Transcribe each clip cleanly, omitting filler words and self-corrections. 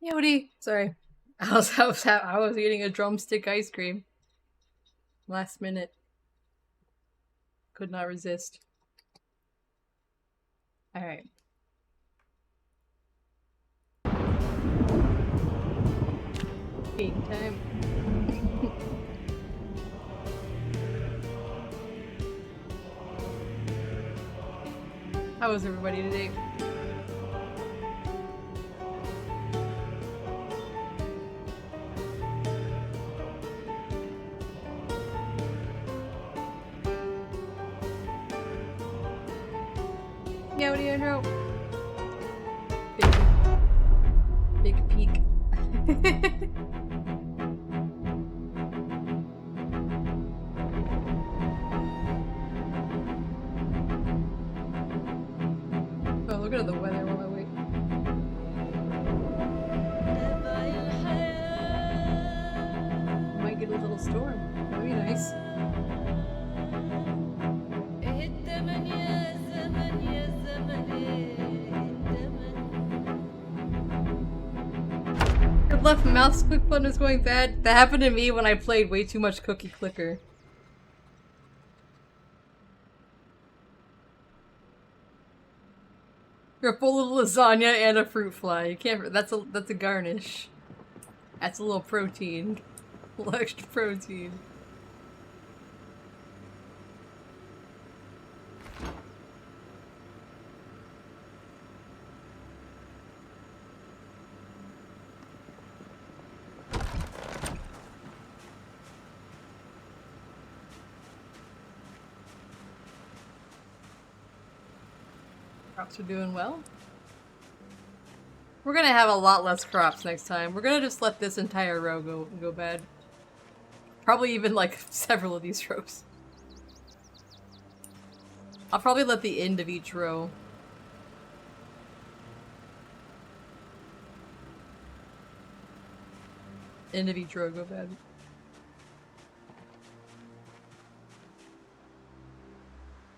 Yodi! Sorry. I was eating a drumstick ice cream. Last minute. Could not resist. Alright. Game time. How was everybody today? Yeah, what do you know? Big peek. Oh, look at the weather while I wait. Might get a little storm. That'd be nice. The left mouse click button is going bad. That happened to me when I played way too much Cookie Clicker. You're full of lasagna and a fruit fly. You can't. That's a garnish. That's a little protein. A little extra protein. Crops are doing well. We're gonna have a lot less crops next time. We're gonna just let this entire row go bad. Probably even like several of these rows. I'll probably let the end of each row. End of each row go bad.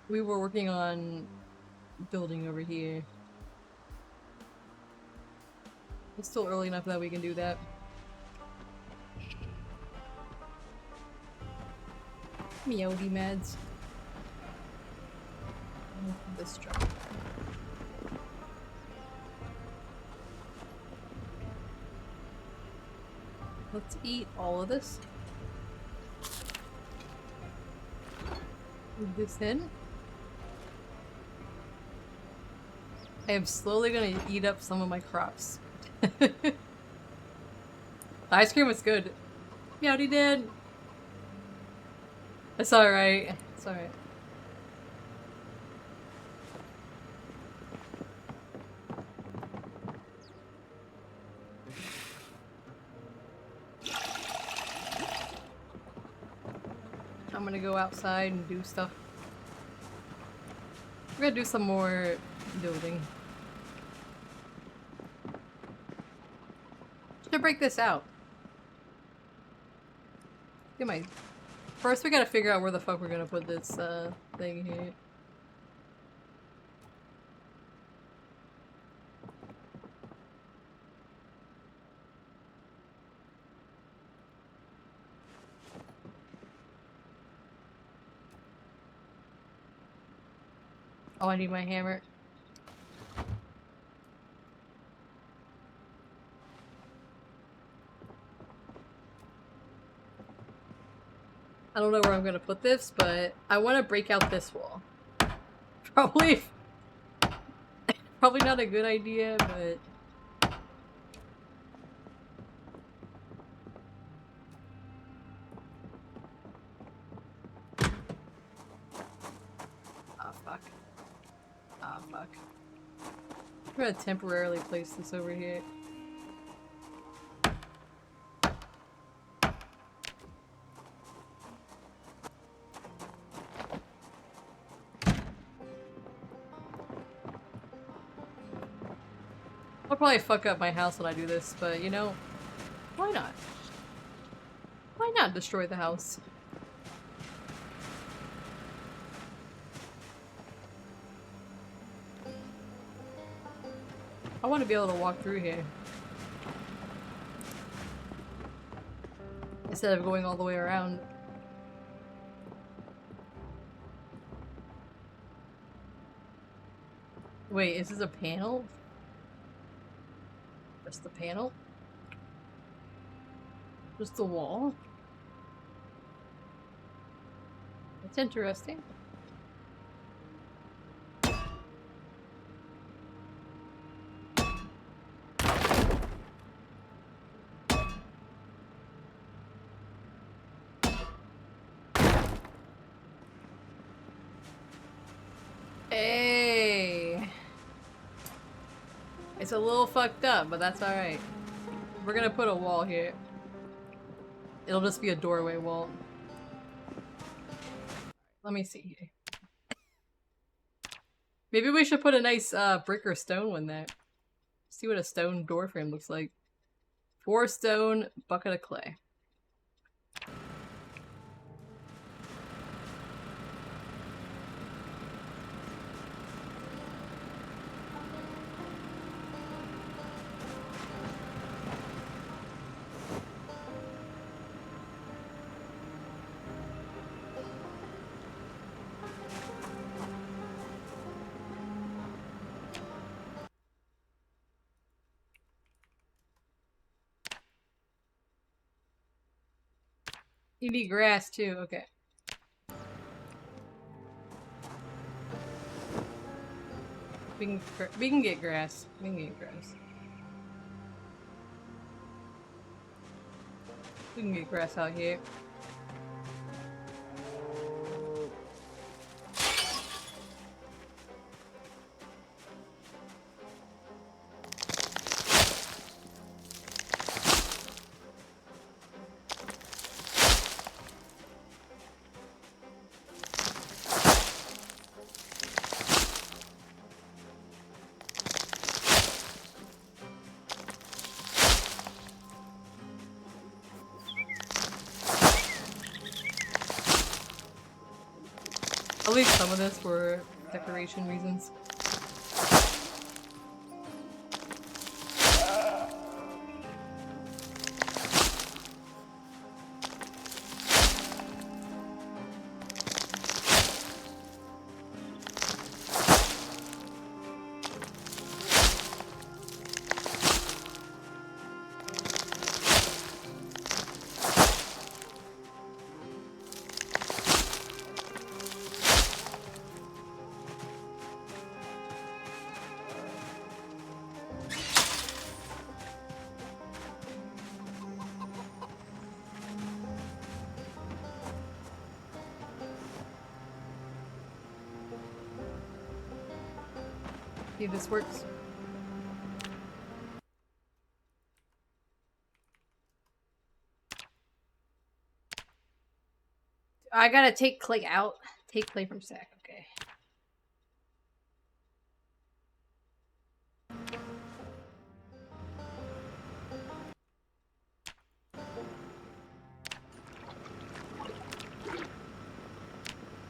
We were working on building over here. It's still early enough that we can do that. Meowdy meds. This job. Let's eat all of this. Move this in. I am slowly gonna eat up some of my crops. The ice cream was good. Meowdy did. It's alright. It's alright. I'm gonna go outside and do stuff. We're gonna do some more building. Should break this out. Get my. First, we gotta figure out where the fuck we're gonna put this thing here. Oh, I need my hammer. I don't know where I'm gonna put this, but I want to break out this wall. Probably not a good idea, but... Oh, fuck. Oh, fuck. I'm gonna temporarily place this over here. I'll probably fuck up my house when I do this, but you know, why not? Why not destroy the house? I want to be able to walk through here. instead of going all the way around. Wait, is this a panel? Just the panel? Just the wall? That's interesting. Hey! It's a little fucked up, but that's alright. We're gonna put a wall here. It'll just be a doorway wall. Let me see here. Maybe we should put a nice brick or stone one there. See what a stone door frame looks like. 4 stone, bucket of clay. You need grass too, okay. We can get grass. We can get grass. We can get grass out here. I'll leave some of this for decoration reasons. See if this works. I gotta take clay out. Take clay from stack, okay.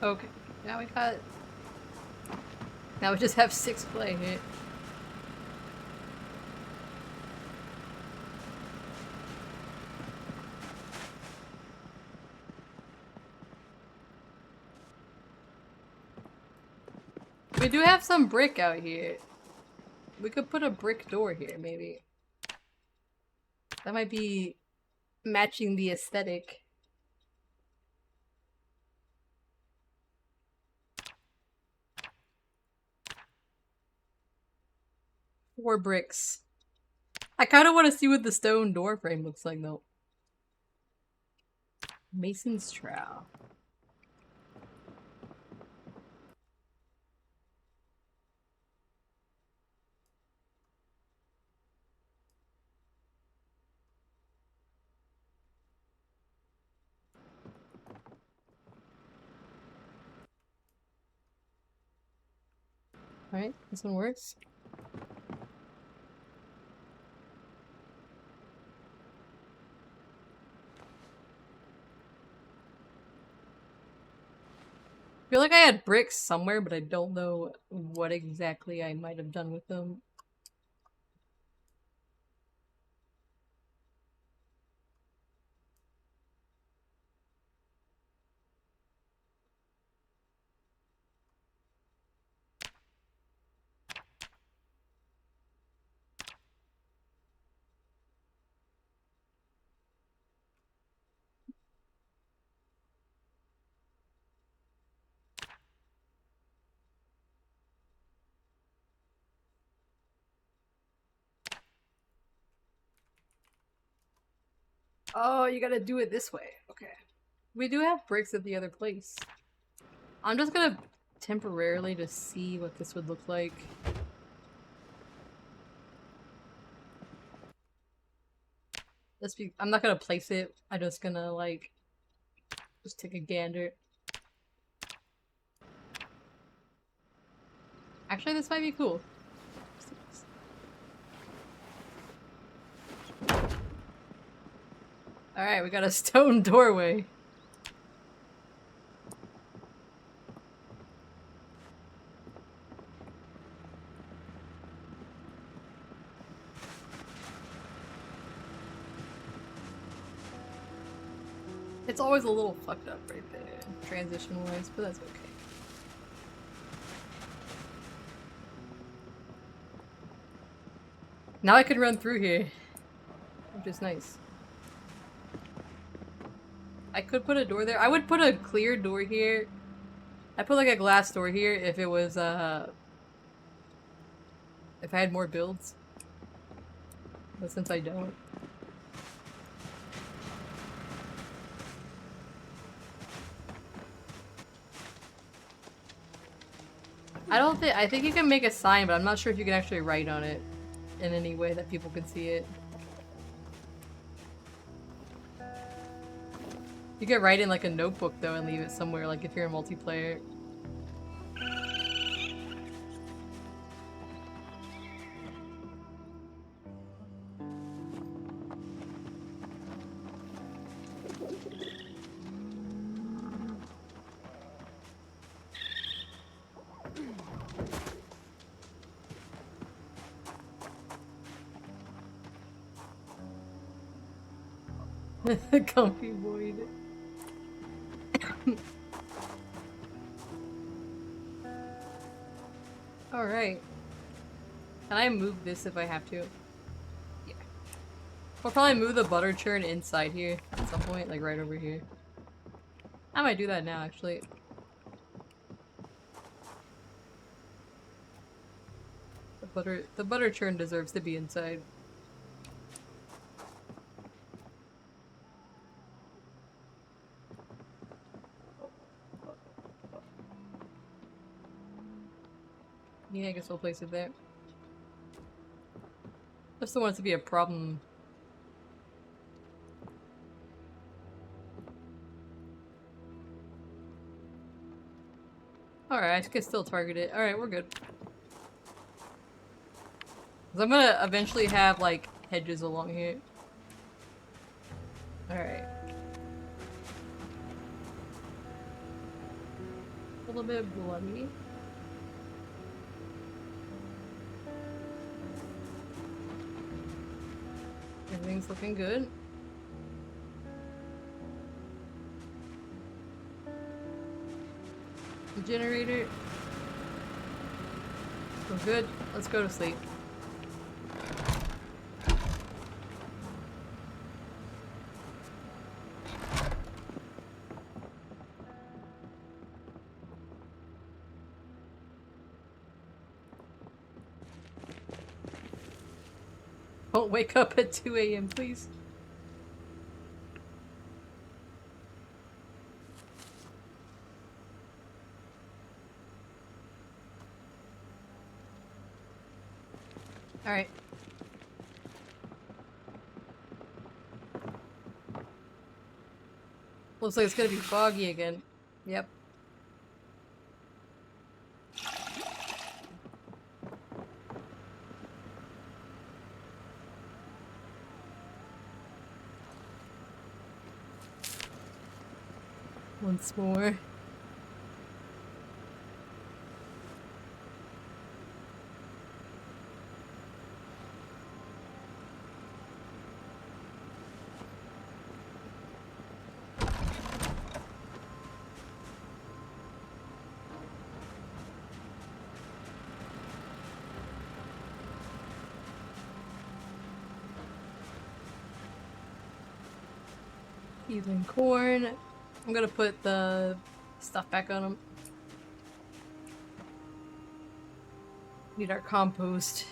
Okay, now we got... Now we just have 6 clay here. We do have some brick out here. We could put a brick door here, maybe. That might be matching the aesthetic. Four bricks. I kind of want to see what the stone door frame looks like, though. Mason's trowel. Alright, this one works. I feel like I had bricks somewhere, but I don't know what exactly I might have done with them. Oh, you gotta do it this way. Okay. We do have bricks at the other place. I'm just gonna temporarily just see what this would look like. I'm not gonna place it. I'm just gonna like just take a gander. Actually, this might be cool. Alright, we got a stone doorway. It's always a little fucked up right there, transition-wise, but that's okay. Now I can run through here, which is nice. I could put a door there. I would put a clear door here. I'd put like a glass door here if it was, if I had more builds. But since I don't. I think you can make a sign, but I'm not sure if you can actually write on it in any way that people can see it. You could write in like a notebook though and leave it somewhere, like if you're a multiplayer. Comfy void. Alright. Can I move this if I have to? Yeah. We'll probably move the butter churn inside here at some point, like right over here. I might do that now, actually. The butter churn deserves to be inside. Yeah, I guess we'll place it there. Just don't want it to be a problem. Alright, I can still target it. Alright, we're good. 'Cause I'm gonna eventually have, like, hedges along here. Alright. A little bit bloody. Everything's looking good. The generator. We're good. Let's go to sleep. Don't wake up at 2 a.m., please. Alright. Looks like it's gonna be foggy again. Yep. Once more. Even corn. I'm gonna put the stuff back on them. Need our compost.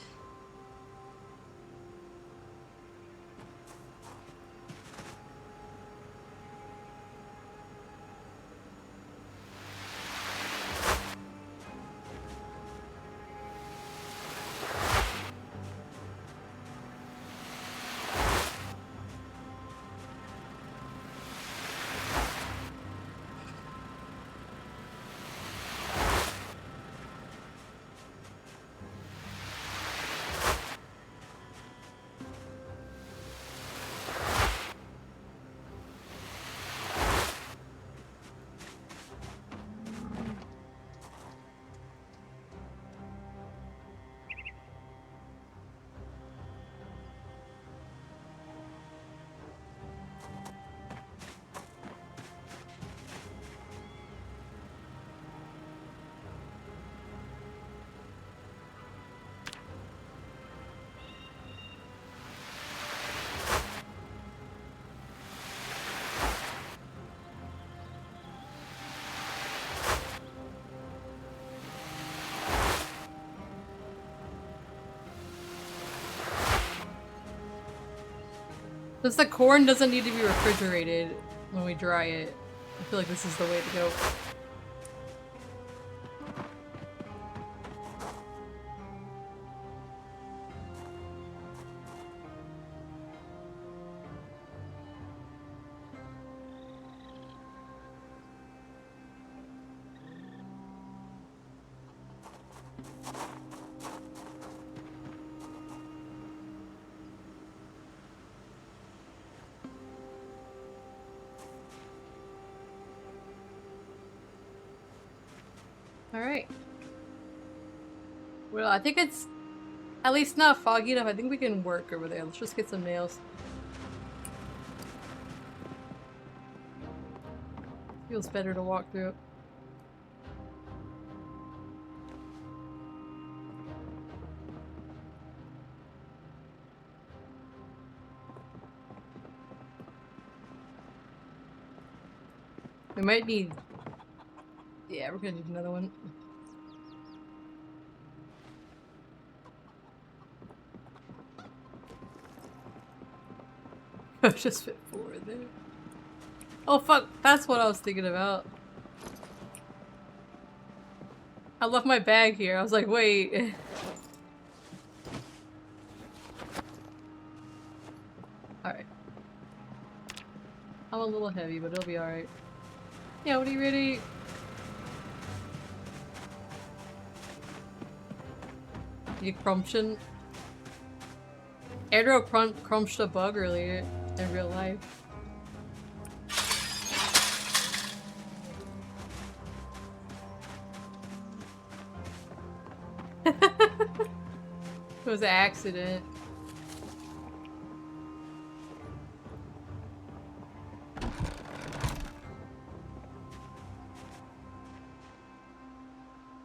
Since the corn doesn't need to be refrigerated when we dry it, I feel like this is the way to go. Alright. Well, I think it's at least not foggy enough. I think we can work over there. Let's just get some nails. Feels better to walk through. We might need... Yeah, we're gonna need another one. I just fit forward there. Oh fuck, that's what I was thinking about. I left my bag here. I was like, wait. Alright. I'm a little heavy, but it'll be alright. Yeah, what are you ready? You crumption? Airdrop crunched a bug earlier in real life. It was an accident.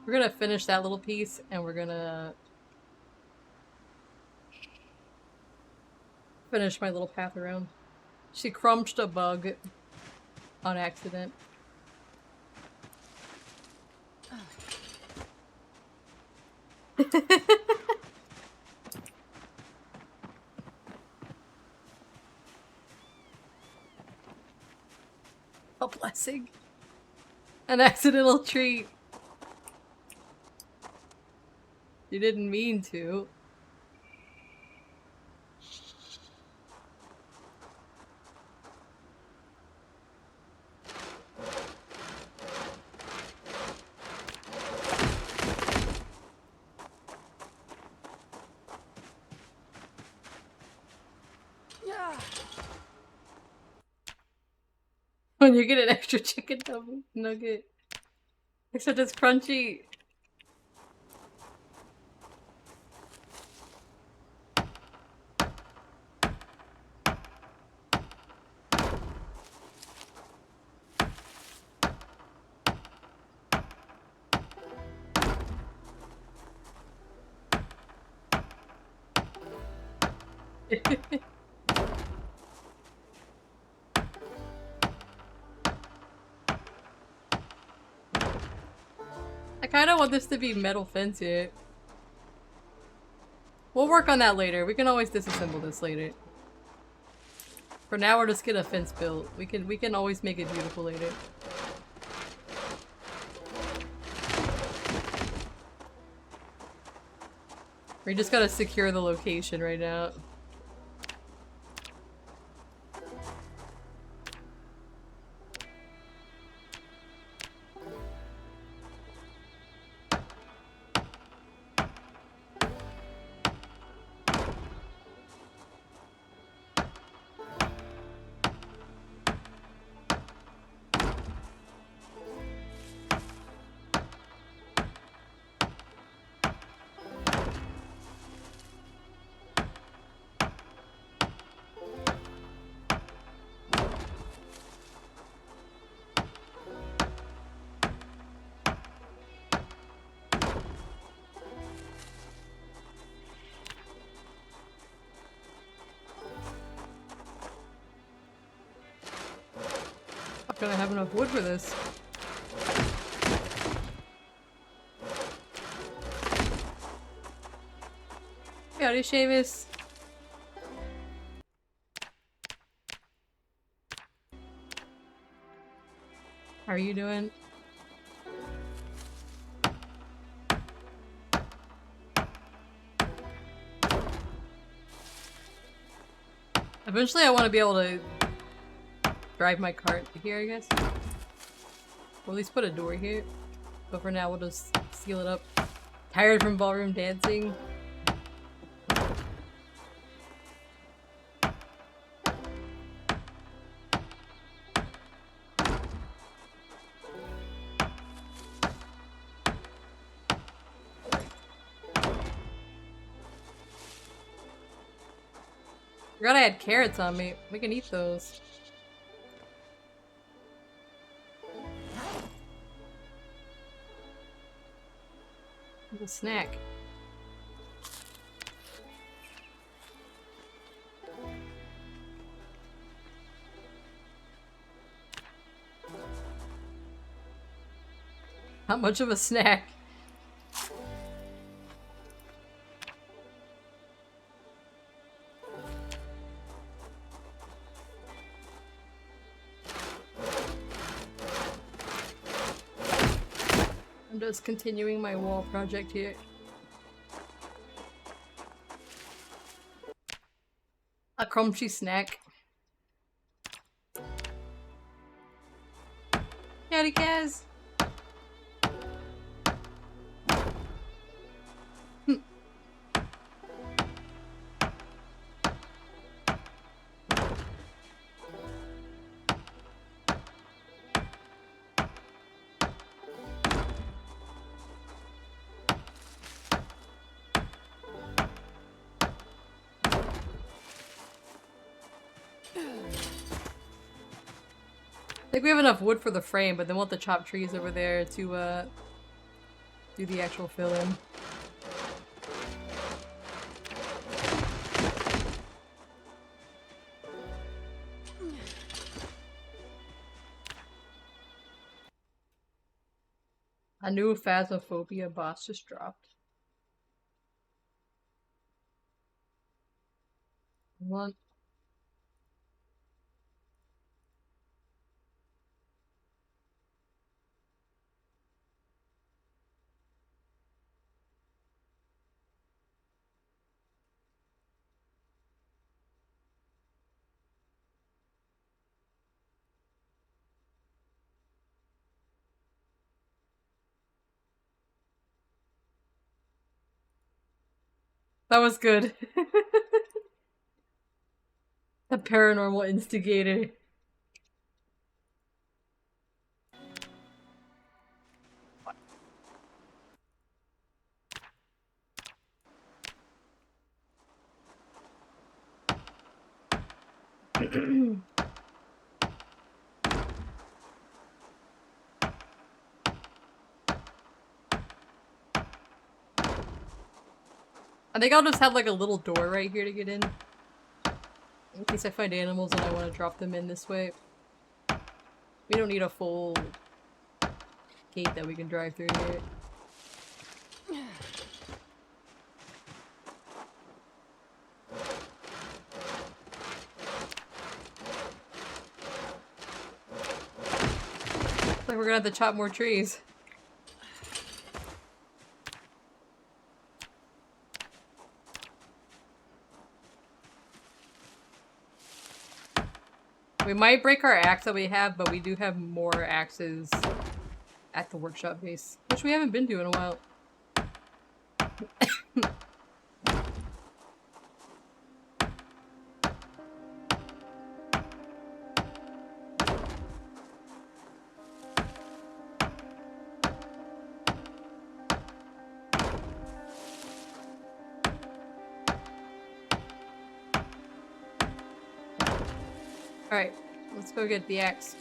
We're gonna finish that little piece and we're gonna finish my little path around. She crunched a bug on accident. A blessing. An accidental treat. You didn't mean to. When you get an extra chicken nugget. Except it's crunchy. I kinda want this to be metal fence here. We'll work on that later. We can always disassemble this later. For now, we're just gonna fence built. We can always make it beautiful later. We just gotta secure the location right now. Not gonna have enough wood for this. Howdy, Seamus. How are you doing? Eventually I want to be able to drive my cart to here, I guess. Or at least put a door here. But for now we'll just seal it up. Tired from ballroom dancing. Forgot I had carrots on me. We can eat those. A snack. Not much of a snack. I'm just continuing my wall project here. A crunchy snack. Howdy, Kaz! I think we have enough wood for the frame, but then we'll have to chop trees over there to do the actual fill-in. A new Phasmophobia boss just dropped. One. That was good. The paranormal instigator. I think I'll just have like a little door right here to get in case I find animals and I want to drop them in this way. We don't need a full gate that we can drive through here. Like we're gonna have to chop more trees. We might break our axe that we have, but we do have more axes at the workshop base, which we haven't been to in a while. Alright, let's go get the axe.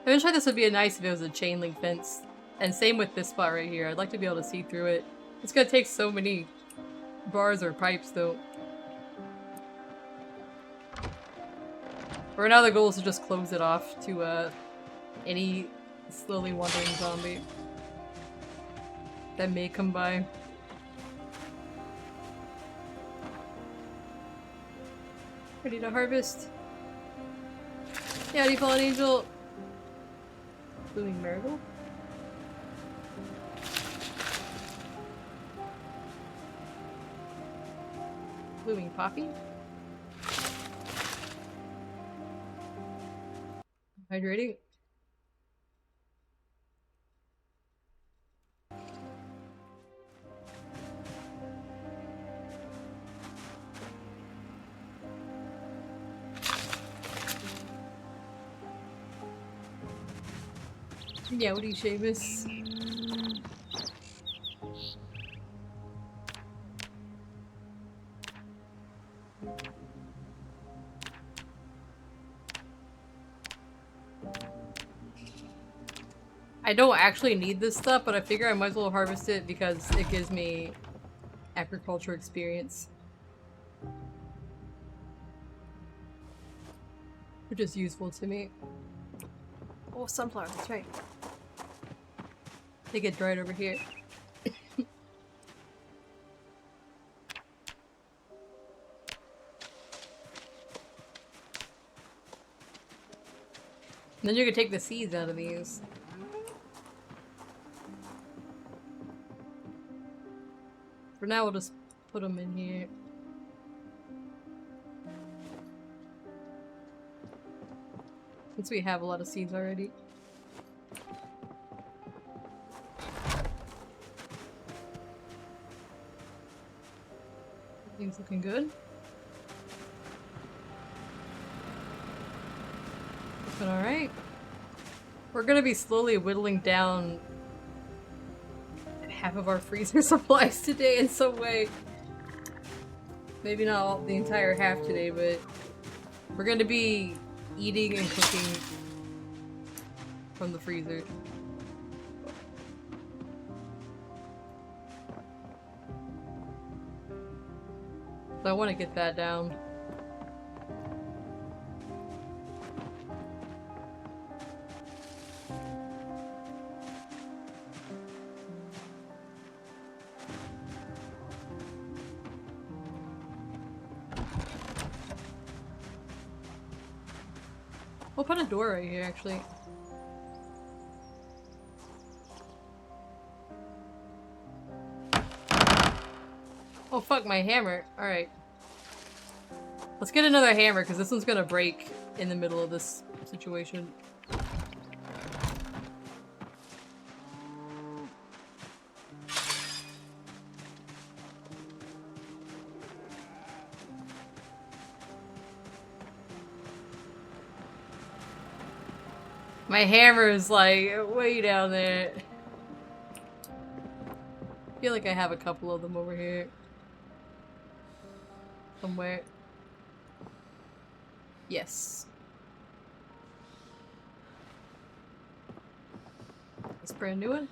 Eventually this would be nice if it was a chain link fence. And same with this spot right here. I'd like to be able to see through it. It's gonna take so many bars or pipes though. For now the goal is to just close it off to any slowly wandering zombie that may come by. Ready to harvest. Yeah, how do you call an angel? Blooming marigold? Blooming poppy? Hydrating? Yeah, what do you, Seamus? I don't actually need this stuff, but I figure I might as well harvest it because it gives me agriculture experience. Which is useful to me. Oh, sunflower, that's right. They get dried over here. Then you can take the seeds out of these. For now, we'll just put them in here. Since we have a lot of seeds already. Everything's looking good. Looking alright. We're gonna be slowly whittling down half of our freezer supplies today in some way. Maybe not all, the entire half today, but we're gonna be eating and cooking from the freezer. So I want to get that down. We'll put a door right here, actually. Oh fuck, my hammer. Alright. Let's get another hammer, because this one's gonna break in the middle of this situation. My hammer is like way down there. I feel like I have a couple of them over here. Somewhere. Yes. This brand new one?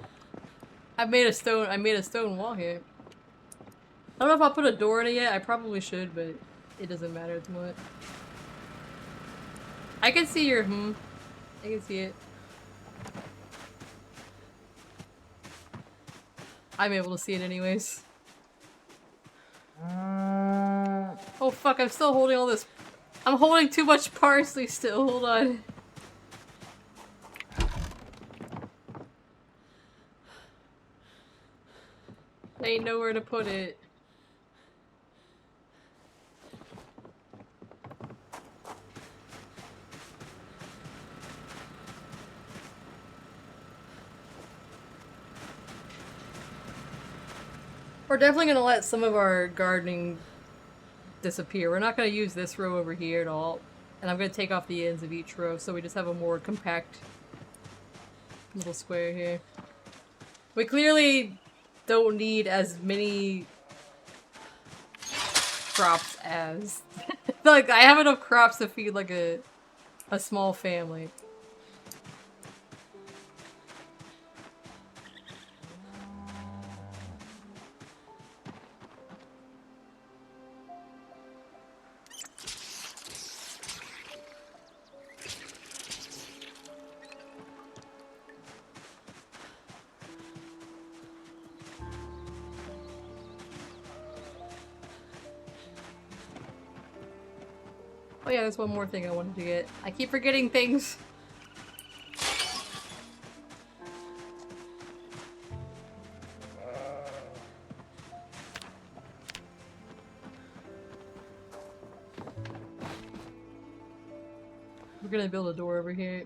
I made a stone wall here. I don't know if I'll put a door in it yet. I probably should, but it doesn't matter as much. I can see your I can see it. I'm able to see it anyways. Oh fuck, I'm still holding all this. I'm holding too much parsley still, hold on. There ain't nowhere to put it. We're definitely gonna let some of our gardening disappear. We're not gonna use this row over here at all. And I'm gonna take off the ends of each row so we just have a more compact little square here. We clearly don't need as many crops as... like, I have enough crops to feed like a small family. Oh yeah, there's one more thing I wanted to get. I keep forgetting things. We're gonna build a door over here.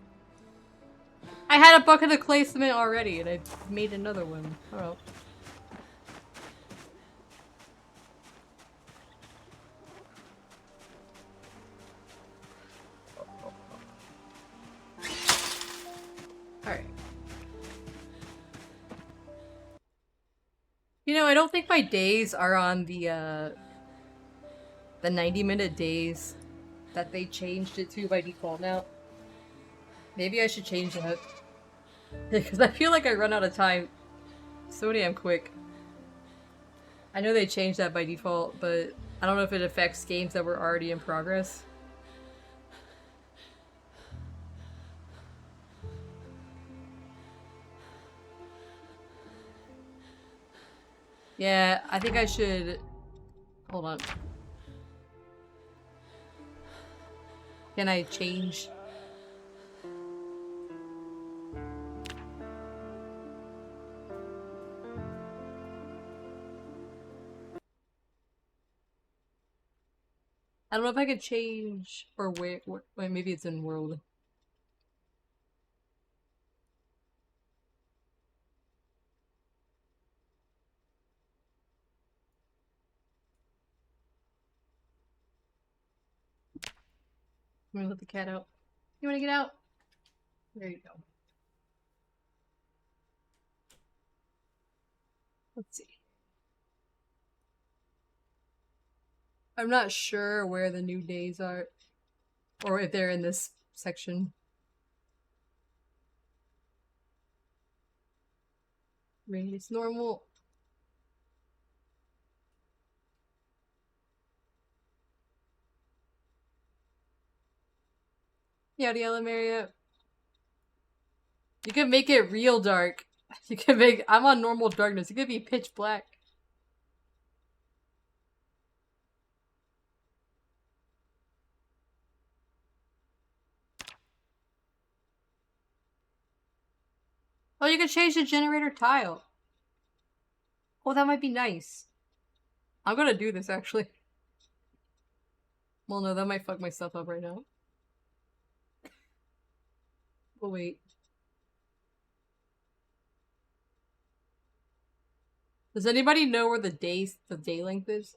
I had a bucket of clay cement already, and I made another one. Oh. Alright. You know, I don't think my days are on the 90-minute days that they changed it to by default now. Maybe I should change that. Because I feel like I run out of time so damn quick. I know they changed that by default, but I don't know if it affects games that were already in progress. Yeah, I think I should... Hold on. Can I change? I don't know if I could change or wait, maybe it's in world. I'm gonna let the cat out. You wanna get out? There you go. Let's see. I'm not sure where the new days are, or if they're in this section. Radius normal. Yada yada Maria. You can make it real dark. You can make... I'm on normal darkness. It could be pitch black. Oh, you can change the generator tile. Oh, that might be nice. I'm gonna do this, actually. Well, no, that might fuck my stuff up right now. Oh, wait. Does anybody know where the day length is?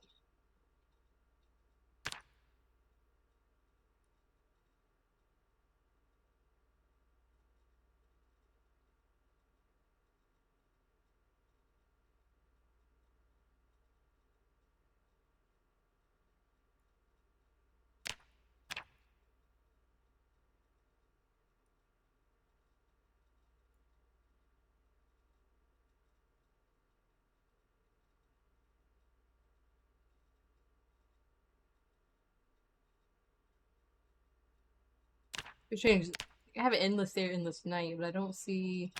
We changed. I have endless day, endless night, but I don't see.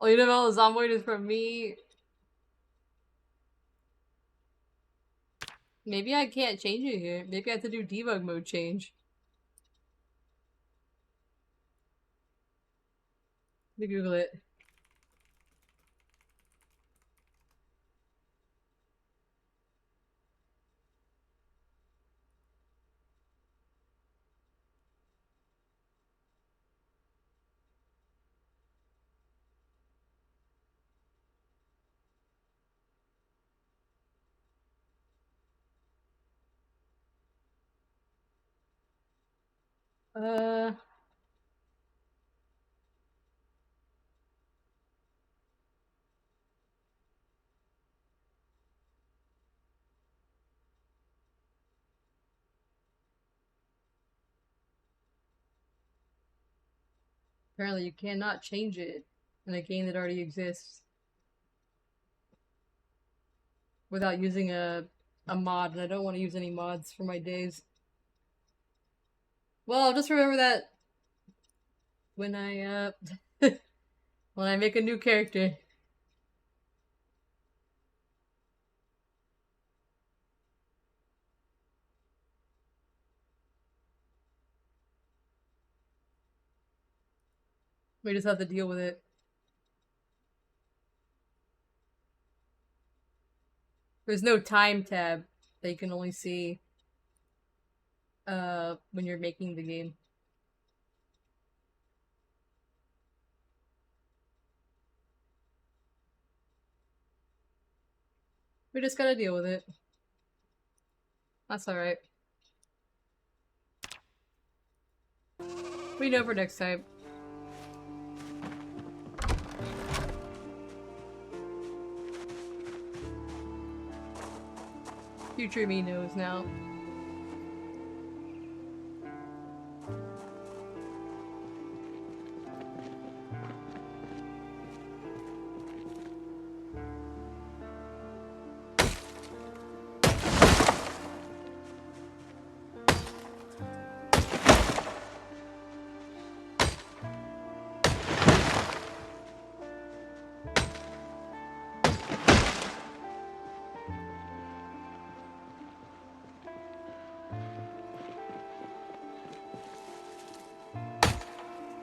Oh, you know, Zomboid is from me. Maybe I can't change it here. Maybe I have to do debug mode change. Let me Google it. Uh, Apparently you cannot change it in a game that already exists without using a mod, and I don't want to use any mods for my days. Well, I'll just remember that when I When I make a new character. We just have to deal with it. There's no time tab that you can only see when you're making the game. We just gotta deal with it. That's alright. We know for next time. Future me knows now.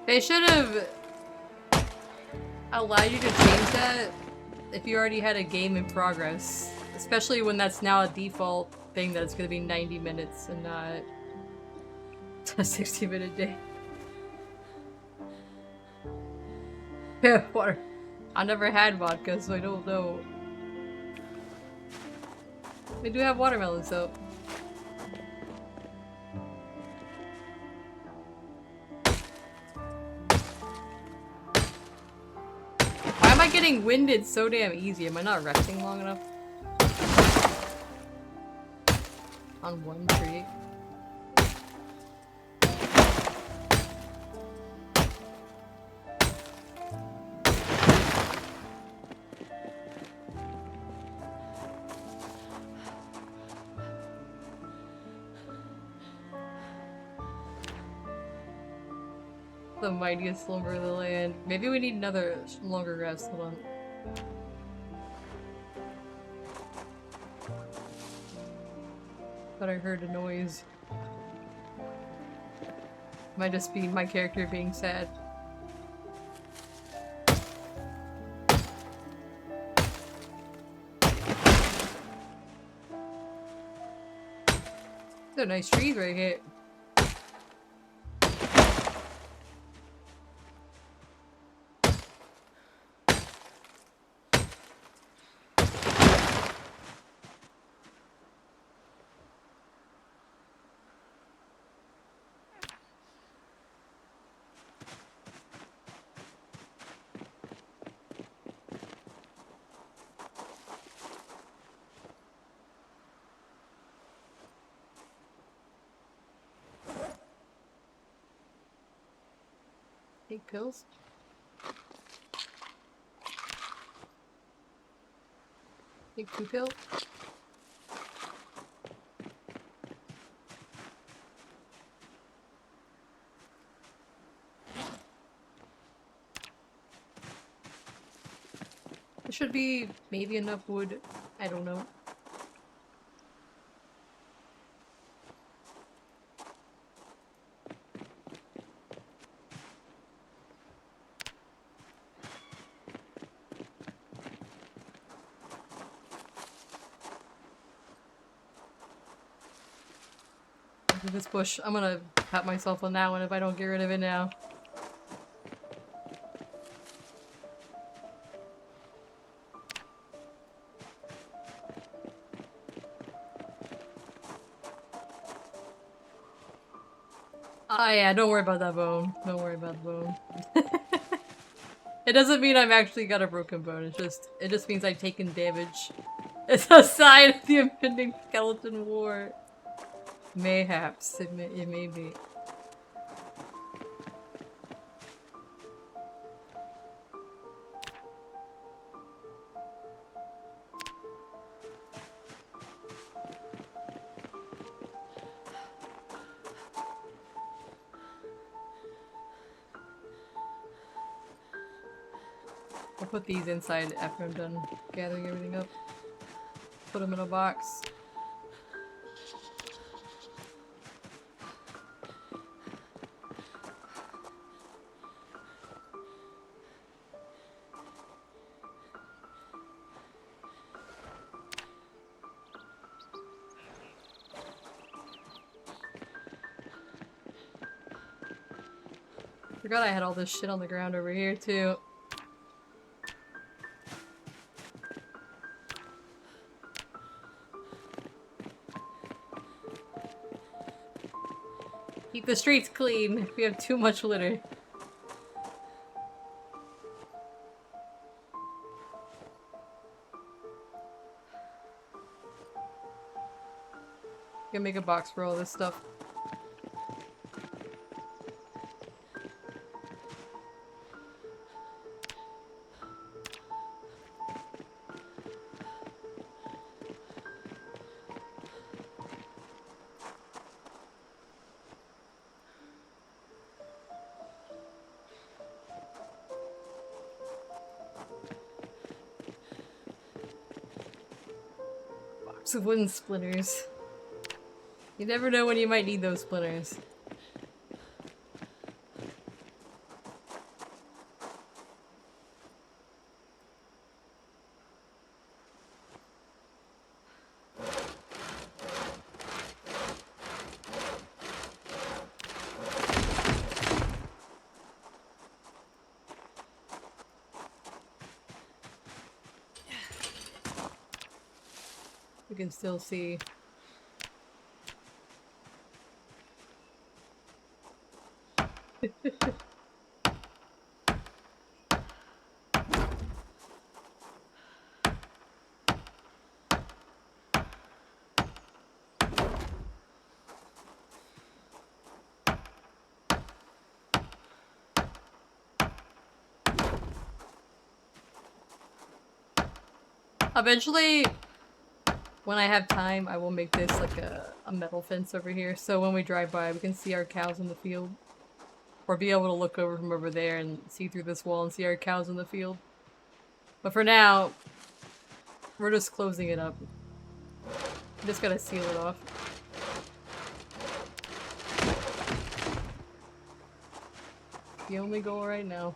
They should have allowed you to change that if you already had a game in progress. Especially when that's now a default thing that it's gonna be 90 minutes and not a 60-minute day. Yeah, water. I never had vodka, so I don't know. They do have watermelons though. Why am I getting winded so damn easy? Am I not resting long enough? On one tree? The mightiest slumber of the land. Maybe we need another longer rest. Hold on. But I heard a noise. Might just be my character being sad. These are nice trees right here. Take pills? Take 2 pills? There should be maybe enough wood. I don't know. This bush. I'm gonna pat myself on that one if I don't get rid of it now. Oh yeah, don't worry about that bone. Don't worry about the bone. It doesn't mean I've actually got a broken bone. It just means I've taken damage. It's a sign of the impending skeleton war. Mayhaps. It may be. I'll put these inside after I'm done gathering everything up. Put them in a box. Forgot I had all this shit on the ground over here too. Keep the streets clean. We have too much litter. Gonna make a box for all this stuff. Box of wooden splinters. You never know when you might need those splinters. You can still see. Eventually, when I have time, I will make this like a metal fence over here, so when we drive by, we can see our cows in the field. Or be able to look over from over there and see through this wall and see our cows in the field. But for now, we're just closing it up. Just gotta seal it off. The only goal right now.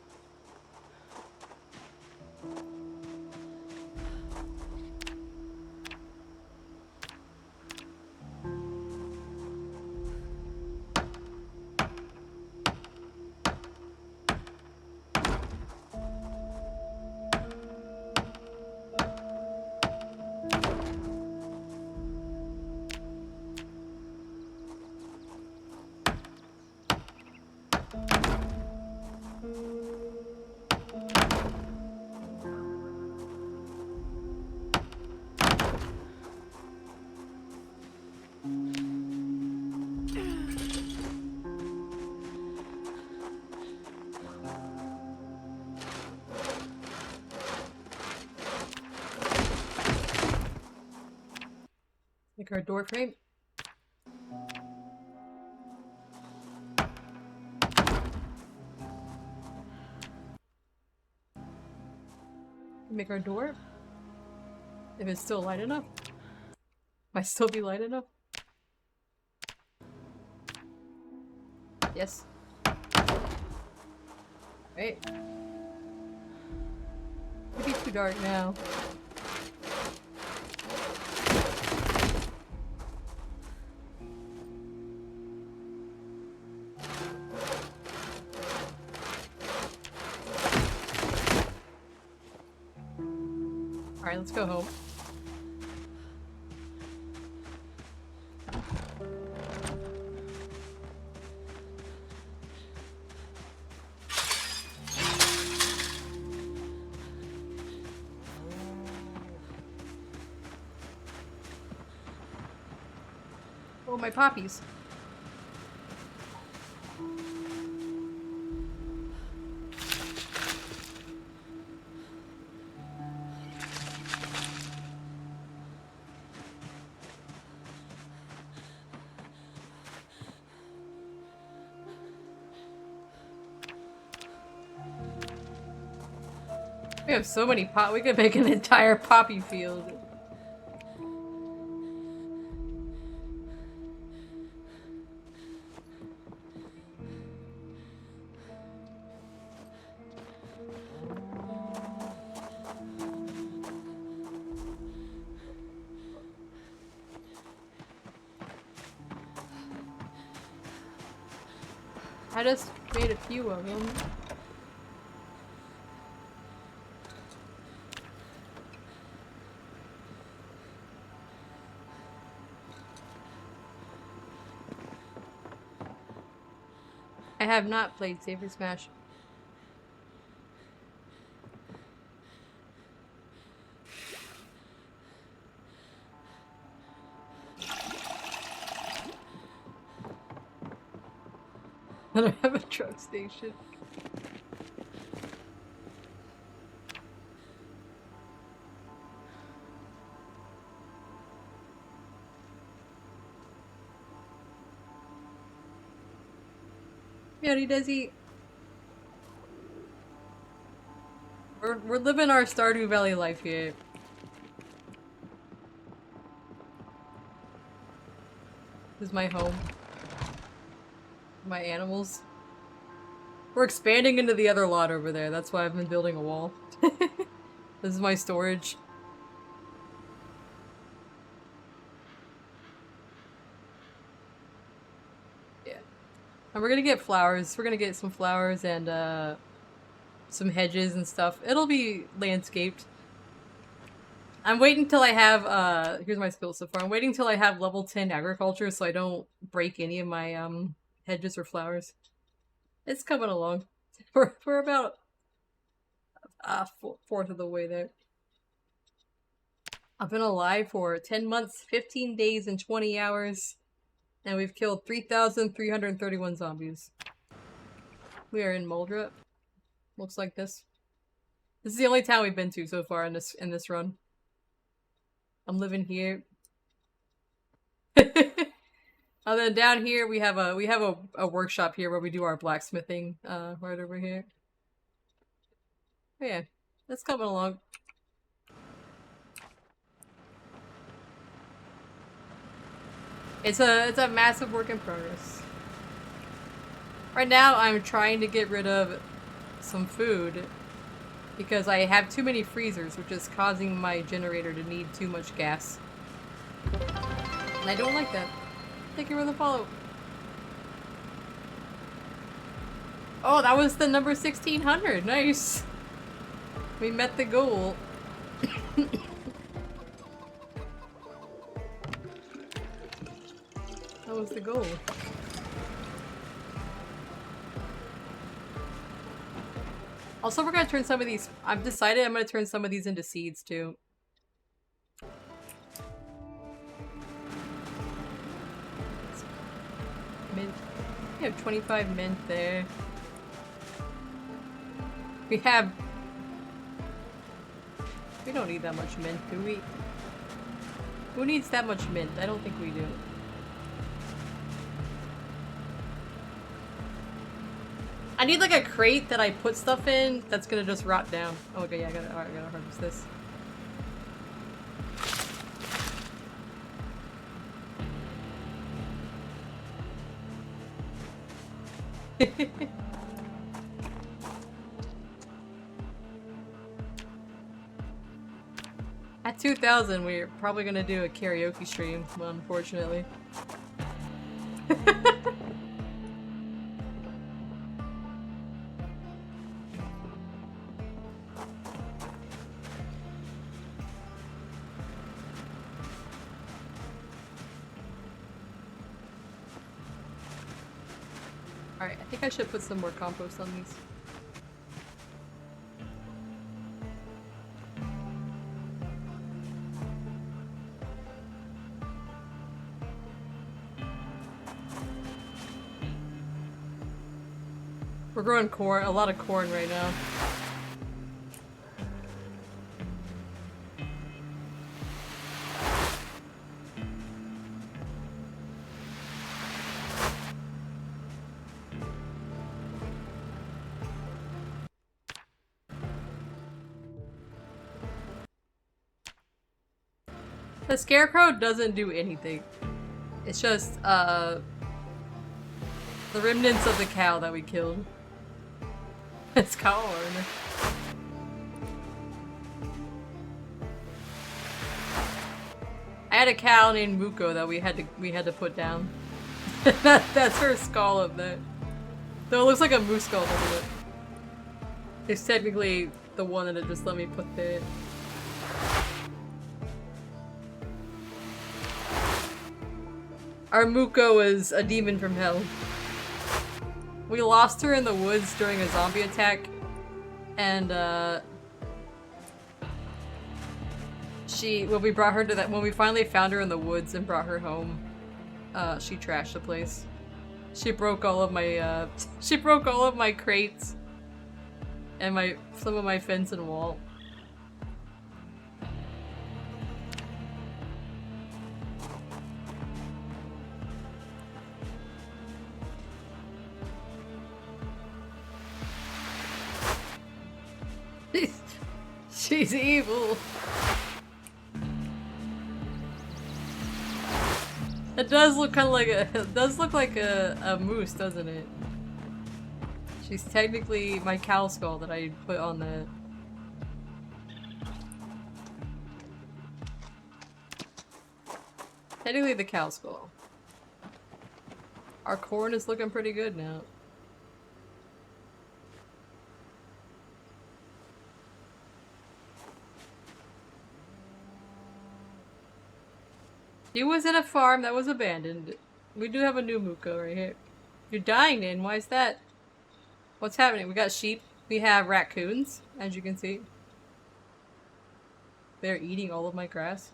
Like our door frame. Make our door. If it's still light enough. Might still be light enough. Yes. Right. Could be too dark now. Alright, let's go home. Oh, my poppies. We have so many we could make an entire poppy field. I just made a few of them. I have not played Save or Smash. I don't have a truck station. Yeti Desi. We're living our Stardew Valley life here. This is my home. My animals. We're expanding into the other lot over there. That's why I've been building a wall. This is my storage. Yeah. And we're gonna get flowers. We're gonna get some flowers and some hedges and stuff. It'll be landscaped. I'm waiting till I have here's my skill so far. I'm waiting till I have level 10 agriculture so I don't break any of my hedges or flowers. It's coming along. We're about fourth of the way there. I've been alive for 10 months, 15 days, and 20 hours. And we've killed 3,331 zombies. We are in Moldra. Looks like this. This is the only town we've been to so far in this run. I'm living here. And then down here we have a workshop here where we do our blacksmithing, right over here. But yeah, that's coming along. It's a massive work in progress. Right now I'm trying to get rid of some food because I have too many freezers, which is causing my generator to need too much gas. And I don't like that. Thank you for the follow. Oh, that was the number 1600. Nice. We met the goal. That was the goal. Also, we're gonna turn some of these. I've decided I'm gonna turn some of these into seeds too. Mint. We have 25 mint there. We have. We don't need that much mint, do we? Who needs that much mint? I don't think we do. I need like a crate that I put stuff in that's gonna just rot down. Oh, okay, yeah, I gotta harvest this. At 2,000, we're probably gonna do a karaoke stream, unfortunately. Alright, I think I should put some more compost on these. We're growing corn, a lot of corn right now. The scarecrow doesn't do anything. It's just, the remnants of the cow that we killed. It's corn. I had a cow named Muko that we had to put down. That's her skull up there. Though it looks like a moose skull, doesn't it? It's technically the one that it just let me put there. Our Muko is a demon from hell. We lost her in the woods during a zombie attack, and when we finally found her in the woods and brought her home, she trashed the place. She broke all of my she broke all of my crates and some of my fence and wall. She's evil. It does look kind of like a moose, doesn't it? She's technically my cow skull that I put on the. Technically the cow skull. Our corn is looking pretty good now. He was in a farm that was abandoned. We do have a new Muko right here. You're dying, Nin. Why is that? What's happening? We got sheep. We have raccoons, as you can see. They're eating all of my grass.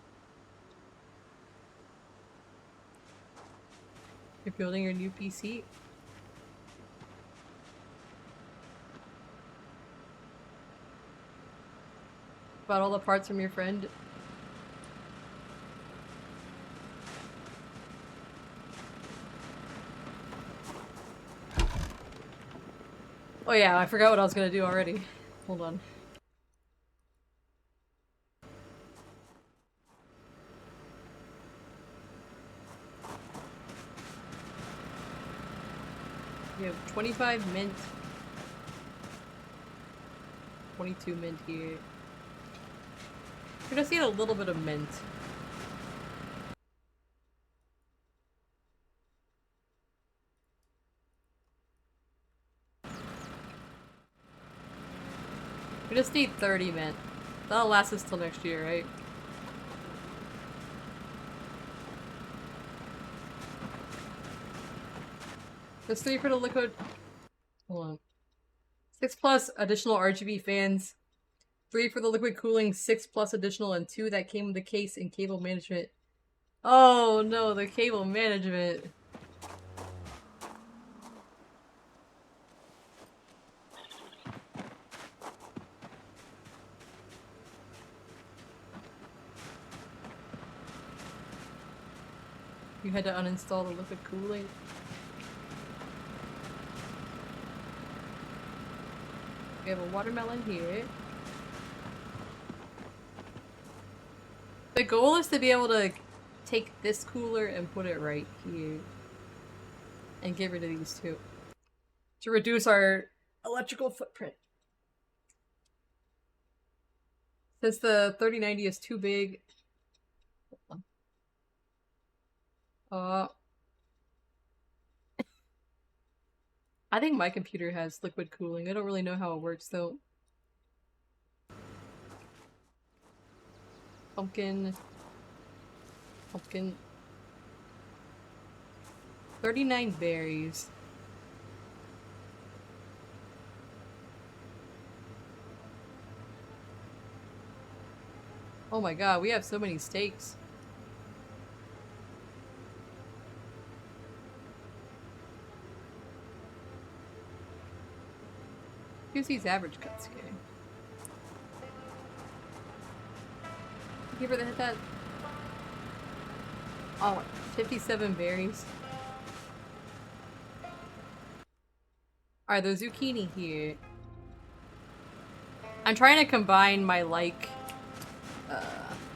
You're building your new PC. Bought all the parts from your friend. Oh yeah, I forgot what I was gonna do already. Hold on. We have 25 mint. 22 mint here. We're just need a little bit of mint. We just need 30 mint. That'll last us till next year, right? There's 3 for the liquid. Hold on. 6 plus additional RGB fans. 3 for the liquid cooling, 6 plus additional, and 2 that came with the case and cable management. Oh no, the cable management. You had to uninstall the liquid cooling. We have a watermelon here. The goal is to be able to take this cooler and put it right here. And get rid of these two. To reduce our electrical footprint. Since the 3090 is too big. I think my computer has liquid cooling. I don't really know how it works though. Pumpkin. Pumpkin. 39 berries. Oh my god, we have so many steaks. Here's these average cuts here. Give her that. Oh, 57 berries. Alright, there's zucchini here. I'm trying to combine my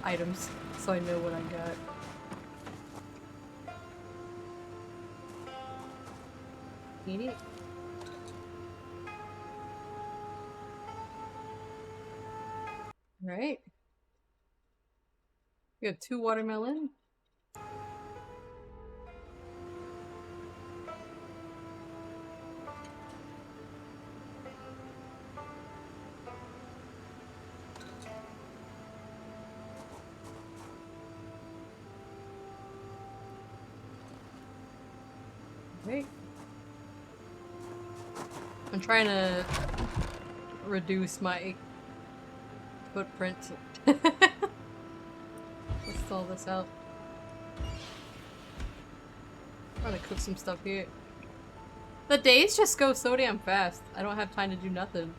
items so I know what I got. Eat it. Right. We have 2 watermelon. Right. I'm trying to reduce my footprint. Let's stall this out. I'm trying to cook some stuff here. The days just go so damn fast. I don't have time to do nothing.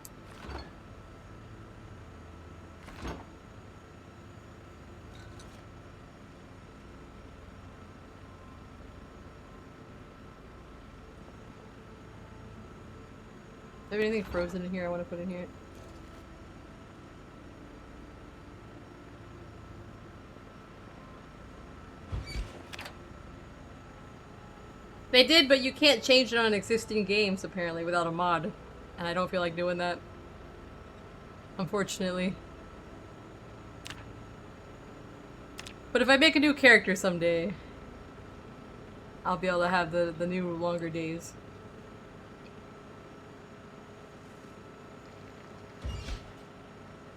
Is there anything frozen in here I want to put in here? They did, but you can't change it on existing games, apparently, without a mod. And I don't feel like doing that. Unfortunately. But if I make a new character someday, I'll be able to have the new longer days.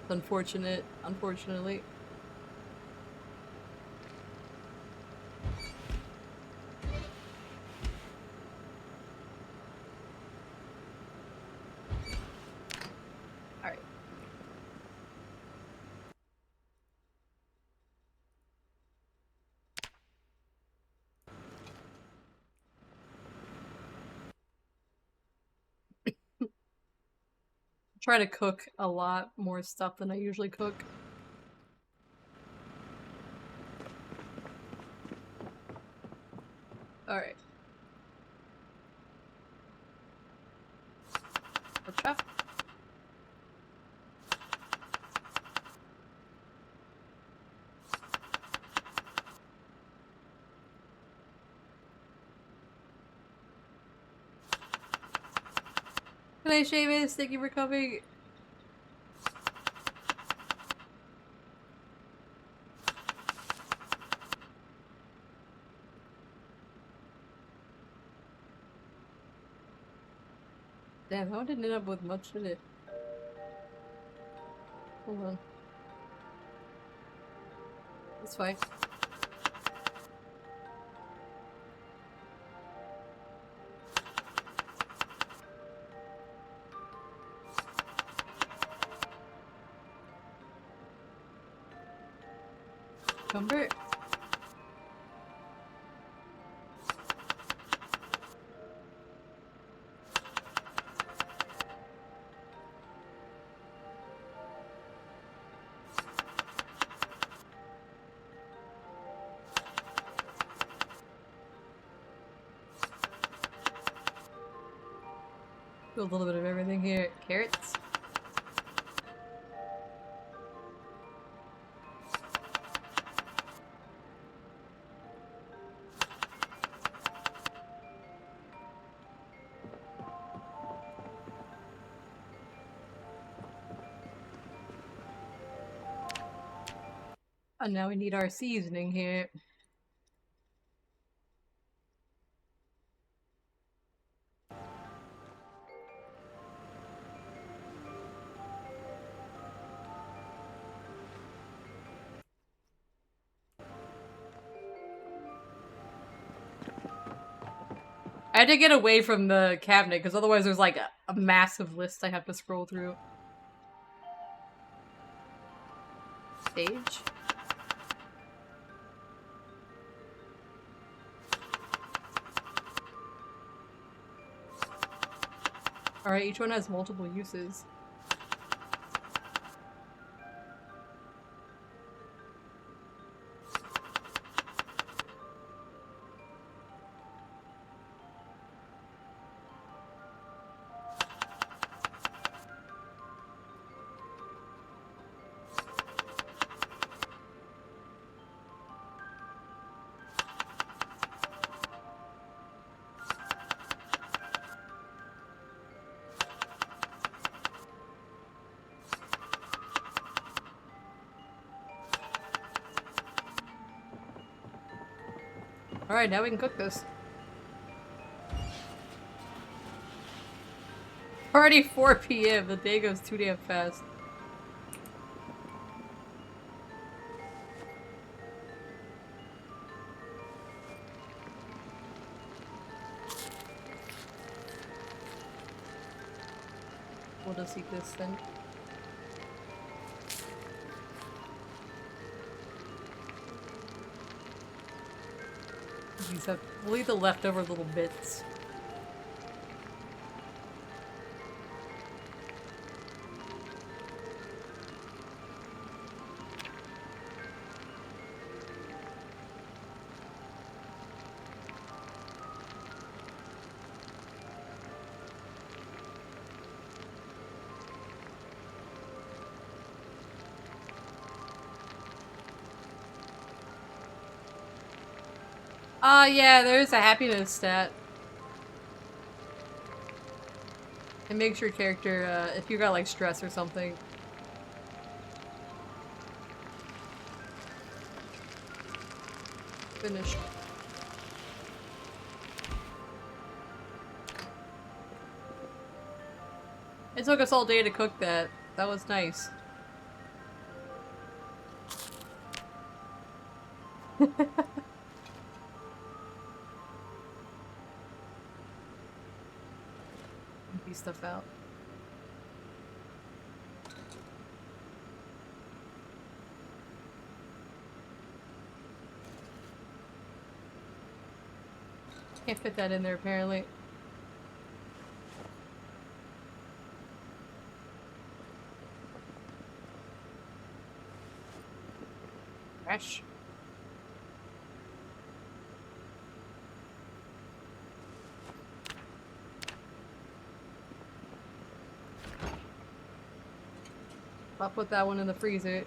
It's unfortunate, unfortunately. Alright. Try to cook a lot more stuff than I usually cook. Alright. Let's try. Good night, Seamus. Thank you for coming. Damn, that one didn't end up with much, did it? Hold on. It's fine. Cucumber. Do a little bit of everything here. Carrots. And now we need our seasoning here. I had to get away from the cabinet because otherwise there's like a massive list I have to scroll through. Sage. Alright, each one has multiple uses. Alright, now we can cook this. Already 4 p.m. The day goes too damn fast. We'll just eat this then. We'll eat the leftover little bits. Yeah, there's a happiness stat. It makes your character, if you got like stress or something. Finished. It took us all day to cook that. That was nice. Stuff out. Can't fit that in there apparently. Fresh. I'll put that one in the freezer.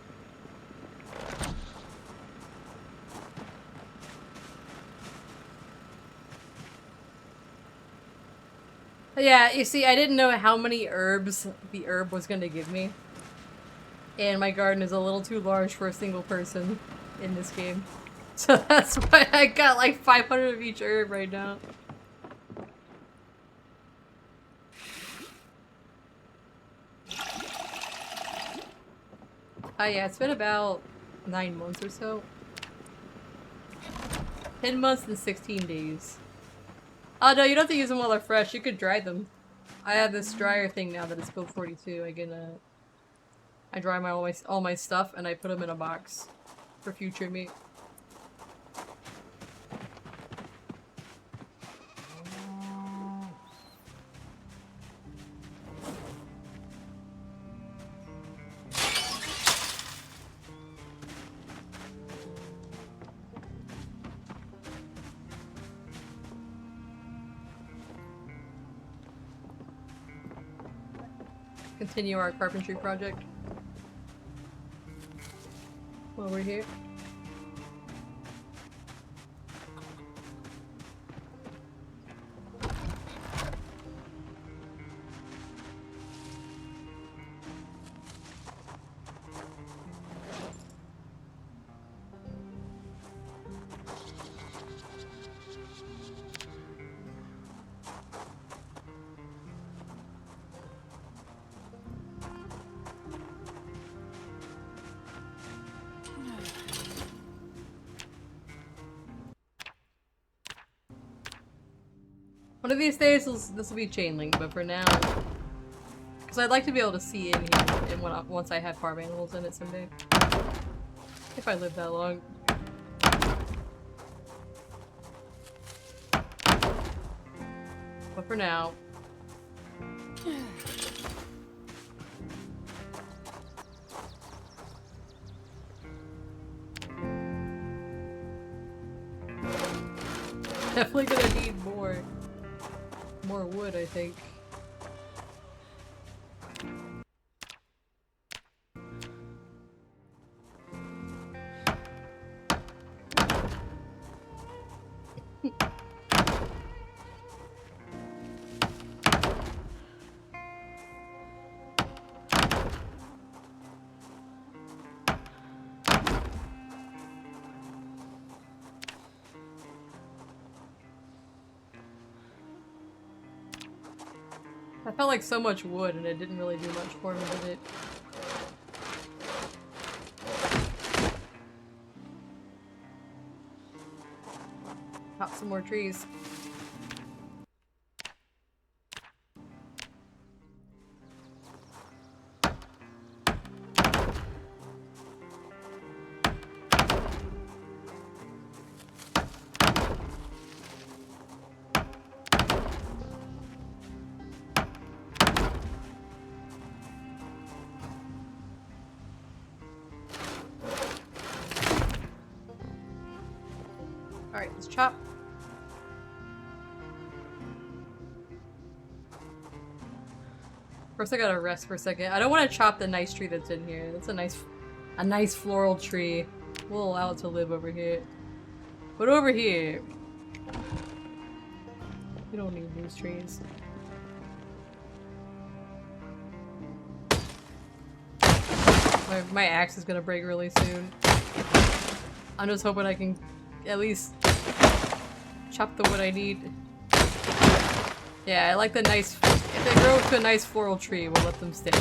Yeah, you see, I didn't know how many herbs the herb was going to give me. And my garden is a little too large for a single person in this game. So that's why I got like 500 of each herb right now. Yeah, it's been about 9 months or so. 10 months and 16 days. Oh no, you don't have to use them while they're fresh. You could dry them. I have this dryer thing now that is code 42. I dry all my stuff and I put them in a box for future meat. Continue our carpentry project while we're here. One of these days, this will be chain link, but for now, because I'd like to be able to see in here and once I have farm animals in it someday, if I live that long. But for now. Definitely gonna need more wood, I think. I felt like so much wood and it didn't really do much for me, did it? Pop some more trees. Alright, let's chop. First I gotta rest for a second. I don't want to chop the nice tree that's in here. That's a nice floral tree. We'll allow it to live over here. But over here, we don't need these trees. My axe is gonna break really soon. I'm just hoping I can at least chop the wood I need. Yeah, I like the nice. If they grow to a nice floral tree, we'll let them stay.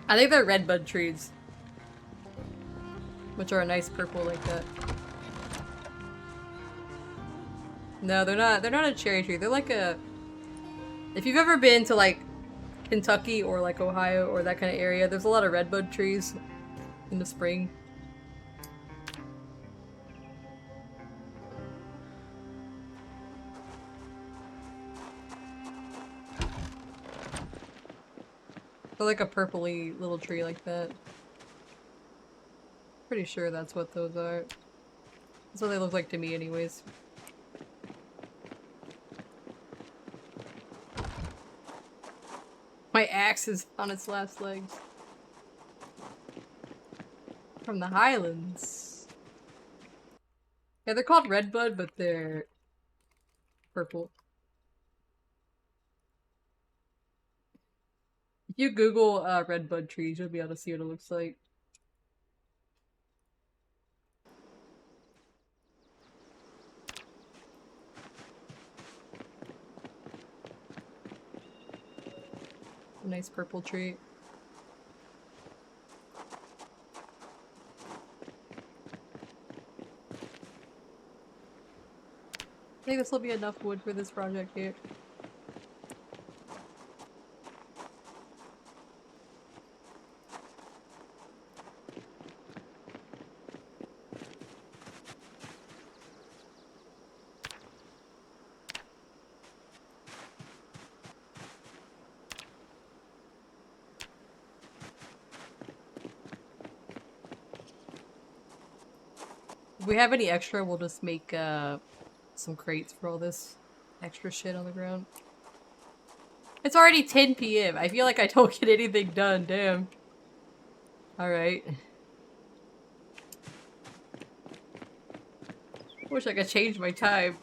I think they're redbud trees, which are a nice purple like that. No, they're not. They're not a cherry tree. They're like a. If you've ever been to like Kentucky or like Ohio or that kind of area, there's a lot of redbud trees in the spring. They're like a purpley little tree like that. Pretty sure that's what those are. That's what they look like to me anyways. My axe is on its last legs. From the Highlands. Yeah, they're called redbud, but they're purple. If you Google redbud trees, you'll be able to see what it looks like. A nice purple tree. I think this will be enough wood for this project here. If we have any extra, we'll just make some crates for all this extra shit on the ground. It's already 10 PM. I feel like I don't get anything done, damn. Alright. Wish I could change my time.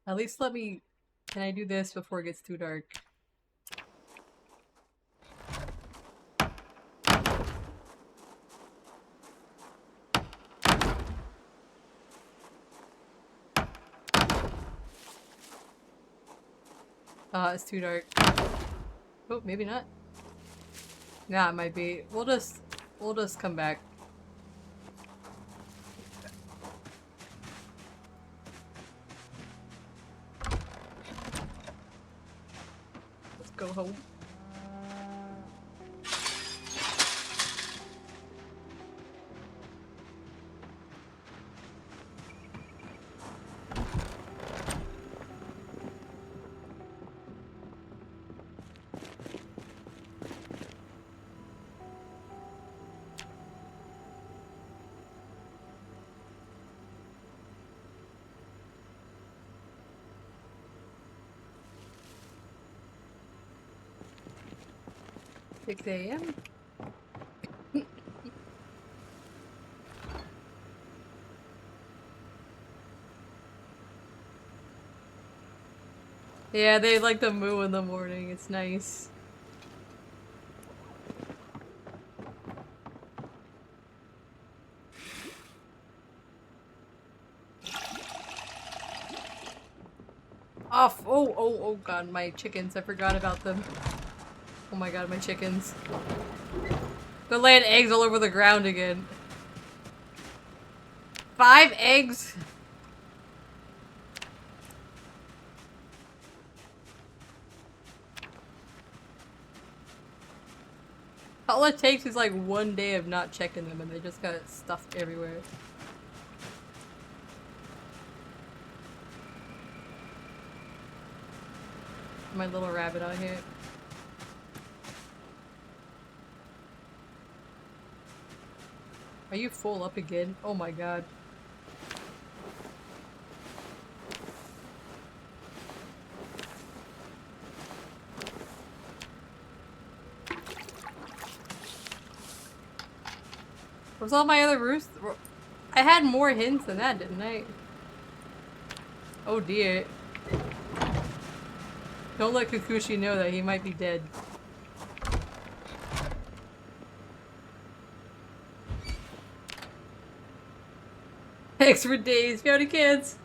At least let me... Can I do this before it gets too dark? It's too dark. Oh, maybe not. Yeah, it might be. We'll just come back. Let's go home. AM. Yeah, they like the moo in the morning. It's nice. off! Oh god, my chickens. I forgot about them. Oh my god, my chickens. They're laying eggs all over the ground again. 5 eggs? All it takes is like one day of not checking them and they just got stuffed everywhere. My little rabbit out here. Are you full up again? Oh my god. Where's all my other roosts? I had more hints than that, didn't I? Oh dear. Don't let Kikuchi know that he might be dead. Thanks for days, beauty kids!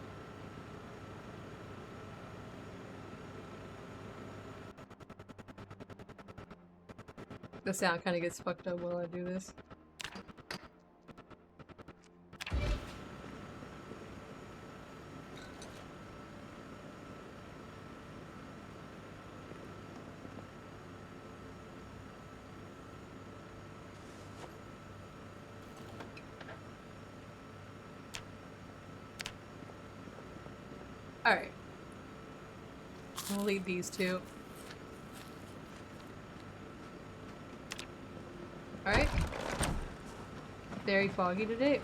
The sound kind of gets fucked up while I do this. Alright. I'll leave these two. Alright. Very foggy today.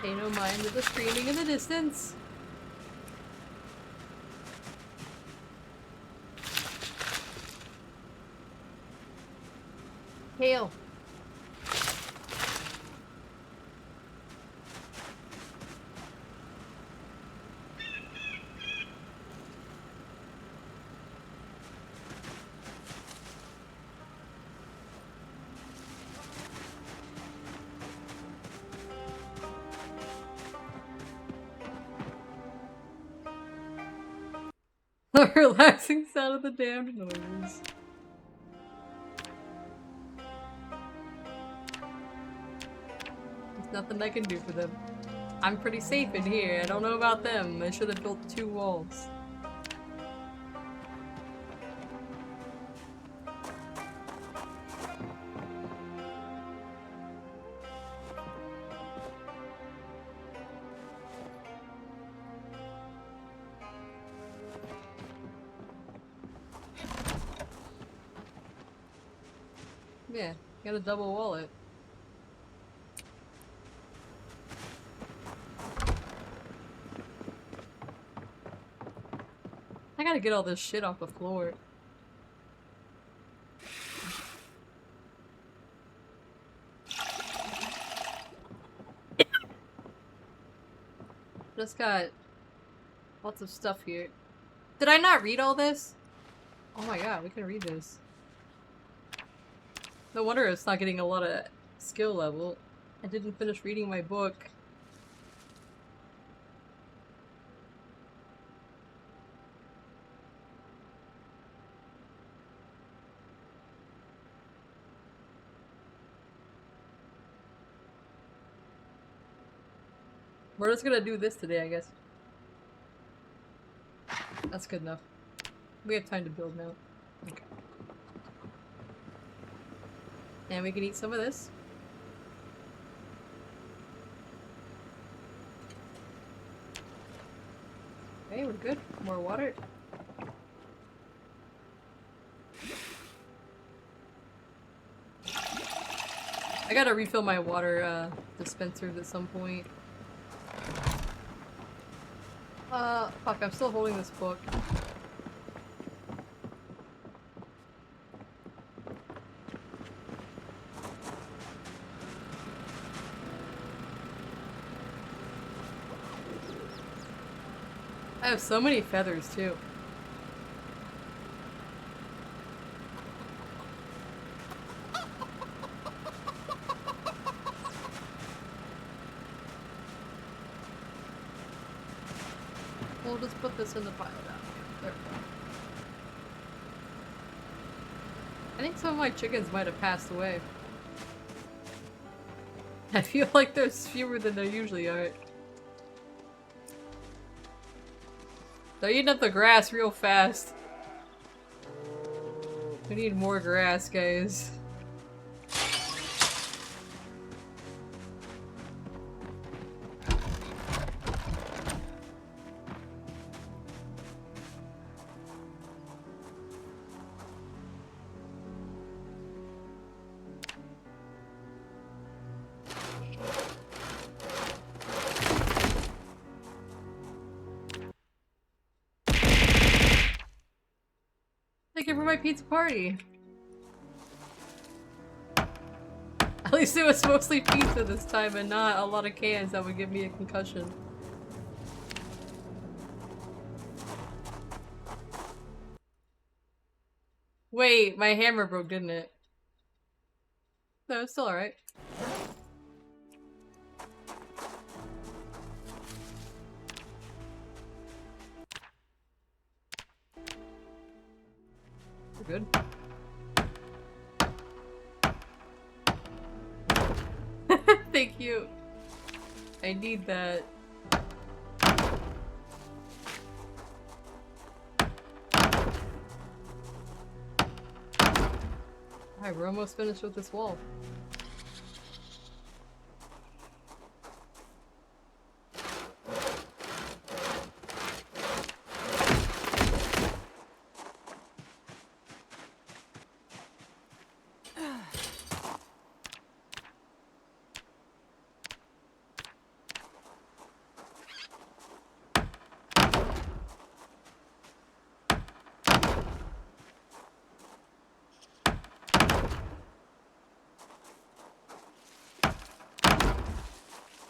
Pay no mind to the screaming in the distance. Hail. The relaxing sound of the damned noise. There's nothing I can do for them. I'm pretty safe in here. I don't know about them. I should have built 2 walls. Yeah, you gotta double wall it. I gotta get all this shit off the floor. Just got lots of stuff here. Did I not read all this? Oh my god, we can read this. No wonder it's not getting a lot of skill level. I didn't finish reading my book. We're just gonna do this today, I guess. That's good enough. We have time to build now. Okay. And we can eat some of this. Okay, we're good. More water. I gotta refill my water dispensers at some point. Fuck, I'm still holding this book. I have so many feathers too. We'll just put this in the pile down here. There we go. I think some of my chickens might have passed away. I feel like there's fewer than there usually are. They're eating up the grass real fast. We need more grass, guys. Thank you for my pizza party. At least it was mostly pizza this time and not a lot of cans that would give me a concussion. Wait, my hammer broke, didn't it? No, it's still alright. We're good. Thank you. I need that. Alright, we're almost finished with this wall.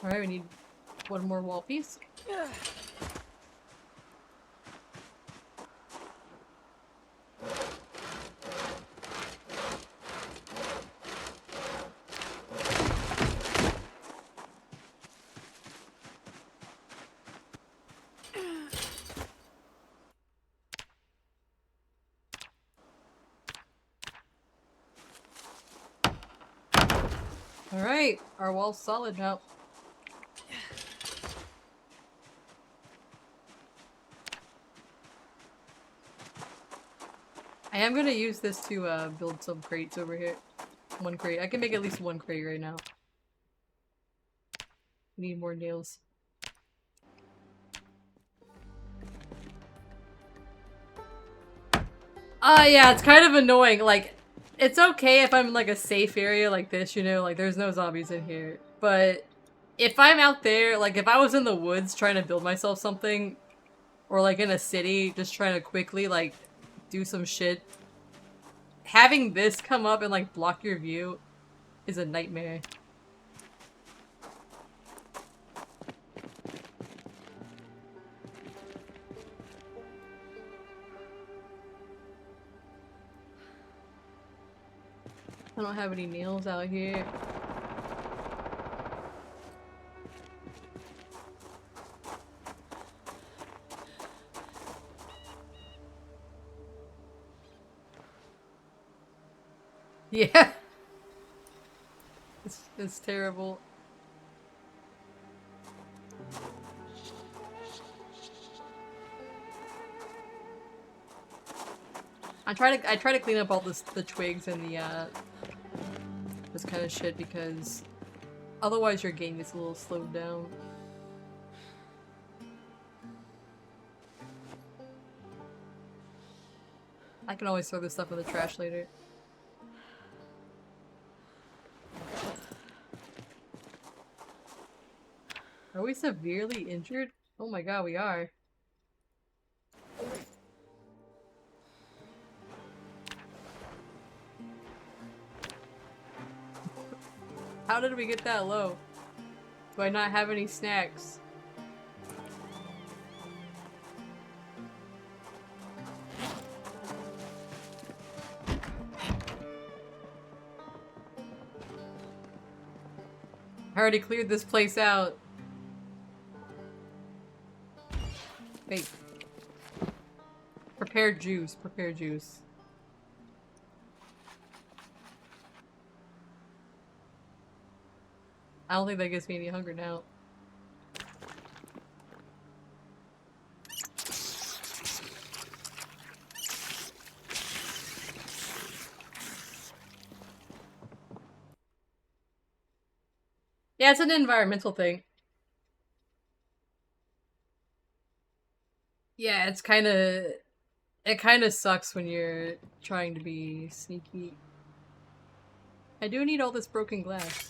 Alright, we need one more wall piece. Alright, our wall's solid now. I am gonna use this to build some crates over here. One crate. I can make at least one crate right now. Need more nails. Yeah, it's kind of annoying. Like, it's okay if I'm in like a safe area like this, you know, like there's no zombies in here. But if I'm out there, like if I was in the woods trying to build myself something, or like in a city just trying to quickly like do some shit, having this come up and like block your view is a nightmare. I don't have any nails out here. Yeah. It's terrible. I try to clean up all the twigs and the this kind of shit because otherwise your game gets a little slowed down. I can always throw this stuff in the trash later. Are we severely injured? Oh my god, we are. How did we get that low? Do I not have any snacks? I already cleared this place out. Wait. Prepared juice. Prepared juice. I don't think that gives me any hunger now. Yeah, it's an environmental thing. Yeah, it's kinda... It kinda sucks when you're trying to be sneaky. I do need all this broken glass.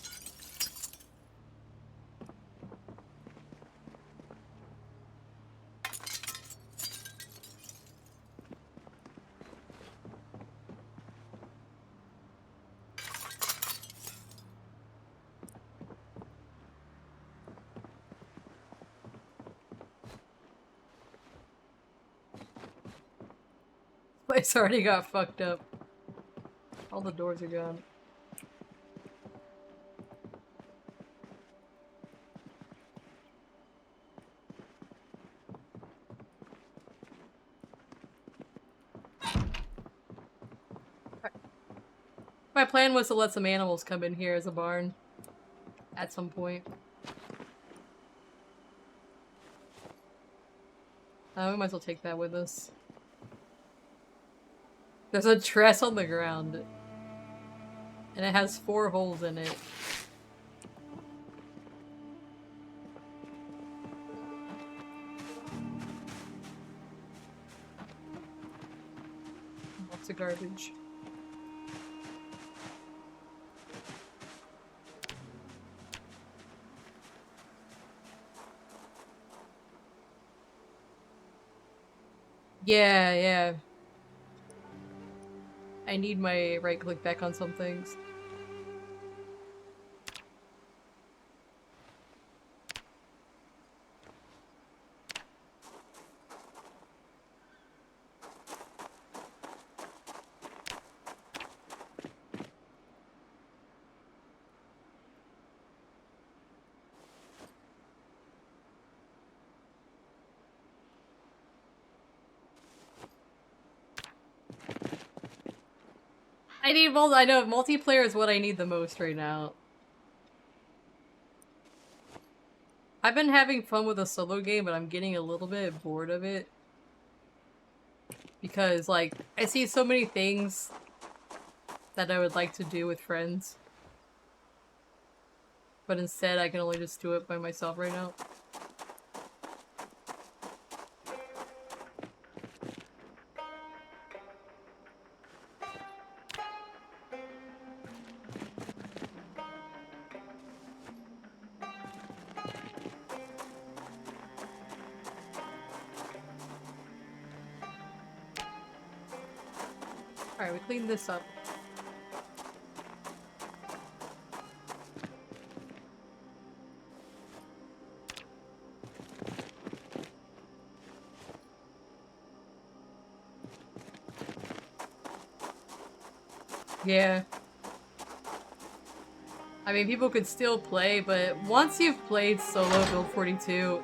Place already got fucked up. All the doors are gone. My plan was to let some animals come in here as a barn. At some point. We might as well take that with us. There's a dress on the ground. And it has 4 holes in it. Lots of garbage. Yeah, yeah. I need my right click back on some things. I know multiplayer is what I need the most right now. I've been having fun with a solo game, but I'm getting a little bit bored of it. Because, like, I see so many things that I would like to do with friends. But instead, I can only just do it by myself right now. Alright, we cleaned this up. Yeah. I mean, people could still play, but once you've played solo Build 42,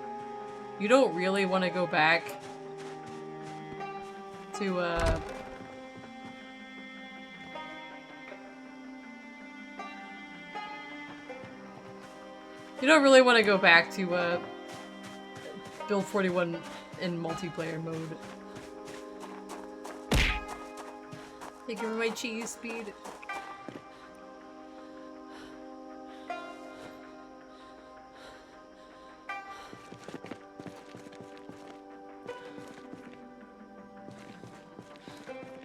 you don't really want to go back to, you don't really want to go back to, Build 41 in multiplayer mode. Thank you for my cheese speed.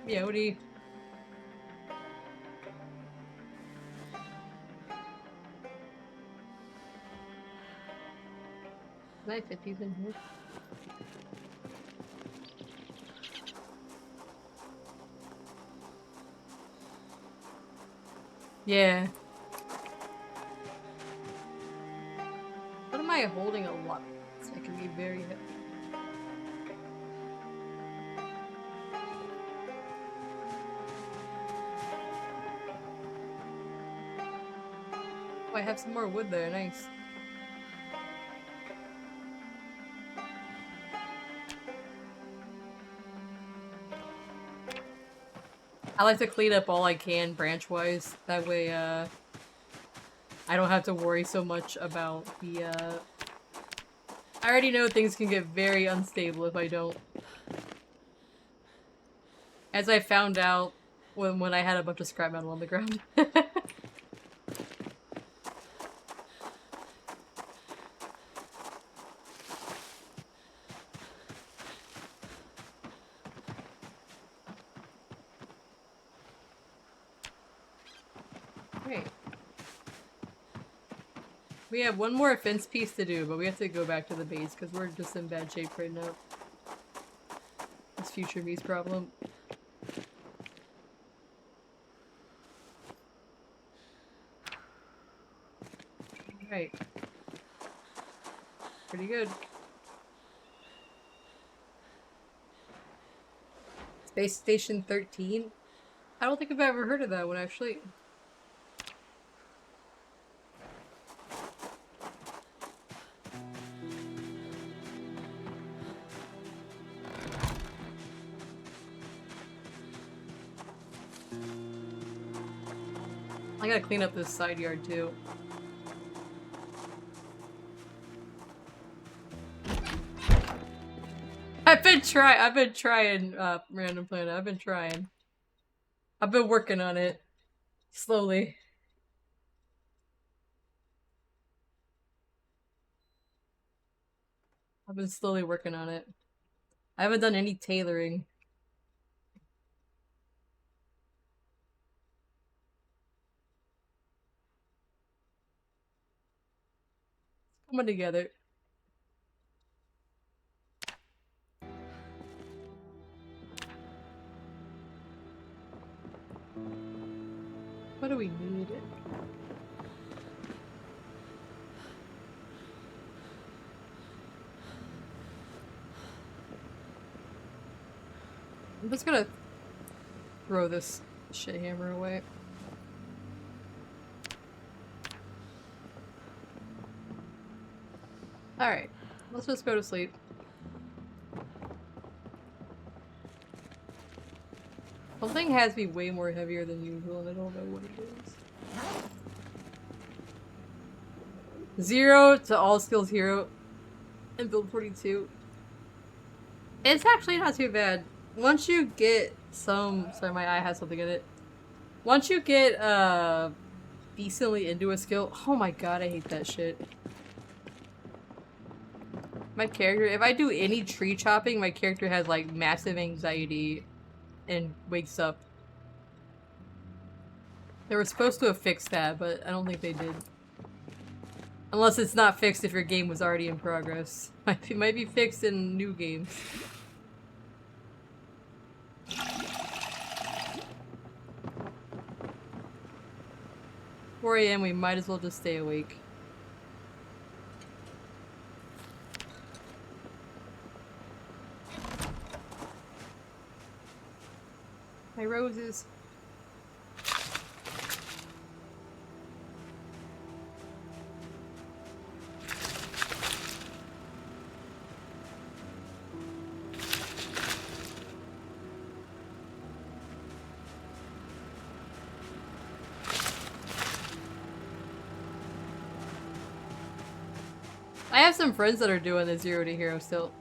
Yodi. Can I fit these in here? Yeah. What am I holding a lot? So I can be very heavy. Oh, I have some more wood there, nice. I like to clean up all I can branch-wise. That way, I don't have to worry so much about the, I already know things can get very unstable if I don't. As I found out when I had a bunch of scrap metal on the ground. Great. We have one more fence piece to do, but we have to go back to the base because we're just in bad shape right now. It's future me's problem. Right. Pretty good. Space Station 13? I don't think I've ever heard of that one, actually. I gotta clean up this side yard, too. I've been trying, Random Planet. I've been trying. I've been working on it. Slowly. I've been slowly working on it. I haven't done any tailoring. It's coming together. What do we need? I'm just gonna throw this shit hammer away. Alright, let's just go to sleep. Something has me way more heavier than usual and I don't know what it is. 0 to all skills hero and build 42. It's actually not too bad. Once you get some... Sorry, my eye has something in it. Once you get, decently into a skill... Oh my god, I hate that shit. My character... If I do any tree chopping, my character has, like, massive anxiety and wakes up. They were supposed to have fixed that, but I don't think they did. Unless it's not fixed if your game was already in progress. It might be fixed in new games. 4 AM, we might as well just stay awake. My roses. I have some friends that are doing the 0 to hero still.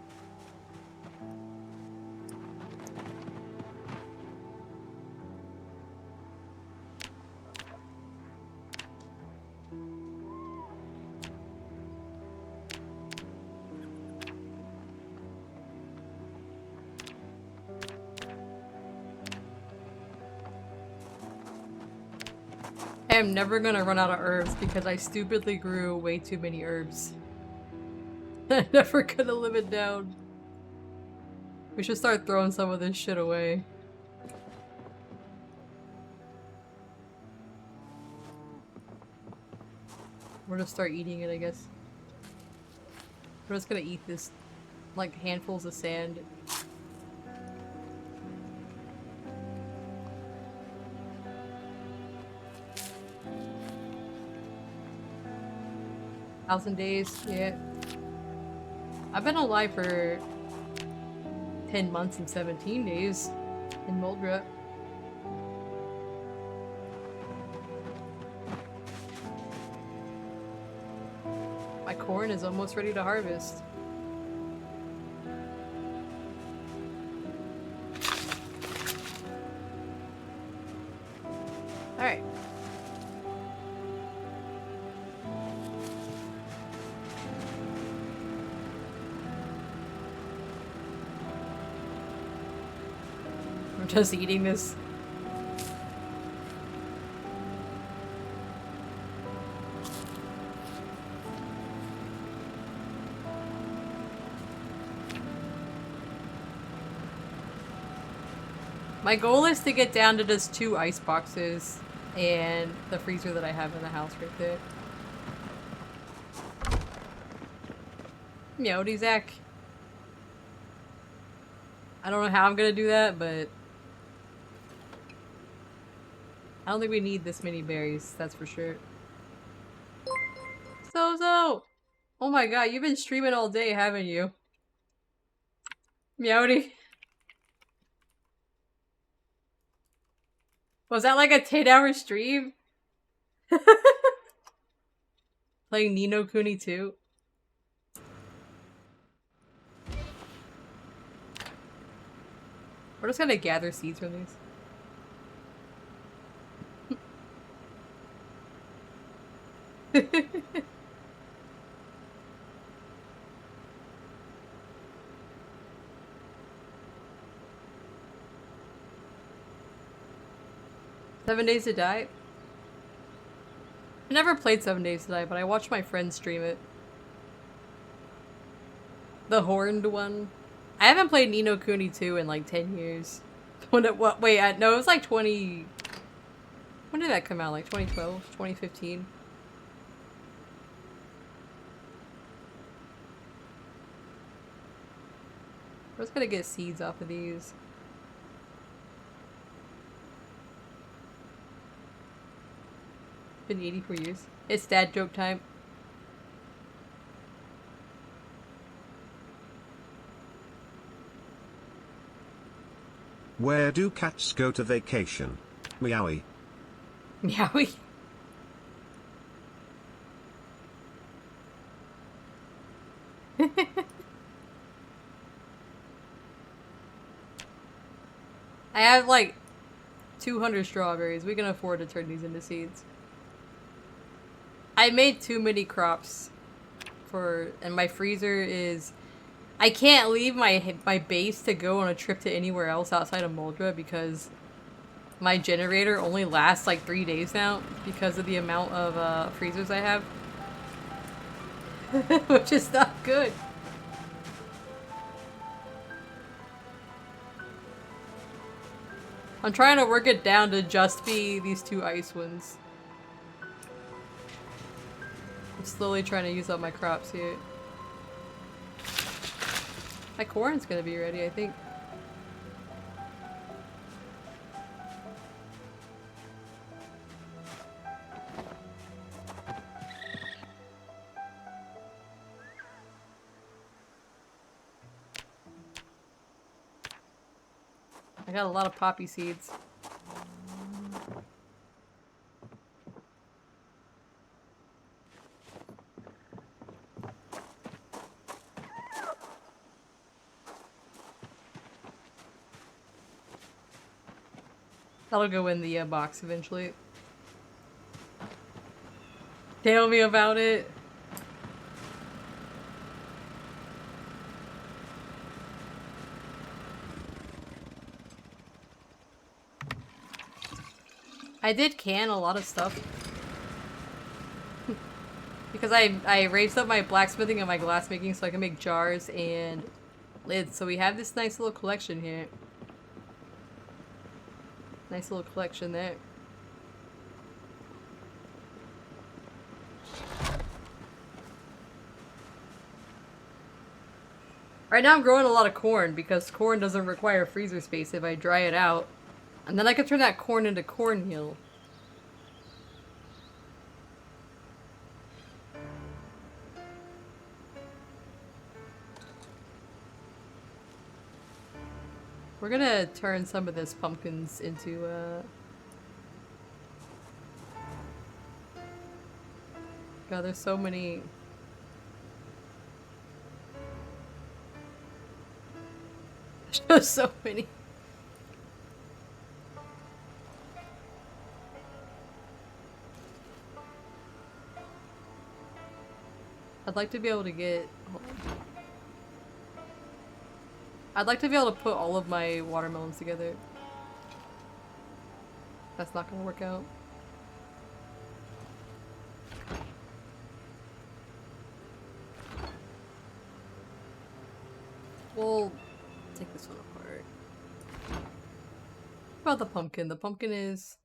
I am never gonna run out of herbs because I stupidly grew way too many herbs. I'm never gonna live it down. We should start throwing some of this shit away. We're gonna start eating it, I guess. We're just gonna eat this, like, handfuls of sand. Thousand days, yeah. I've been alive for 10 months and 17 days in Moldra. My corn is almost ready to harvest. Alright. I'm just eating this. My goal is to get down to just 2 ice boxes and the freezer that I have in the house right there. Meowdy Zach. I don't know how I'm gonna do that, but I don't think we need this many berries, that's for sure. So! Oh my god, you've been streaming all day, haven't you? Meowdy. Was that like a 10-hour stream? Playing Ni no Kuni 2? We're just gonna gather seeds from these. 7 Days to Die? I never played 7 Days to Die, but I watched my friends stream it. The horned one. I haven't played Ni no Kuni 2 in like 10 years. No, it was like 20... When did that come out? Like 2012? 2015? We're just gonna get seeds off of these. Been 84 years. It's dad joke time. Where do cats go to vacation? Meowie. Meowie. I have like 200 strawberries. We can afford to turn these into seeds. I made too many crops and my freezer is... I can't leave my base to go on a trip to anywhere else outside of Moldra because my generator only lasts like 3 days now because of the amount of freezers I have. Which is not good. I'm trying to work it down to just be these 2 ice ones. I'm slowly trying to use up my crops here. My corn's gonna be ready, I think. I got a lot of poppy seeds. That'll go in the box eventually. Tell me about it. I did can a lot of stuff. Because I raised up my blacksmithing and my glassmaking so I can make jars and lids. So we have this nice little collection here. Nice little collection there. Right now I'm growing a lot of corn because corn doesn't require freezer space if I dry it out. And then I can turn that corn into cornmeal. We're gonna turn some of this pumpkins into, God, there's so many There's so many. I'd like to be able to get... Hold on. I'd like to be able to put all of my watermelons together. That's not gonna work out. We'll take this one apart. What about the pumpkin? The pumpkin is...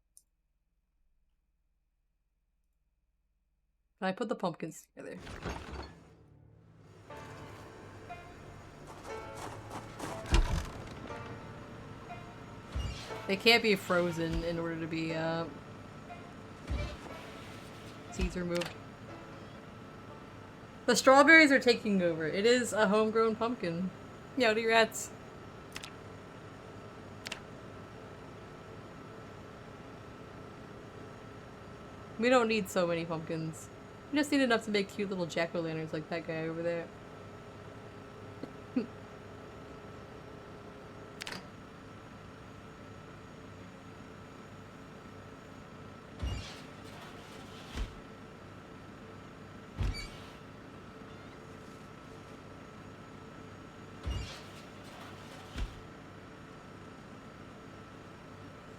Can I put the pumpkins together? They can't be frozen in order to be, seeds removed. The strawberries are taking over. It is a homegrown pumpkin. Yowdy rats. We don't need so many pumpkins. We just need enough to make cute little jack-o'-lanterns like that guy over there.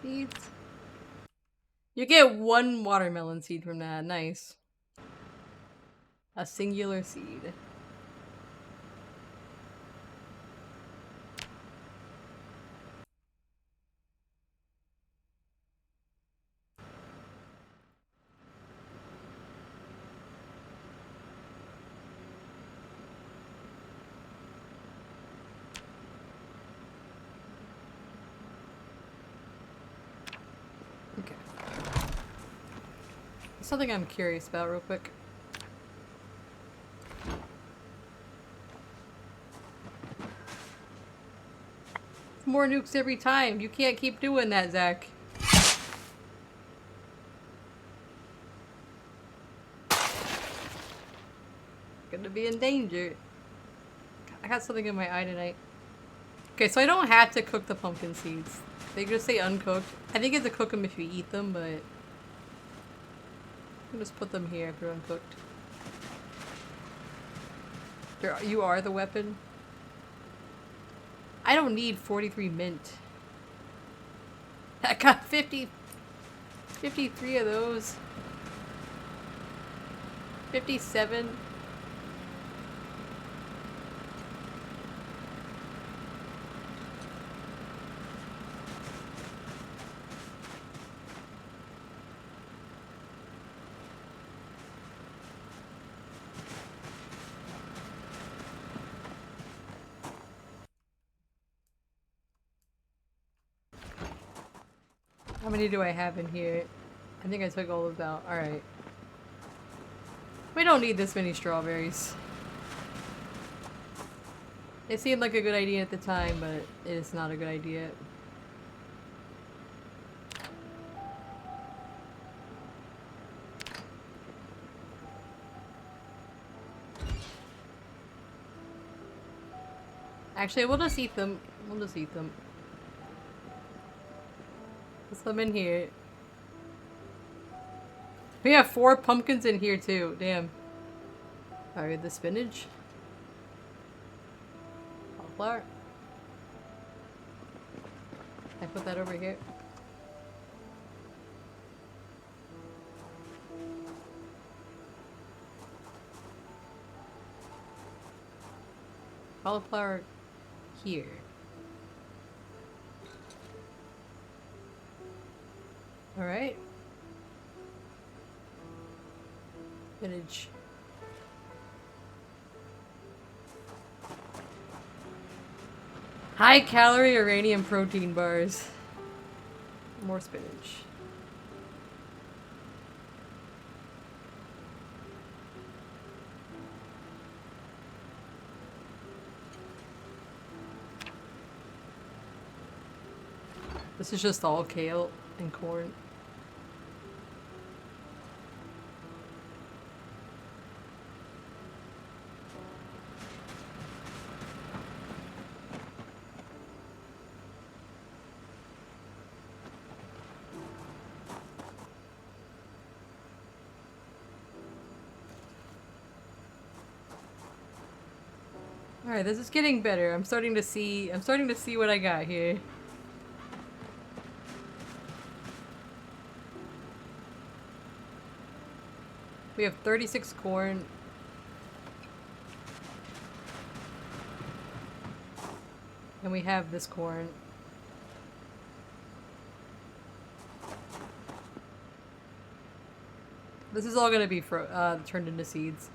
Seeds. You get one watermelon seed from that. Nice. A singular seed. Okay. Something I'm curious about real quick. More nukes every time. You can't keep doing that, Zach. Gonna be in danger. I got something in my eye tonight. Okay, so I don't have to cook the pumpkin seeds. They just say uncooked. I think you have to cook them if you eat them, but... I'll just put them here if they're uncooked. You are the weapon? I don't need 43 mint. I got 53 of those. 57. How many do I have in here? I think I took all of them out. Alright. We don't need this many strawberries. It seemed like a good idea at the time, but it is not a good idea. Actually, we'll just eat them. We'll just eat them. Put them in here. We have 4 pumpkins in here too. Damn. Alright, the spinach. Cauliflower. I put that over here. Cauliflower here. Alright. Spinach. High calorie uranium protein bars. More spinach. This is just all kale and corn. Alright, this is getting better. I'm starting to see what I got here. We have 36 corn. And we have this corn. This is all gonna be turned into seeds.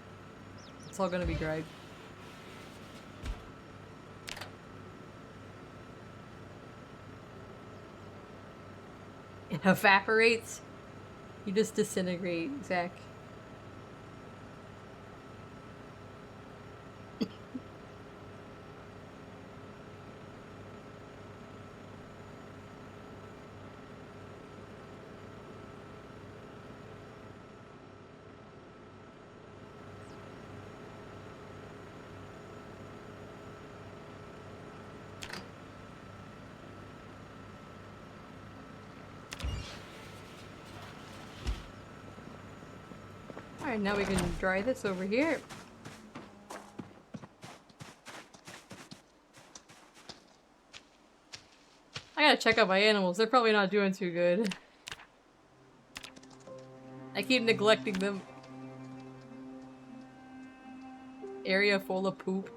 It's all gonna be dried. It evaporates. You just disintegrate, Zach. Alright, now we can dry this over here. I gotta check out my animals. They're probably not doing too good. I keep neglecting them. Area full of poop.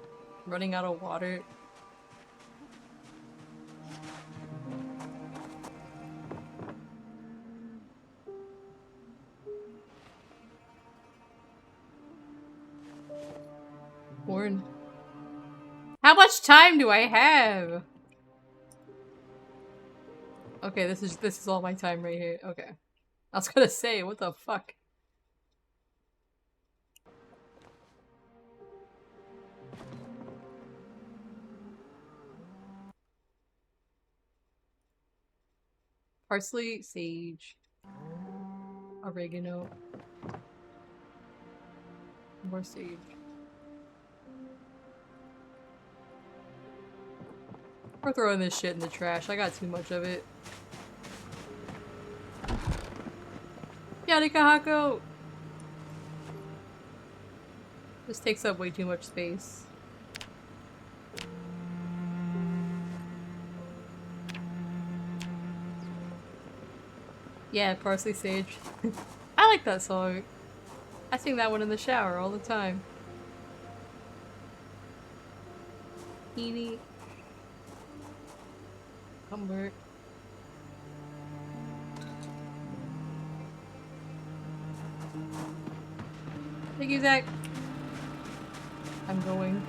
Running out of water. Corn. How much time do I have? Okay, this is all my time right here. Okay. I was gonna say, what the fuck? Parsley, sage, oregano, more sage. We're throwing this shit in the trash. I got too much of it. Yarikahako! This takes up way too much space. Yeah, parsley sage. I like that song. I sing that one in the shower all the time. Eeny. Humber. Thank you, Zach. I'm going.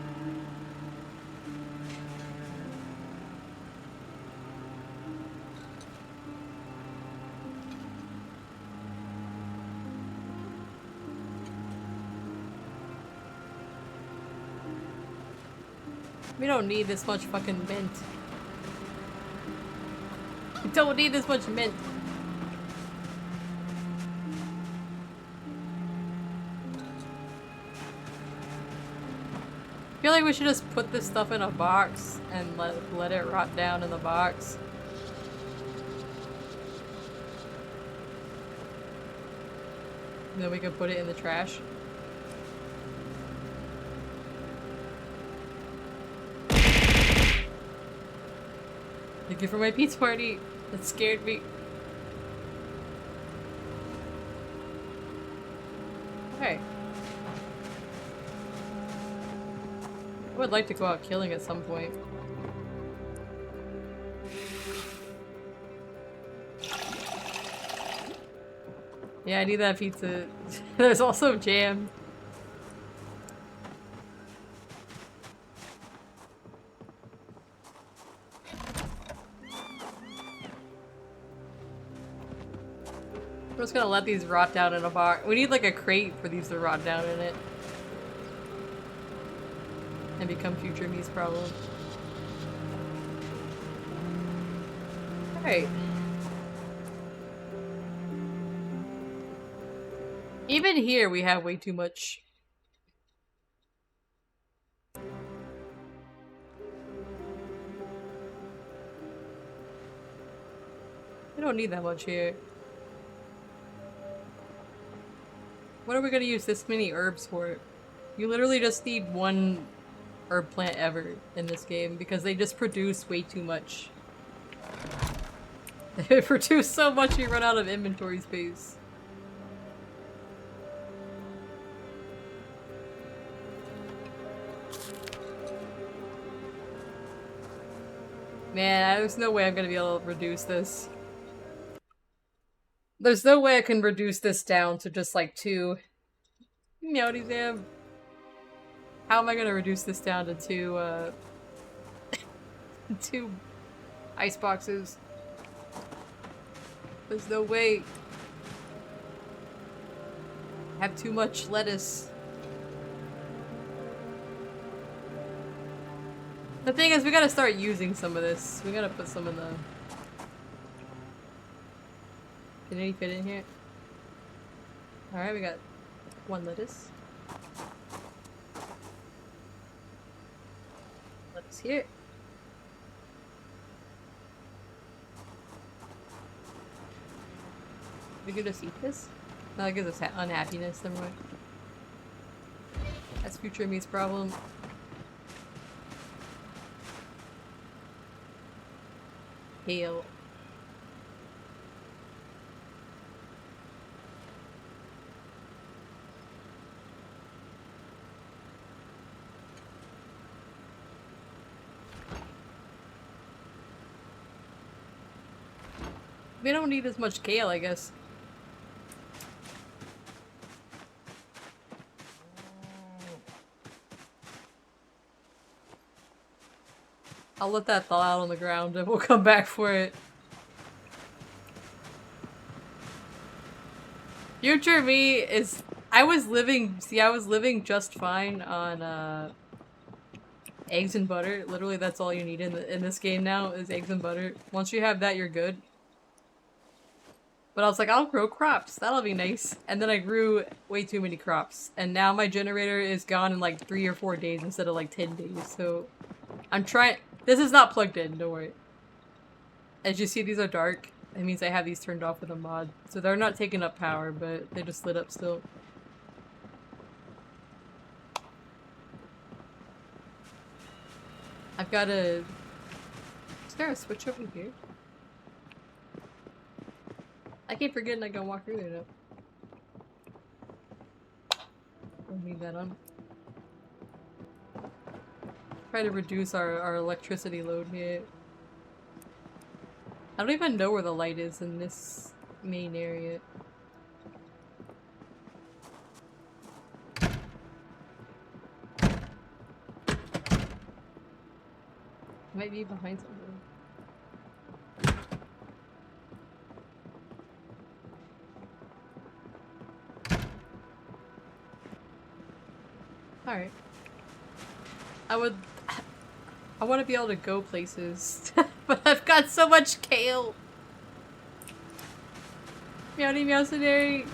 We don't need this much fucking mint. We don't need this much mint. I feel like we should just put this stuff in a box and let it rot down in the box. And then we can put it in the trash. Thank you for my pizza party. That scared me. Okay. I would like to go out killing at some point. Yeah, I need that pizza. There's also jam. I'm just gonna let these rot down in a box. We need like a crate for these to rot down in it. And become future me's problem. Alright. Even here we have way too much. We don't need that much here. What are we gonna use this many herbs for? You literally just need one herb plant ever in this game because they just produce way too much. They produce so much you run out of inventory space. Man, there's no way I'm gonna be able to reduce this. There's no way I can reduce this down to just like 2. Meowdy Zam. How am I gonna reduce this down to 2, 2 ice boxes? There's no way. I have too much lettuce. The thing is, we gotta start using some of this. We gotta put some in the... Can any fit in here? Alright, we got 1 lettuce. Lettuce here. We could just eat this? No, that gives us unhappiness, never mind. That's future me's problem. Hail. We don't need as much kale, I guess. I'll let that thaw out on the ground and we'll come back for it. Future me is... I was living just fine on, eggs and butter. Literally, that's all you need in this game now, is eggs and butter. Once you have that, you're good. But I was like, I'll grow crops. That'll be nice. And then I grew way too many crops. And now my generator is gone in like 3 or 4 days instead of like 10 days. So I'm trying... This is not plugged in, don't worry. As you see, these are dark. It means I have these turned off with a mod. So they're not taking up power, but they just lit up still. I've got a... Is there a switch over here? I keep forgetting I can walk through there now. Don't need that on. Try to reduce our electricity load here. I don't even know where the light is in this main area. Might be behind something. Alright. I want to be able to go places, but I've got so much kale! Meowdy Meowcenary!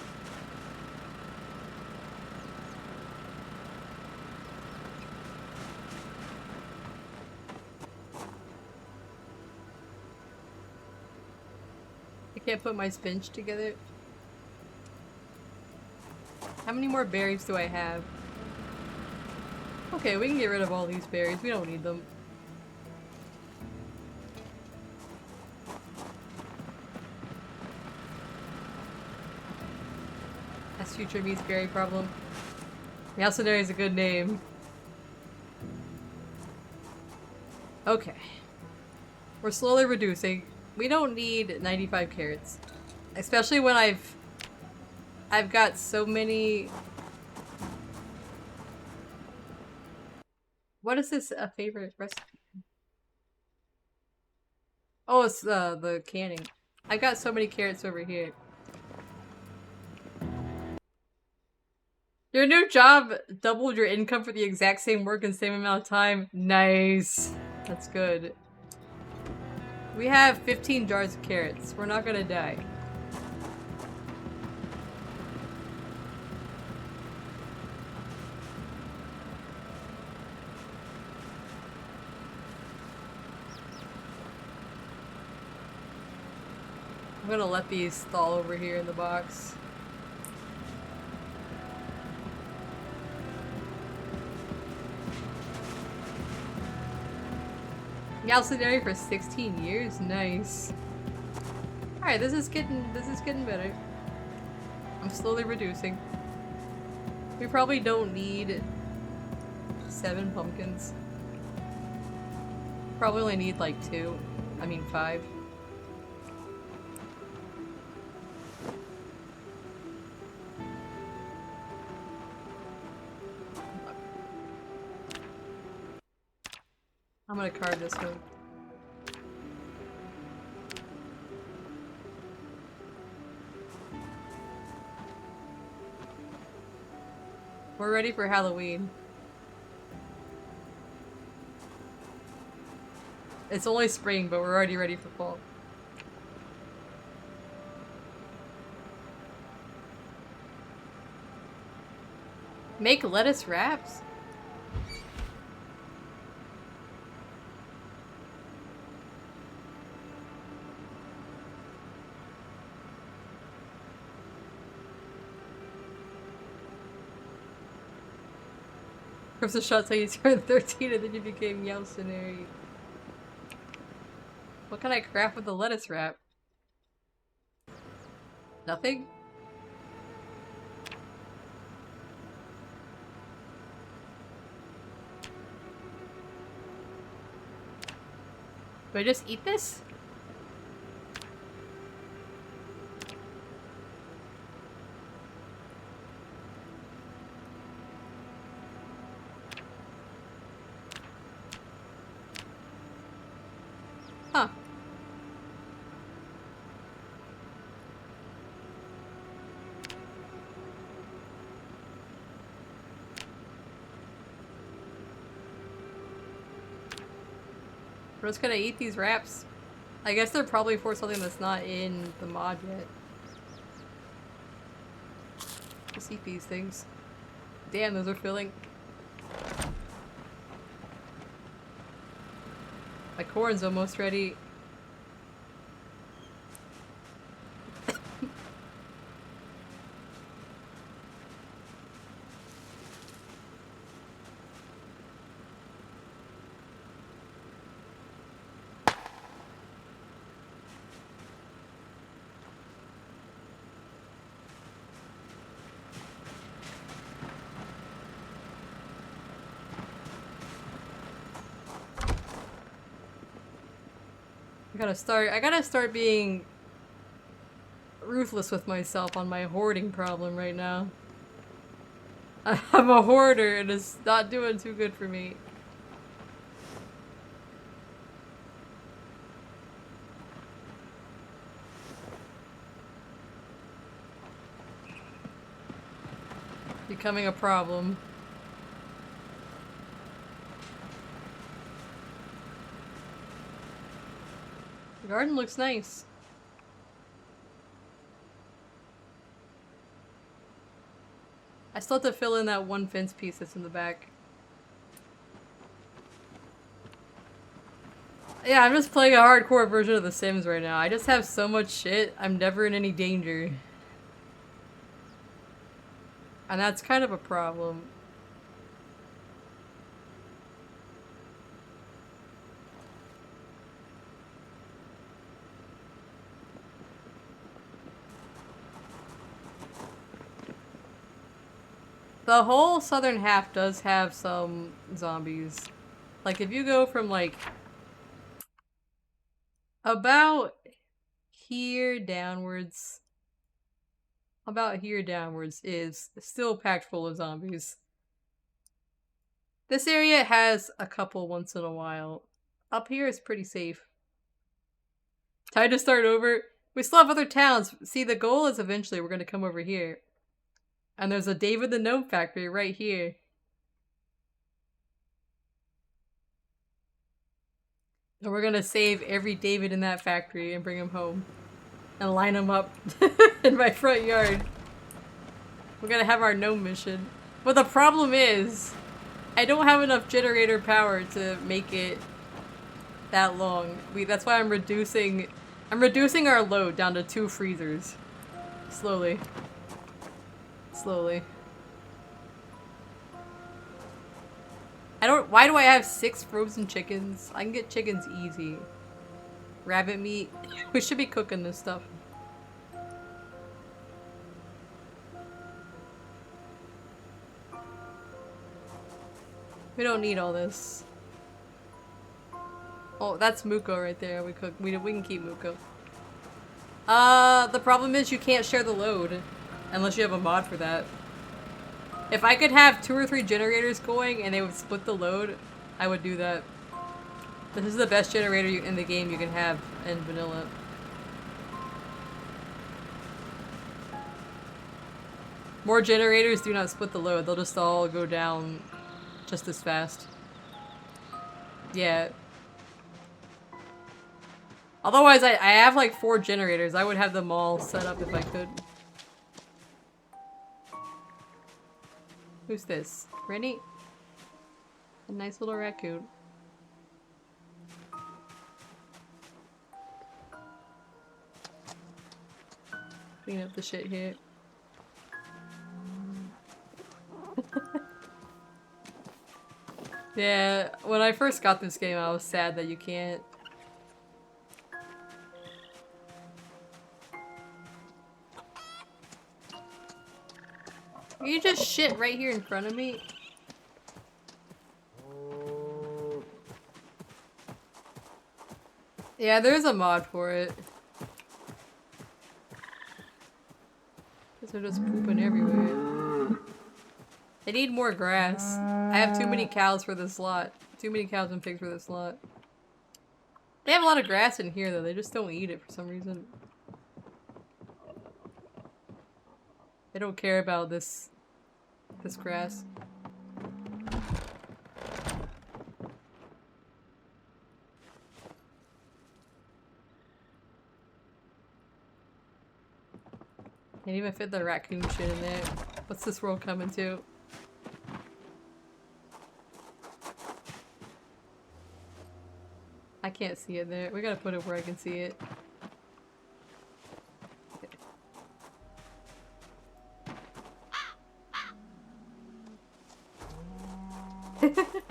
I can't put my spinach together. How many more berries do I have? Okay, we can get rid of all these berries. We don't need them. That's future me's berry problem. Meowcenary is a good name. Okay. We're slowly reducing. We don't need 95 carrots. Especially when I've got so many... What is this a favorite recipe? Oh, it's the canning. I got so many carrots over here. Your new job doubled your income for the exact same work in the same amount of time. Nice. That's good. We have 15 jars of carrots. We're not gonna die. I'm gonna let these stall over here in the box. Yalcinari for 16 years? Nice. Alright, this is getting better. I'm slowly reducing. We probably don't need 7 pumpkins. Probably only need like 2. I mean 5. I'm gonna carve this one. We're ready for Halloween. It's only spring, but we're already ready for fall. Make lettuce wraps? From the shot till you turned 13 and then you became Yeltsinary. What can I craft with the lettuce wrap? Nothing? Do I just eat this? Huh. We're just gonna eat these wraps. I guess they're probably for something that's not in the mod yet. Just eat these things. Damn, those are filling. My corn's almost ready. I gotta start being ruthless with myself on my hoarding problem right now. I'm a hoarder and it's not doing too good for me. Becoming a problem. The garden looks nice. I still have to fill in that one fence piece that's in the back. Yeah, I'm just playing a hardcore version of The Sims right now. I just have so much shit, I'm never in any danger. And that's kind of a problem. The whole southern half does have some zombies. Like, if you go from, like, about here downwards is still packed full of zombies. This area has a couple once in a while. Up here is pretty safe. Time to start over. We still have other towns. See, the goal is eventually we're going to come over here. And there's a David the Gnome factory right here. And we're gonna save every David in that factory and bring him home. And line them up in my front yard. We're gonna have our gnome mission. But the problem is, I don't have enough generator power to make it that long. That's why I'm reducing our load down to 2 freezers. Slowly. Slowly. Why do I have 6 frozen chickens? I can get chickens easy. Rabbit meat. We should be cooking this stuff. We don't need all this. Oh, that's Muko right there. We can keep Muko. The problem is you can't share the load unless you have a mod for that. If I could have 2 or 3 generators going and they would split the load, I would do that. This is the best generator in the game you can have in vanilla. More generators do not split the load. They'll just all go down just as fast. Yeah. Otherwise, I have like 4 generators. I would have them all set up if I could. Who's this? Rennie? A nice little raccoon. Clean up the shit here. Yeah, when I first got this game, I was sad that you can't. You just shit right here in front of me. Yeah, there's a mod for it. They're just pooping everywhere. They need more grass. I have too many cows for this lot. Too many cows and pigs for this lot. They have a lot of grass in here though, they just don't eat it for some reason. They don't care about this grass. Can't even fit the raccoon shit in there. What's this world coming to? I can't see it there. We gotta put it where I can see it.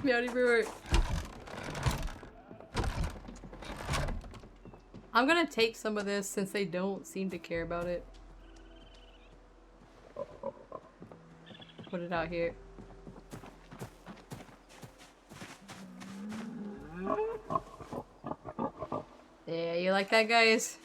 Meowdy Brewer. I'm gonna take some of this since they don't seem to care about it. Put it out here. Yeah, you like that, guys?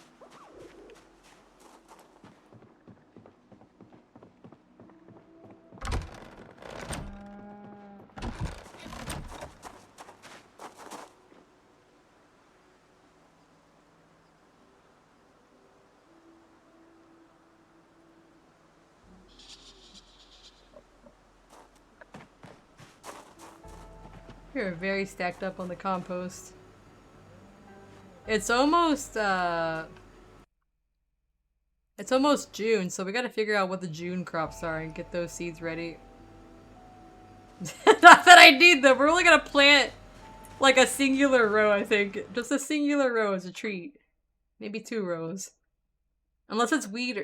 You're very stacked up on the compost. It's almost June, so we gotta figure out what the June crops are and get those seeds ready. Not that I need them, we're only gonna plant like a singular row, I think. Just a singular row as a treat. Maybe 2 rows. Unless it's wheat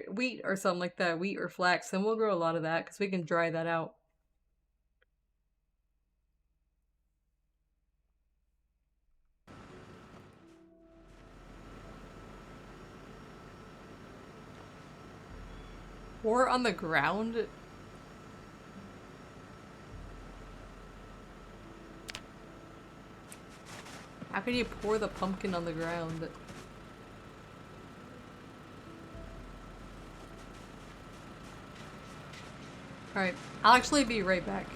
or something like that, wheat or flax, then we'll grow a lot of that because we can dry that out. Pour on the ground? How can you pour the pumpkin on the ground? Alright, I'll actually be right back.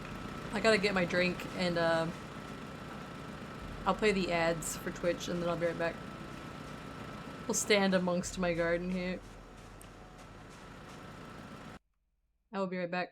I gotta get my drink and I'll play the ads for Twitch and then I'll be right back. We'll stand amongst my garden here. I will be right back.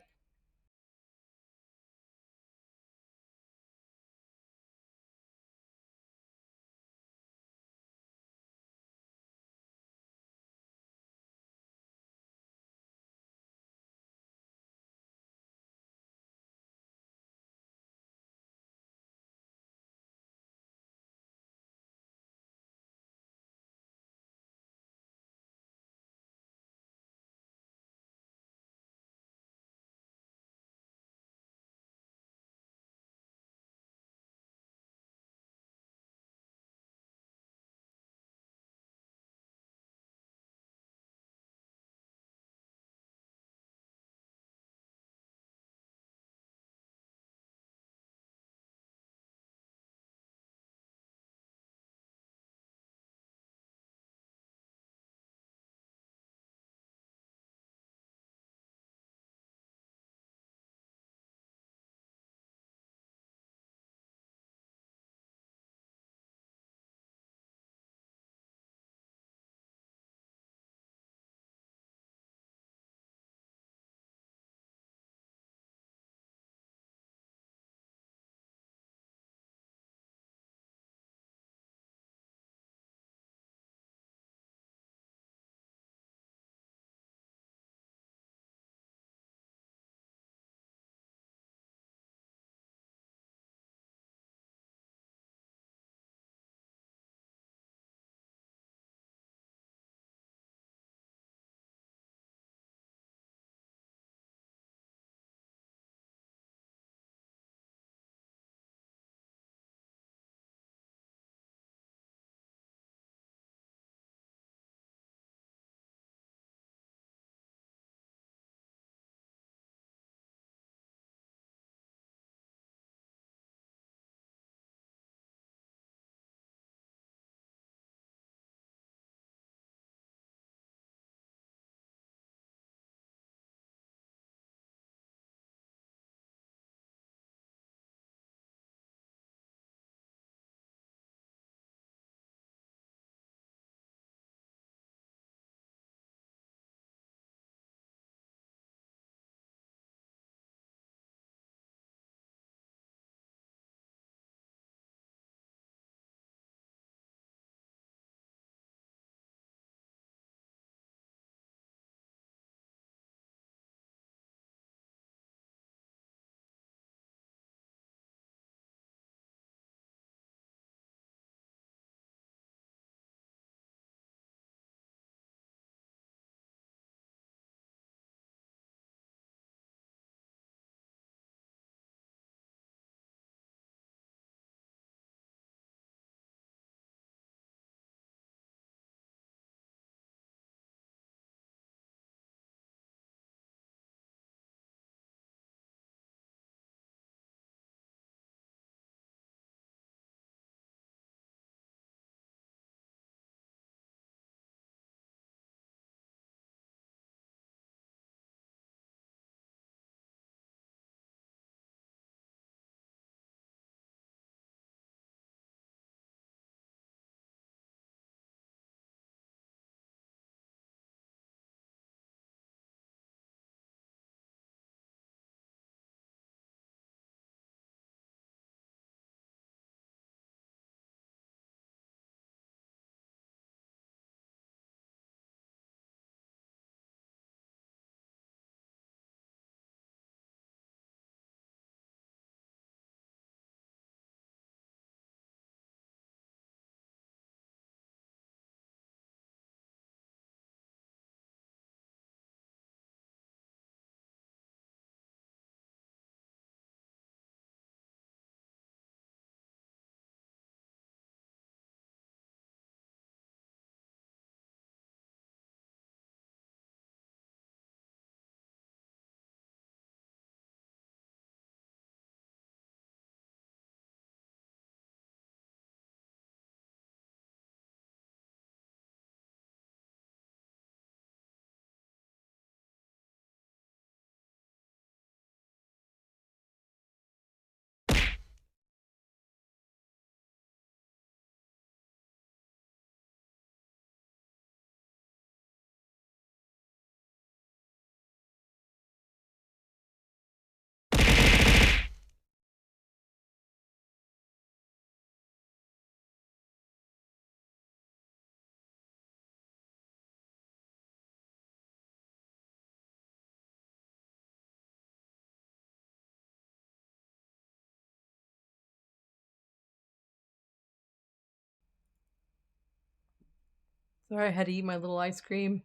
Sorry, I had to eat my little ice cream.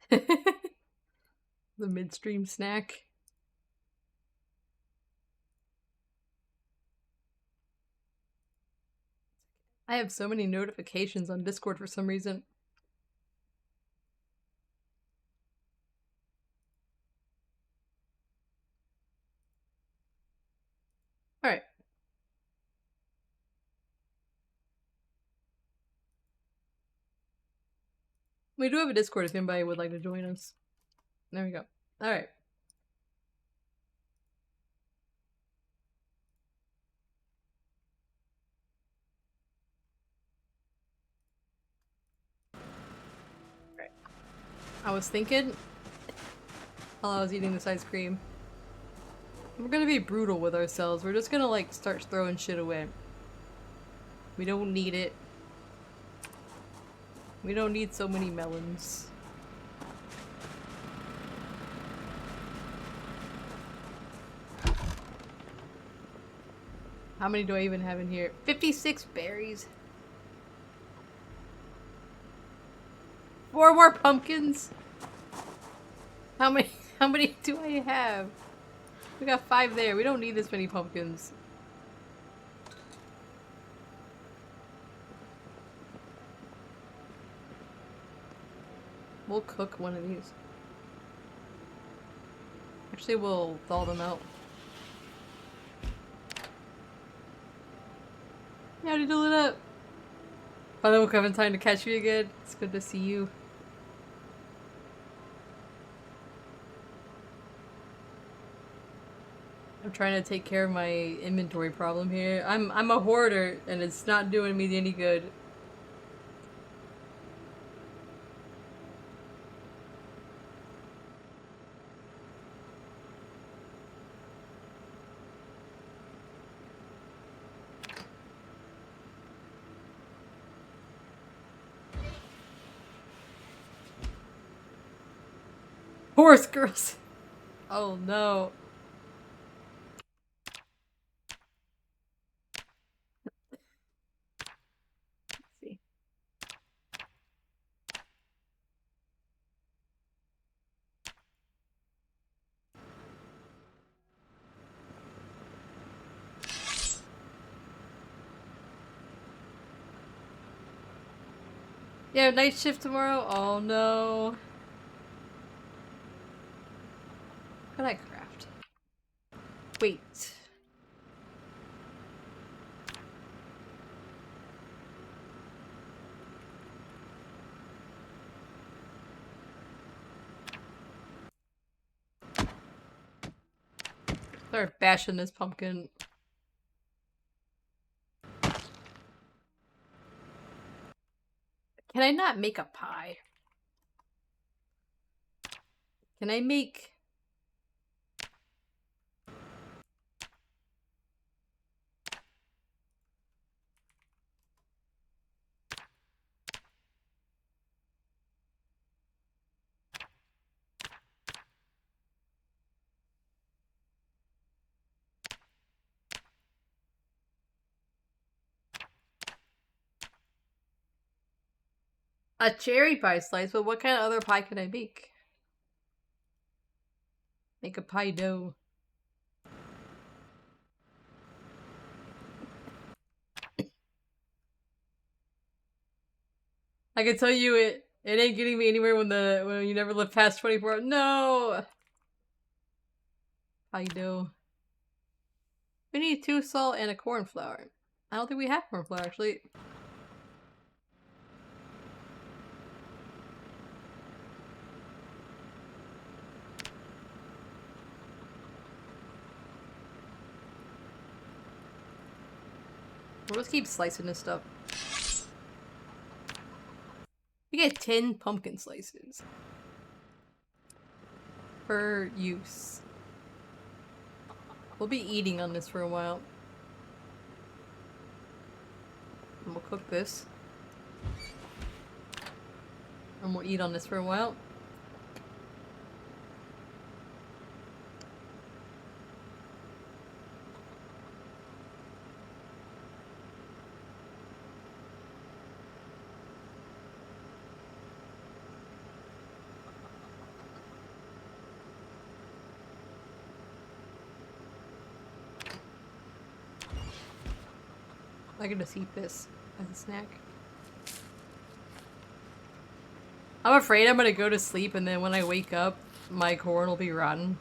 The midstream snack. I have so many notifications on Discord for some reason. Alright. We do have a Discord if anybody would like to join us. There we go. Alright. I was thinking, while I was eating this ice cream, we're gonna be brutal with ourselves. We're just gonna like start throwing shit away. We don't need it. We don't need so many melons. How many do I even have in here? 56 berries. 4 more pumpkins. How many do I have? We got 5 there. We don't need this many pumpkins. We'll cook one of these. Actually, we'll thaw them out. Howdy do it up. Finally woke up in time to catch you again. It's good to see you. I'm trying to take care of my inventory problem here. I'm a hoarder and it's not doing me any good. Horse girls. Oh no. Let's see. Yeah, night shift tomorrow? Oh no. What can I craft? Wait. Start bashing this pumpkin. Can I not make a pie? Can I make... a cherry pie slice? But what kind of other pie can I make? Make a pie dough. I can tell you it ain't getting me anywhere when you never live past 24. No! Pie dough. We need 2 salt and a corn flour. I don't think we have corn flour actually. We'll just keep slicing this stuff. We get 10 pumpkin slices. Per use. We'll be eating on this for a while. And we'll cook this. And we'll eat on this for a while. I can just eat this as a snack. I'm afraid I'm gonna go to sleep and then when I wake up, my corn will be rotten.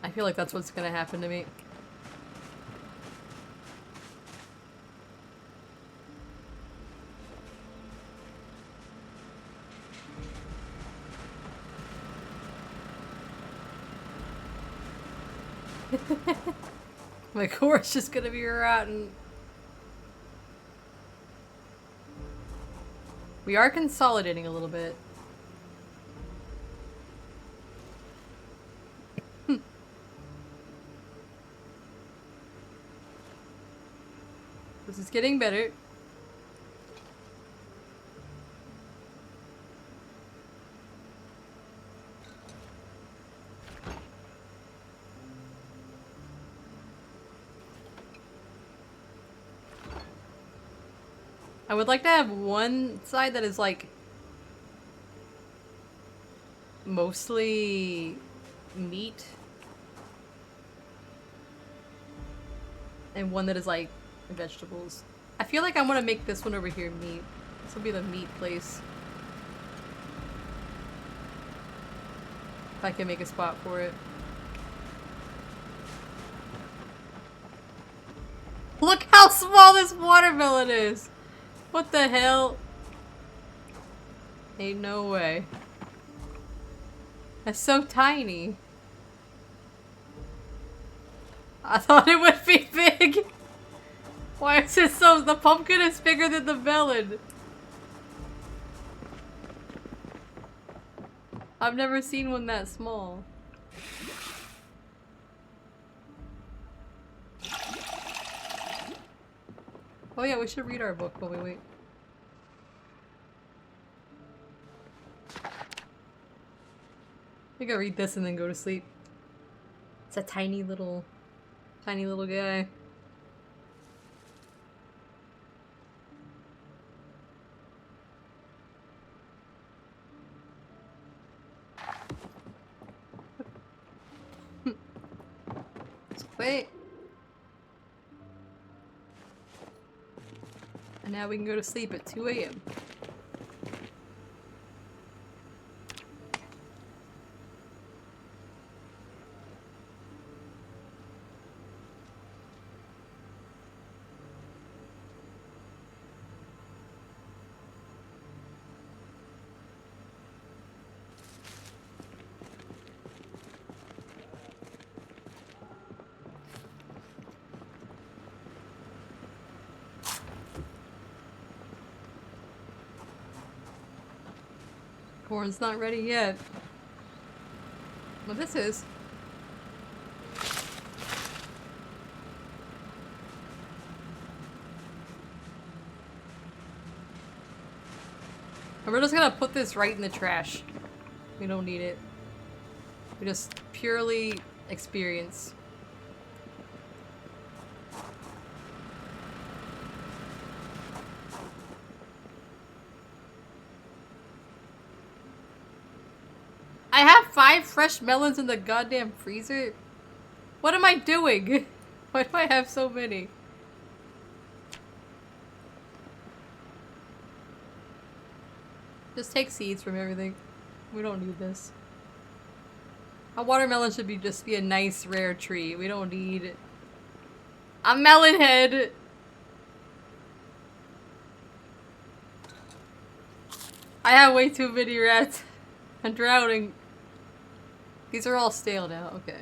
I feel like that's what's gonna happen to me. My corn's just gonna be rotten. We are consolidating a little bit. This is getting better. I would like to have one side that is like mostly meat and one that is like vegetables. I feel like I want to make this one over here meat. This will be the meat place. If I can make a spot for it. Look how small this watermelon is! What the hell? Ain't no way. That's so tiny. I thought it would be big. Why is it so? The pumpkin is bigger than the melon. I've never seen one that small. Oh yeah, we should read our book while we wait. I think I'll read this and then go to sleep. It's a tiny little guy. Wait. And now we can go to sleep at 2 a.m. Corn's not ready yet. Well, this is. And we're just gonna put this right in the trash. We don't need it. We just purely experience. I have 5 fresh melons in the goddamn freezer? What am I doing? Why do I have so many? Just take seeds from everything. We don't need this. A watermelon should be just be a nice rare tree. We don't need a melon head. I have way too many rats. I'm drowning. These are all stale now. Okay.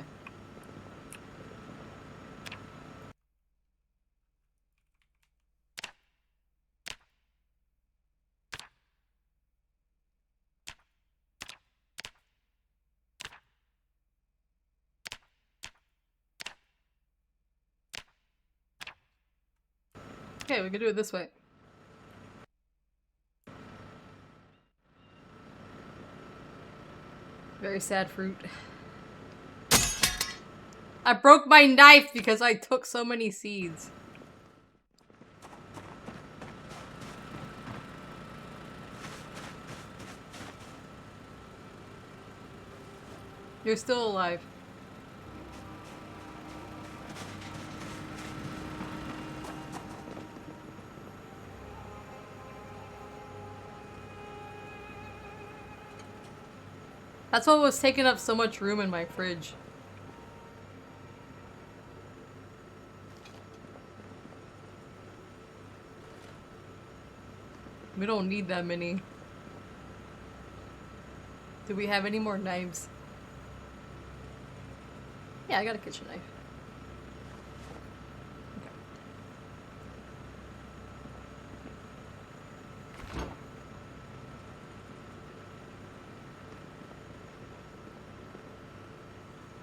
Okay, we can do it this way. Very sad fruit. I broke my knife because I took so many seeds. You're still alive. That's what was taking up so much room in my fridge. We don't need that many. Do we have any more knives? Yeah, I got a kitchen knife. Okay.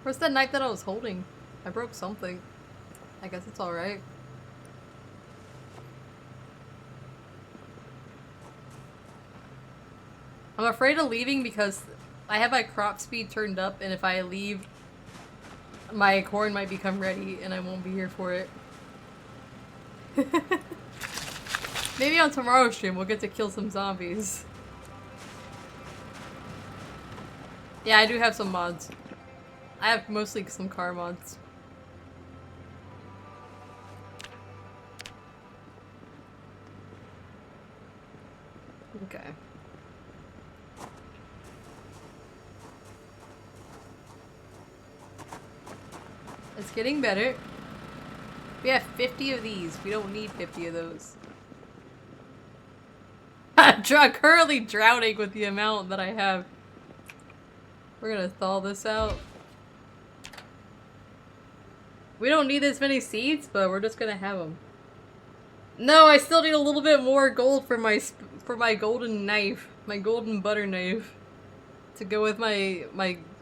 Where's that knife that I was holding? I broke something. I guess it's alright. I'm afraid of leaving because I have my crop speed turned up, and if I leave, my corn might become ready and I won't be here for it. Maybe on tomorrow's stream we'll get to kill some zombies. Yeah, I do have some mods. I have mostly some car mods. Okay. It's getting better. We have 50 of these. We don't need 50 of those. I'm currently drowning with the amount that I have. We're gonna thaw this out. We don't need this many seeds, but we're just gonna have them. No, I still need a little bit more gold for my golden knife, my golden butter knife, to go with my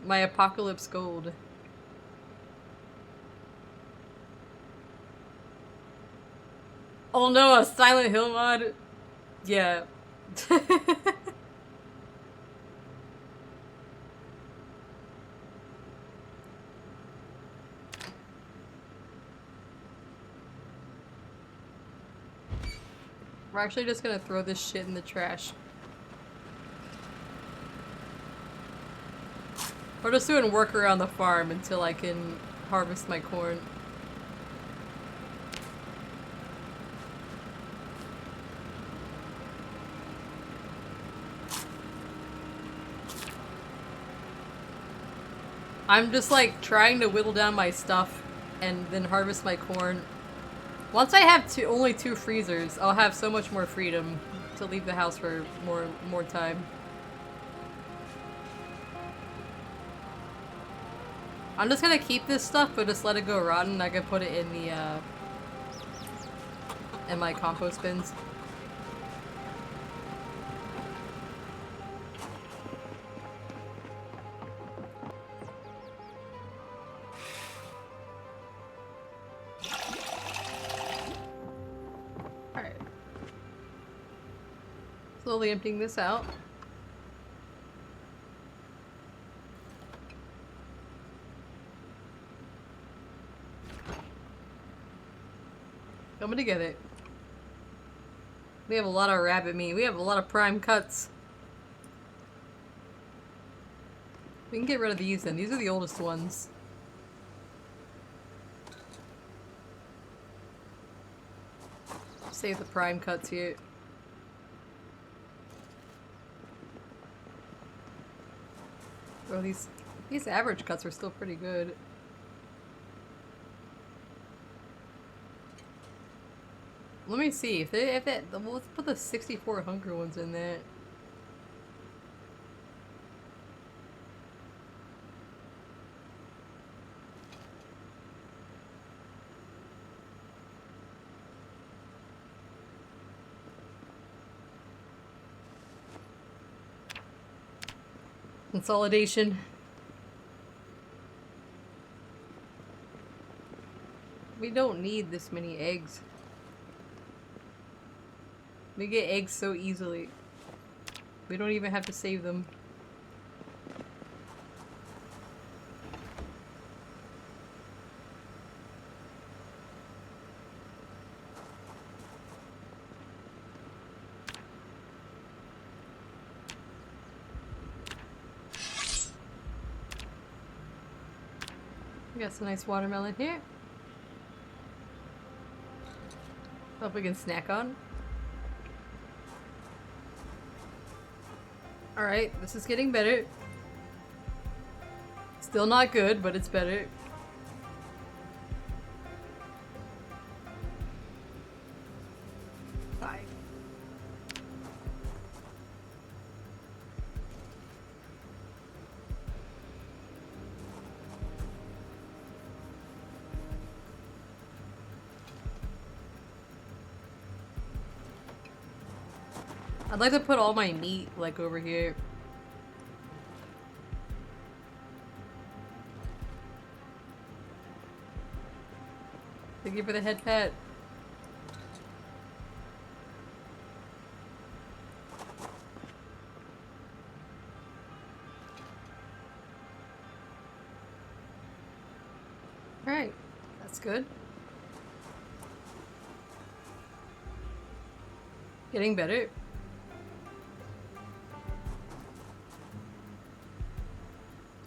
apocalypse gold. Oh no, a Silent Hill mod? Yeah. We're actually just gonna throw this shit in the trash. We're just doing work around the farm until I can harvest my corn. I'm just like trying to whittle down my stuff and then harvest my corn. Once I have only 2 freezers, I'll have so much more freedom to leave the house for more time. I'm just gonna keep this stuff, but just let it go rotten. I can put it in the in my compost bins. Slowly emptying this out. Coming to get it. We have a lot of rabbit meat. We have a lot of prime cuts. We can get rid of these then. These are the oldest ones. Save the prime cuts here. Oh, these average cuts are still pretty good. Let me see if well, let's put the 64 hunger ones in there. Consolidation. We don't need this many eggs. We get eggs so easily. We don't even have to save them. We got some nice watermelon here. Hope we can snack on. Alright, this is getting better. Still not good, but it's better. Bye. I'd like to put all my meat, like, over here. Thank you for the head pet. Alright, that's good. Getting better.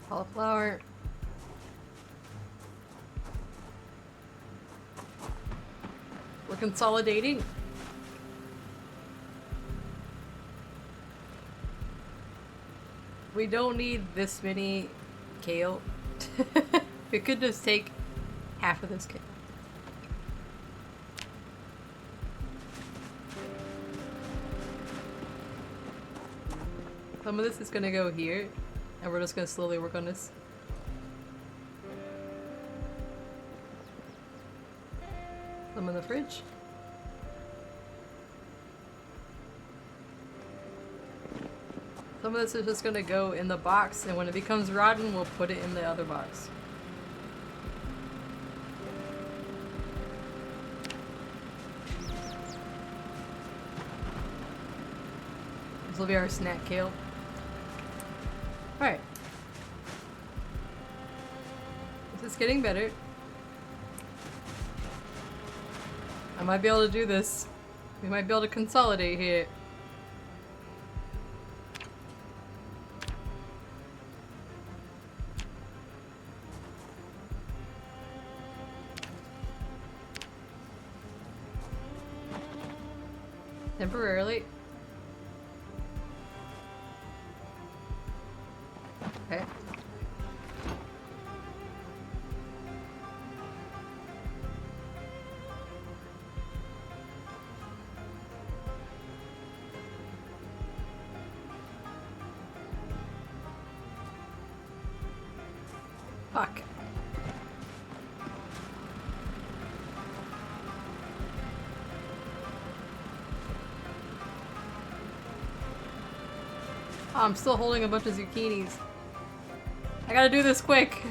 Cauliflower. We're consolidating. We don't need this many kale. We could just take half of this kale. Some of this is gonna go here, and we're just gonna slowly work on this. Some in the fridge. Some of this is just gonna go in the box, and when it becomes rotten, we'll put it in the other box. This will be our snack kale. Alright. This is getting better. I might be able to do this. We might be able to consolidate here. Temporarily. Okay. Fuck. Oh, I'm still holding a bunch of zucchinis. I gotta do this quick.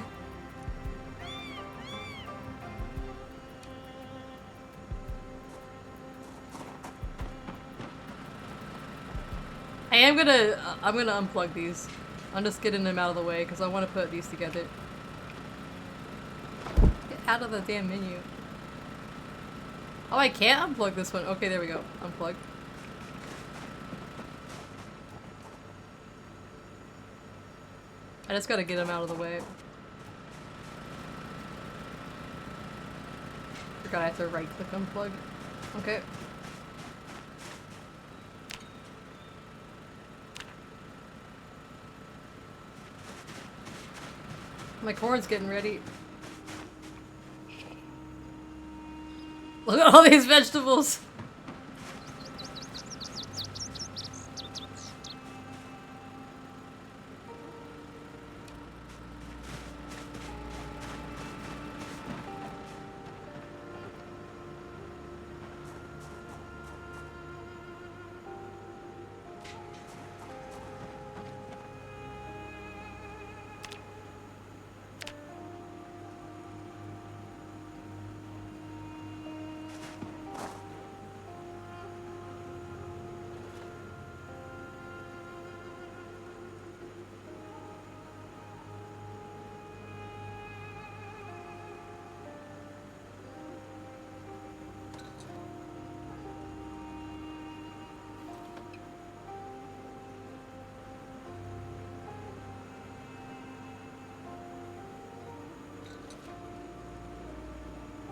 I'm gonna unplug these. I'm just getting them out of the way because I want to put these together. Get out of the damn menu. Oh, I can't unplug this one. Okay, there we go. Unplug. I just gotta get them out of the way. Forgot I have to right click unplug. Okay. My corn's getting ready. Look at all these vegetables!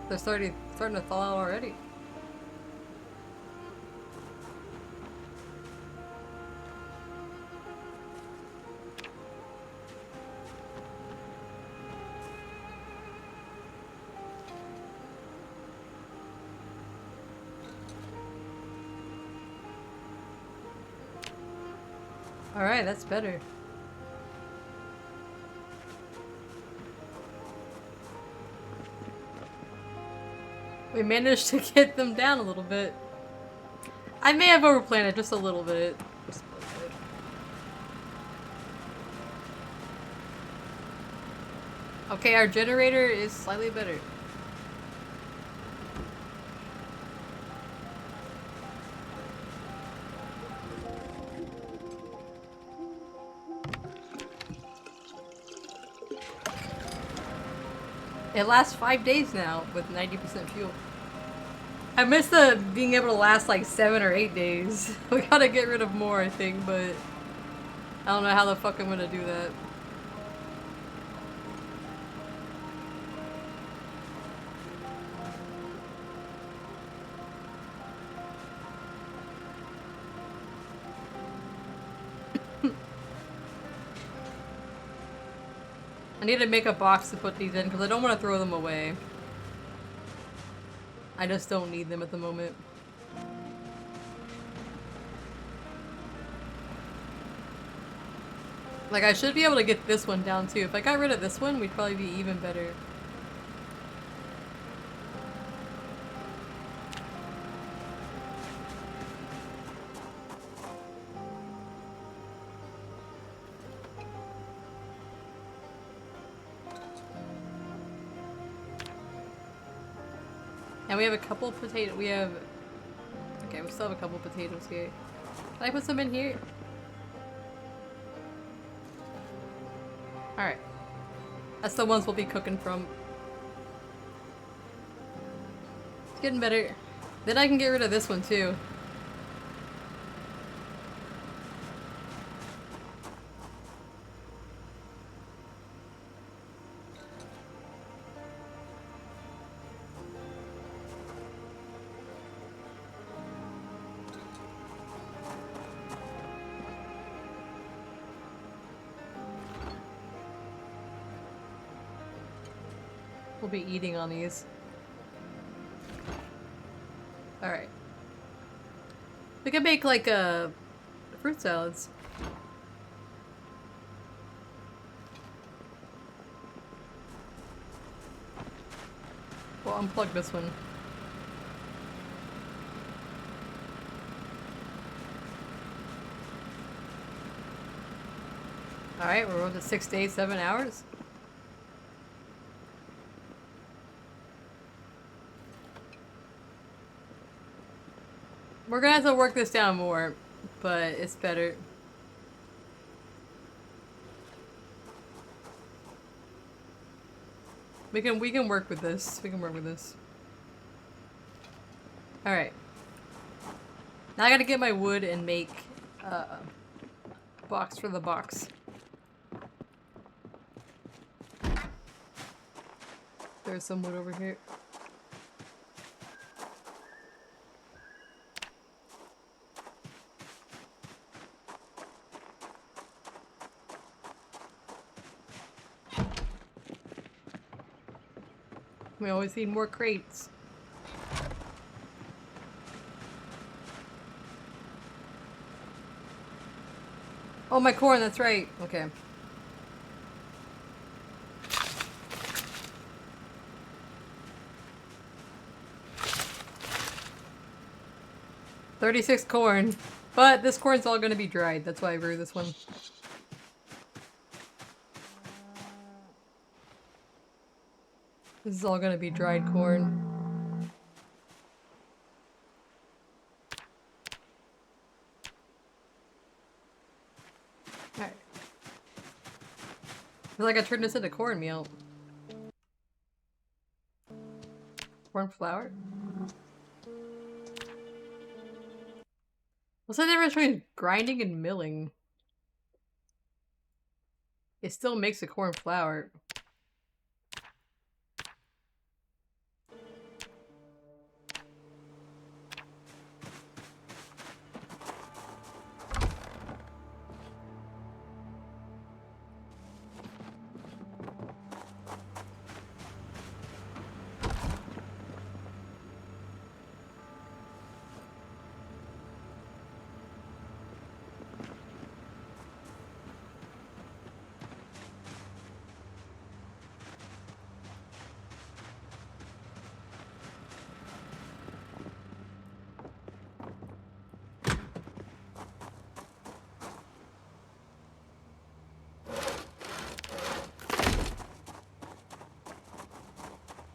They're starting to thaw out already. Alright, that's better. We managed to get them down a little bit. I may have overplanned it just a little bit. Just a little bit. Okay, our generator is slightly better. It lasts 5 days now with 90% fuel. I miss the being able to last like 7 or 8 days. We gotta get rid of more, I think, but I don't know how the fuck I'm gonna do that. I need to make a box to put these in because I don't want to throw them away. I just don't need them at the moment. Like, I should be able to get this one down too. If I got rid of this one, we'd probably be even better. And we have a couple potatoes. We have... Okay, we still have a couple potatoes here. Can I put some in here? Alright. That's the ones we'll be cooking from. It's getting better. Then I can get rid of this one too. We'll be eating on these. Alright. We can make like fruit salads. We'll unplug this one. Alright, we're on to 6 days, 7 hours. We're gonna have to work this down more, but it's better. We can work with this. We can work with this. Alright. Now I gotta get my wood and make a box for the box. There's some wood over here. We always need more crates. Oh, my corn, that's right. Okay. $36 corn. But this corn's all gonna be dried. That's why I grew this one. This is all gonna be dried corn. Alright. I feel like I turned this into cornmeal. Corn flour? What's the difference between grinding and milling? It still makes a corn flour.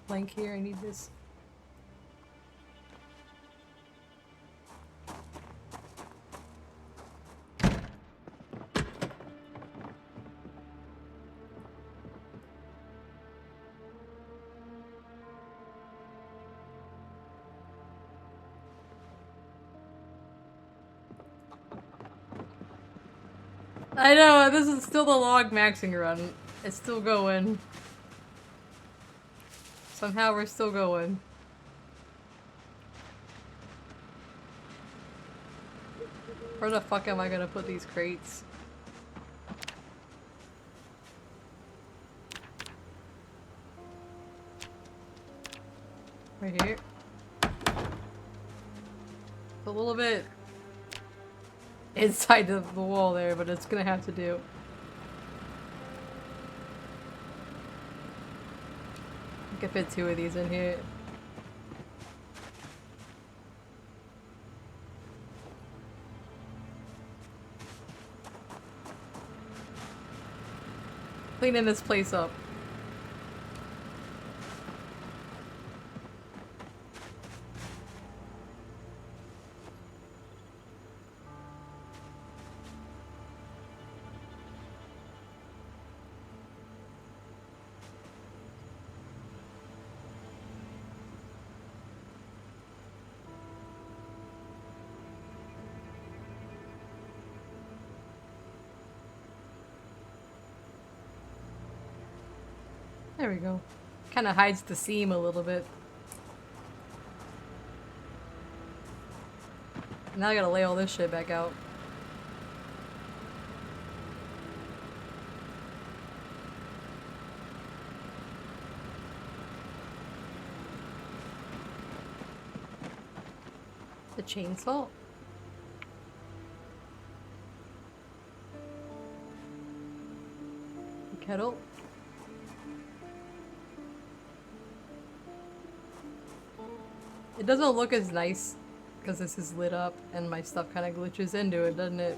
Blank here, I need this. I know, this is still the log maxing run. It's still going. Somehow we're still going. Where the fuck am I gonna put these crates? Right here. A little bit inside the wall there, but it's gonna have to do. I can fit 2 of these in here. Cleaning this place up. There we go. Kind of hides the seam a little bit. Now I gotta lay all this shit back out. The chainsaw? The kettle? It doesn't look as nice because this is lit up and my stuff kind of glitches into it, doesn't it?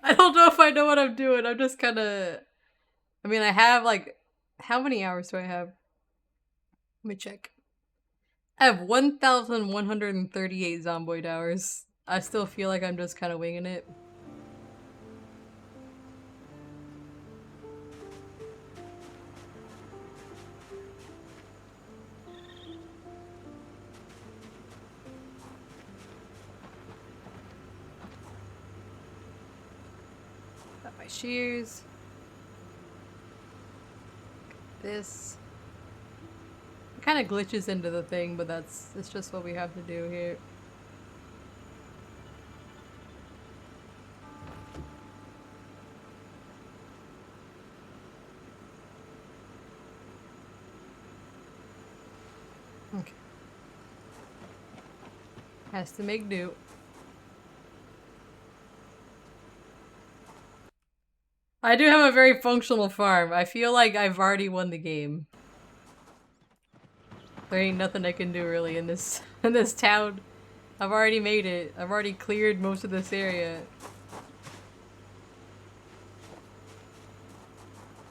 I don't know if I know what I'm doing. I'm just kind of... I mean, I have like... How many hours do I have? Let me check. I have 1,138 Zomboid hours. I still feel like I'm just kind of winging it. Got my shears. This. It kind of glitches into the thing, but it's just what we have to do here. Okay. Has to make do. I do have a very functional farm. I feel like I've already won the game. There ain't nothing I can do really in this town. I've already made it. I've already cleared most of this area.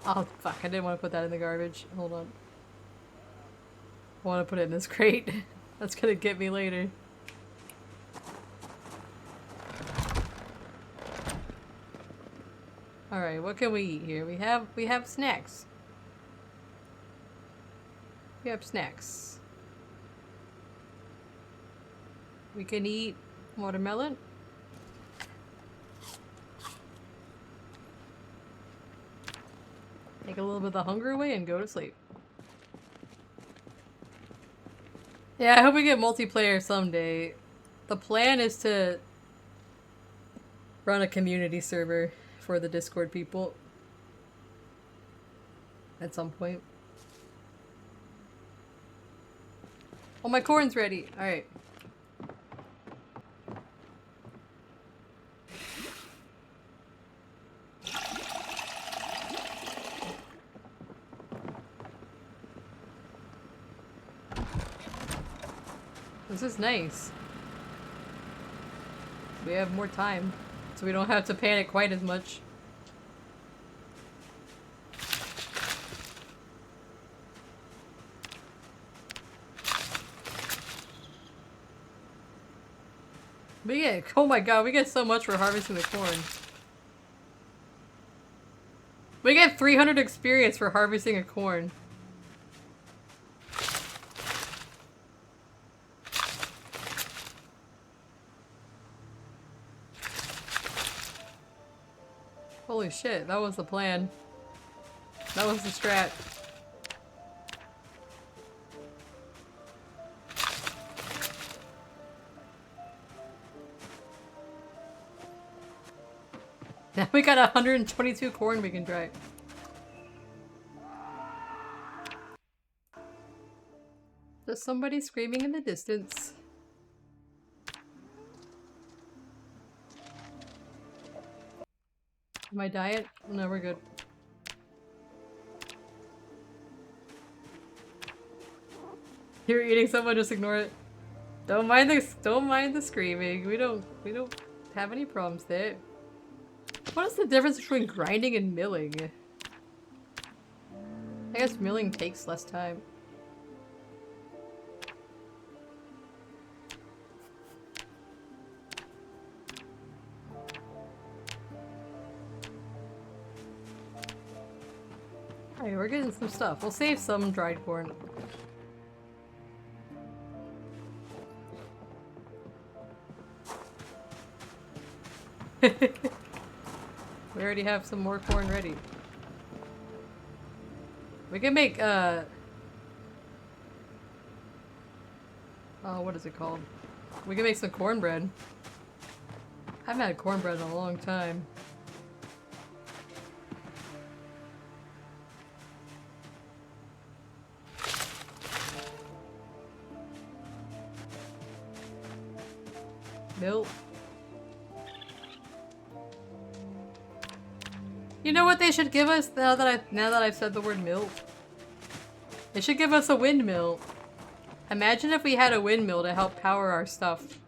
Oh fuck, I didn't want to put that in the garbage. Hold on. I want to put it in this crate. That's gonna get me later. Alright, what can we eat here? We have snacks. We have snacks. We can eat watermelon. Take a little bit of the hunger away and go to sleep. Yeah, I hope we get multiplayer someday. The plan is to run a community server for the Discord people at some point. Oh, my corn's ready. Alright. This is nice. we have more time, so we don't have to panic quite as much. We get, oh my god, we get so much for harvesting the corn. We get 300 experience for harvesting a corn. Holy shit, that was the plan. That was the strat. Now we got 122 corn we can dry. There's somebody screaming in the distance. My diet? No, we're good. You're eating someone, just ignore it. Don't mind the screaming. We don't have any problems there. What is the difference between grinding and milling? I guess milling takes less time. Alright, we're getting some stuff. We'll save some dried corn. We already have some more corn ready. We can make, oh, what is it called? We can make some cornbread. I haven't had cornbread in a long time. Milk. You know what they should give us now that I've said the word milk? They should give us a windmill. Imagine if we had a windmill to help power our stuff.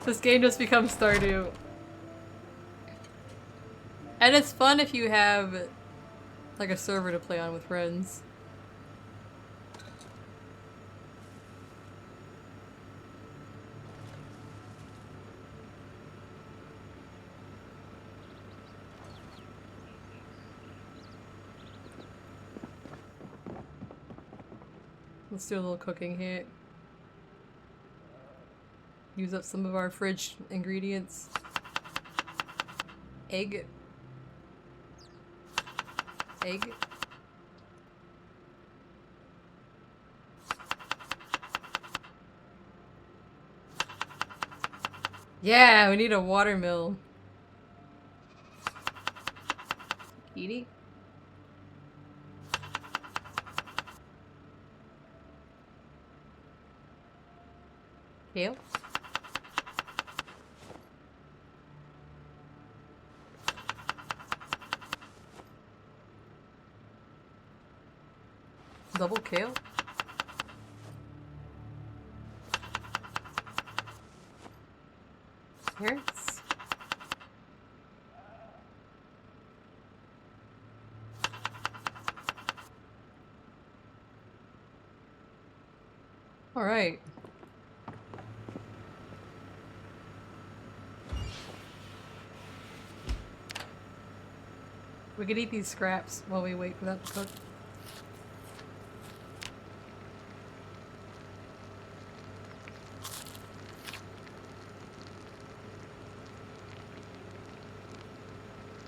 This game just becomes Stardew. And it's fun if you have like a server to play on with friends. Let's do a little cooking here. Use up some of our fridge ingredients. Egg. Egg. Yeah, we need a watermill. Edie? Kale? Double kale? Carrots? Alright. We could eat these scraps while we wait for that to cook.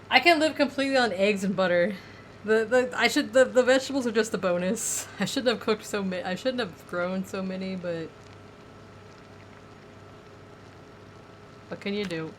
I can live completely on eggs and butter. The vegetables are just a bonus. I shouldn't have cooked so many. I shouldn't have grown so many, but what can you do?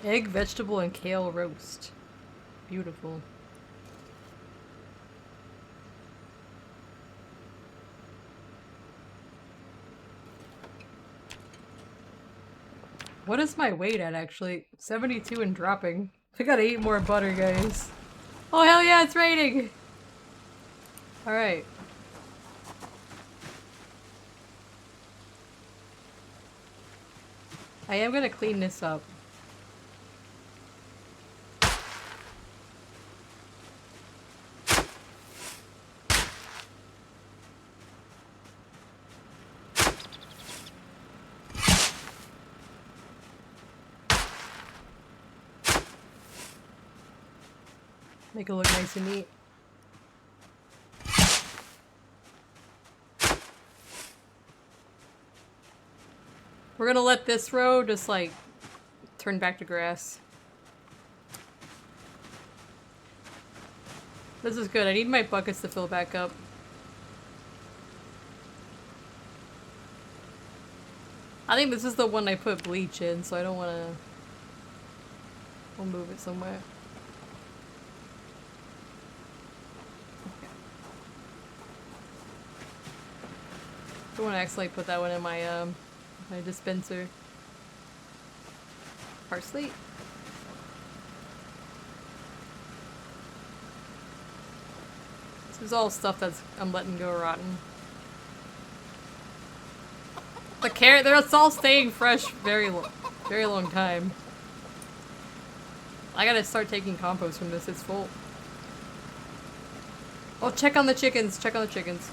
Egg, vegetable, and kale roast. Beautiful. What is my weight at, actually? 72 and dropping. I gotta eat more butter, guys. Oh, hell yeah, it's raining! Alright. I am gonna clean this up. Make it look nice and neat. We're gonna let this row just like turn back to grass. This is good. I need my buckets to fill back up. I think this is the one I put bleach in, so I don't wanna... We'll move it somewhere. Okay. Don't wanna actually put that one in my my dispenser. Parsley. This is all stuff that's I'm letting go rotten. The carrot, it's all staying fresh very long time. I gotta start taking compost from this, it's full. Oh, check on the chickens, check on the chickens.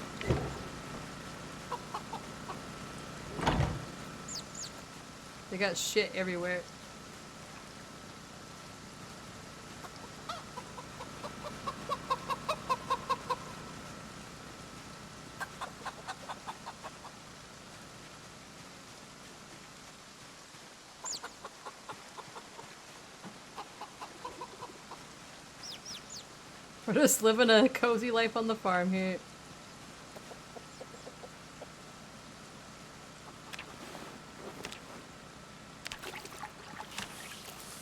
They got shit everywhere. We're just living a cozy life on the farm here.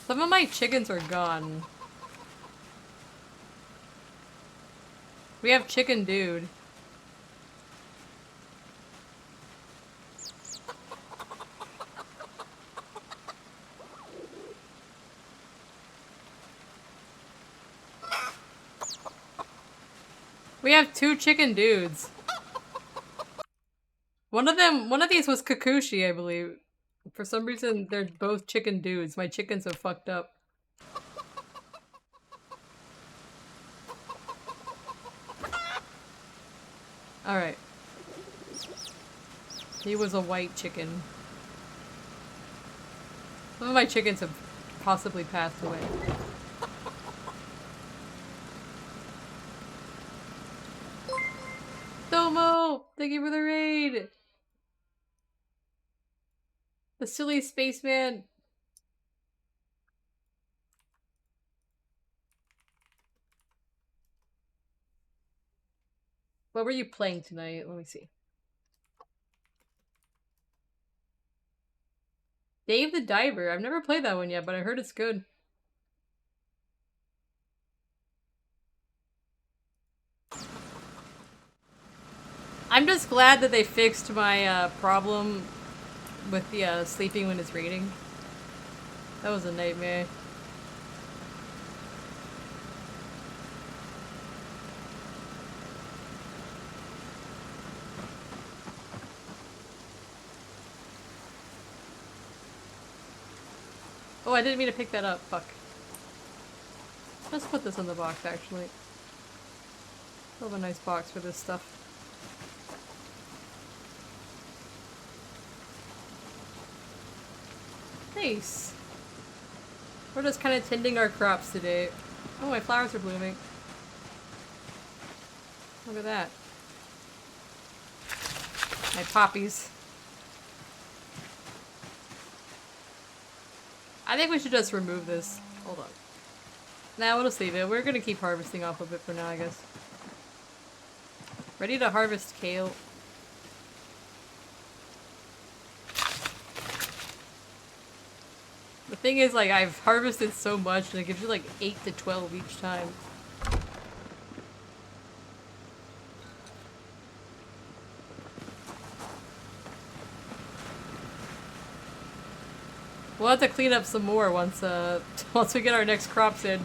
Some of my chickens are gone. We have chicken dude. We have 2 chicken dudes. One of these was Kikuchi, I believe. For some reason, they're both chicken dudes. My chickens are fucked up. Alright. He was a white chicken. Some of my chickens have possibly passed away. Domo! Thank you for the raid! The silly spaceman! What were you playing tonight? Let me see. Dave the Diver. I've never played that one yet, but I heard it's good. I'm just glad that they fixed my problem with the sleeping when it's raining. That was a nightmare. Oh, I didn't mean to pick that up. Fuck. Let's put this in the box, actually. I have a nice box for this stuff. Nice. We're just kind of tending our crops today. Oh, my flowers are blooming. Look at that. My poppies. I think we should just remove this. Hold on. Nah, we'll just leave it. We're gonna keep harvesting off of it for now, I guess. Ready to harvest kale. Thing is, like, I've harvested so much and it gives you like 8 to 12 each time. We'll have to clean up some more once once we get our next crops in.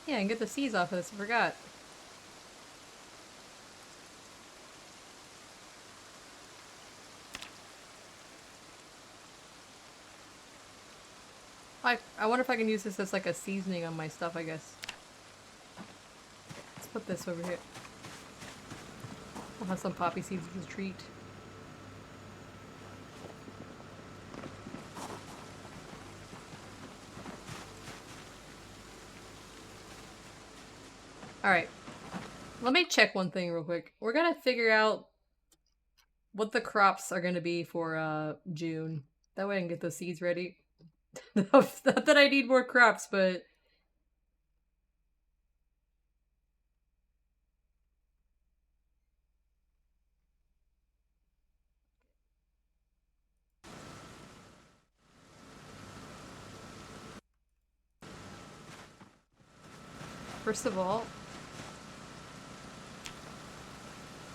Yeah, and get the seeds off of this, I forgot. I wonder if I can use this as like a seasoning on my stuff, I guess. Let's put this over here. I'll have some poppy seeds as a treat. Alright. Let me check one thing real quick. We're gonna figure out what the crops are gonna be for June. That way I can get those seeds ready. Not that I need more crops, but... First of all...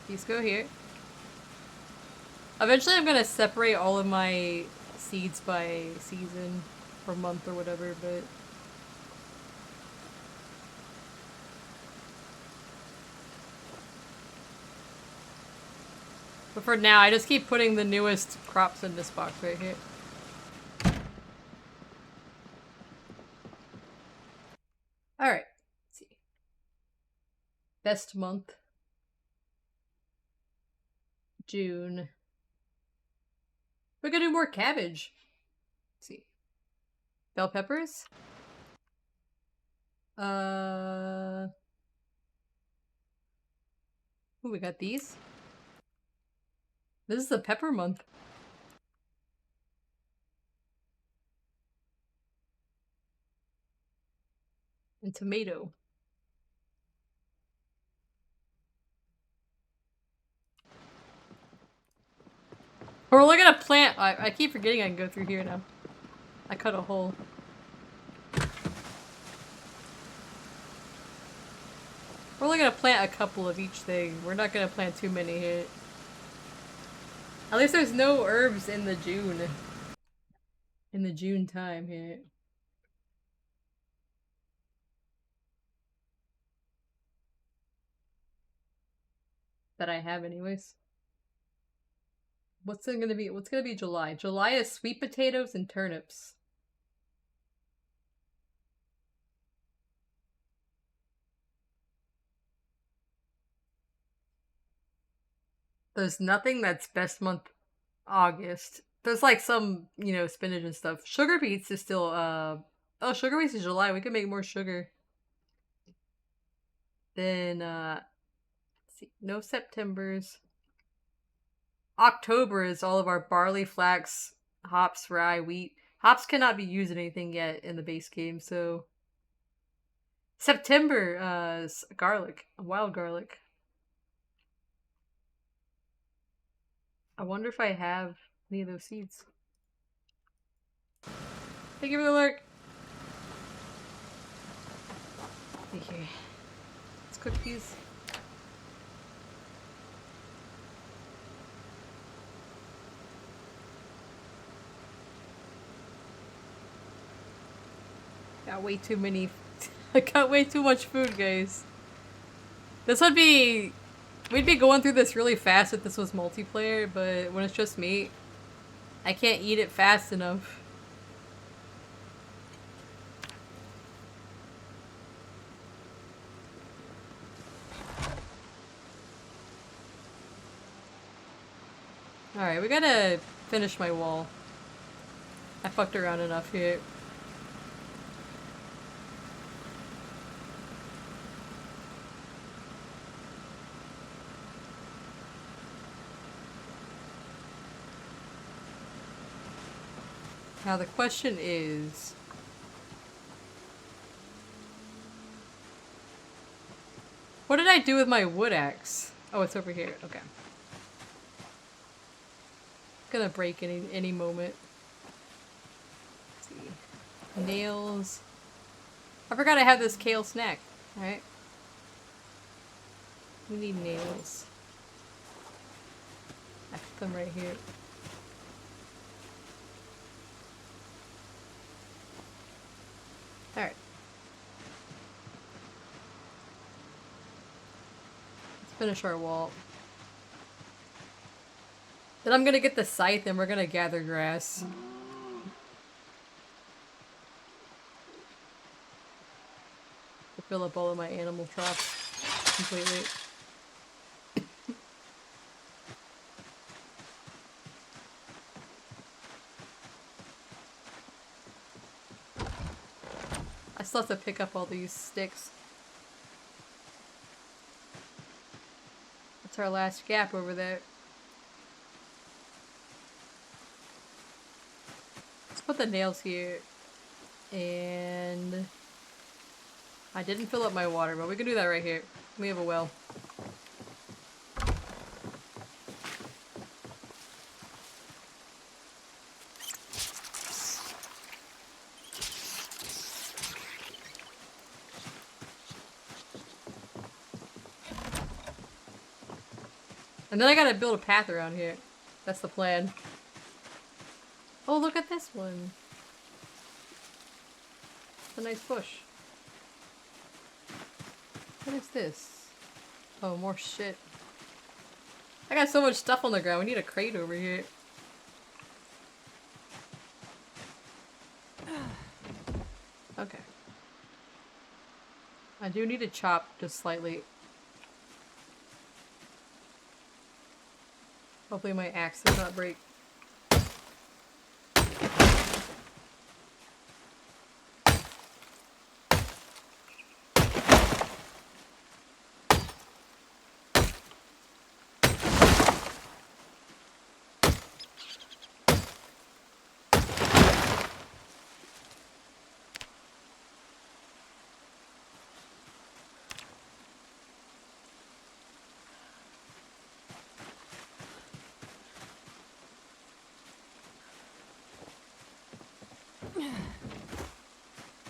These go here. Eventually I'm gonna separate all of my seeds by season, or month, or whatever, but... But for now, I just keep putting the newest crops in this box right here. Alright, let's see. Best month. June. We're gonna do more cabbage. Let's see. Bell peppers. Ooh, we got these. This is the pepper month. And tomato. We're only gonna plant- I keep forgetting I can go through here now. I cut a hole. We're only gonna plant a couple of each thing. We're not gonna plant too many here. At least there's no herbs in the June. In the June time here. That I have anyways. What's gonna be July? July is sweet potatoes and turnips. There's nothing that's best month August. There's like some, you know, spinach and stuff. Sugar beets is still oh, sugar beets is July. We can make more sugar. Then let's see. No Septembers. October is all of our barley, flax, hops, rye, wheat. Hops cannot be used in anything yet in the base game, so September is garlic, wild garlic. I wonder if I have any of those seeds. Thank you for the lurk. Let's see here. Let's cook these. Got way too many. I got way too much food, guys. This would be. We'd be going through this really fast if this was multiplayer, but when it's just me, I can't eat it fast enough. Alright, we gotta finish my wall. I fucked around enough here. Now the question is... what did I do with my wood axe? Oh, it's over here. Okay. Gonna break any moment. Let's see. Nails. I forgot I have this kale snack. Alright. We need nails. I put them right here. Alright. Let's finish our wall. Then I'm gonna get the scythe and we're gonna gather grass. To fill up all of my animal traps completely. I still have to pick up all these sticks. That's our last gap over there. Let's put the nails here. And... I didn't fill up my water, but we can do that right here. We have a well. And then I gotta build a path around here. That's the plan. Oh, look at this one. It's a nice bush. What is this? Oh, more shit. I got so much stuff on the ground. We need a crate over here. Okay. I do need to chop just slightly. Hopefully my axe does not break.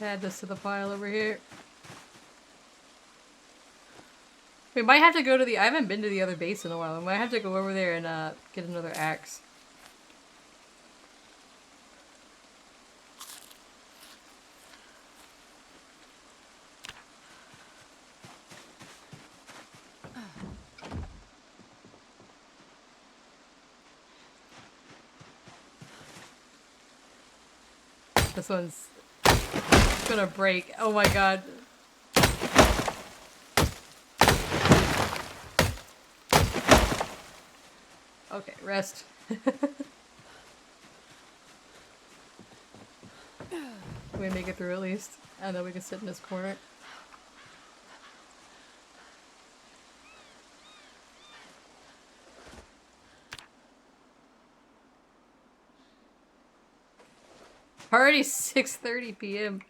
Add this to the pile over here. We might have to go to the- I haven't been to the other base in a while. We might have to go over there and get another axe. This one's gonna break. Oh my god. Okay, rest. We make it through at least. And then we can sit in this corner. Already 6:30 p.m.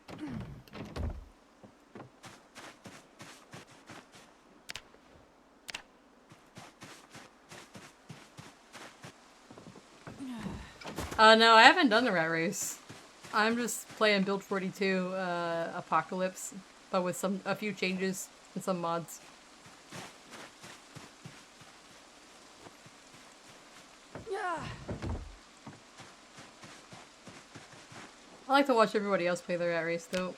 No, I haven't done the rat race. I'm just playing Build 42 Apocalypse, but with a few changes and some mods. I like to watch everybody else play the rat race though.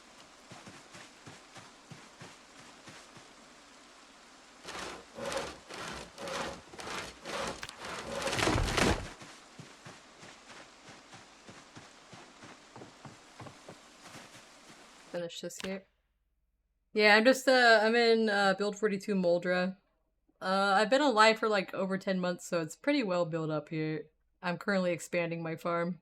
Finish this here. Yeah, I'm just I'm in Build 42 Moldra. I've been alive for like over 10 months, so it's pretty well built up here. I'm currently expanding my farm.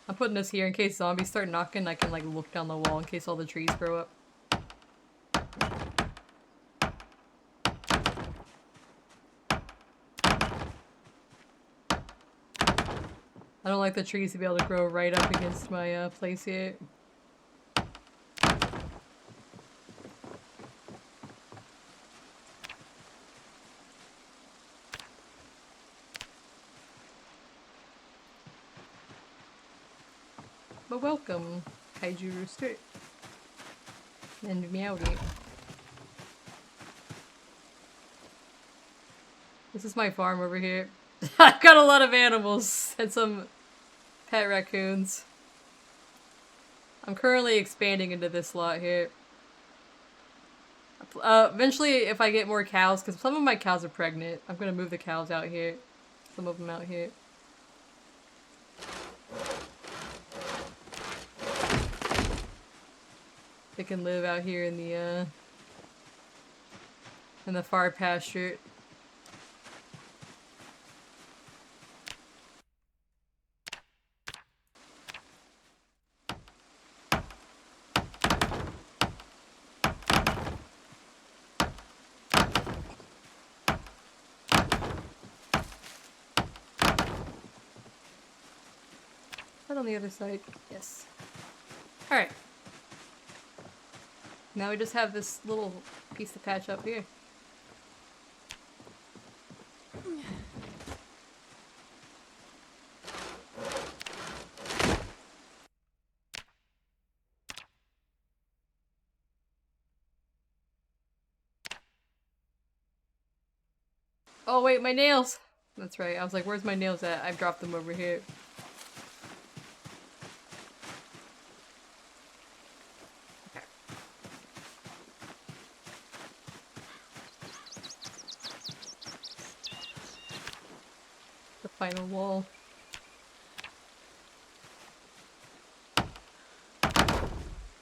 I'm putting this here in case zombies start knocking. I can like look down the wall in case all the trees grow up. I don't like the trees to be able to grow right up against my place here. But welcome, Kaiju Rooster. And Meowdy. This is my farm over here. I've got a lot of animals and some pet raccoons. I'm currently expanding into this lot here. Eventually, if I get more cows, because some of my cows are pregnant, I'm gonna move the cows out here. Some of them out here. They can live out here in the far pasture. Right on the other side. Yes. Alright. Now we just have this little piece to patch up here. Oh wait, my nails! That's right, I was like, where's my nails at? I've dropped them over here. The final wall.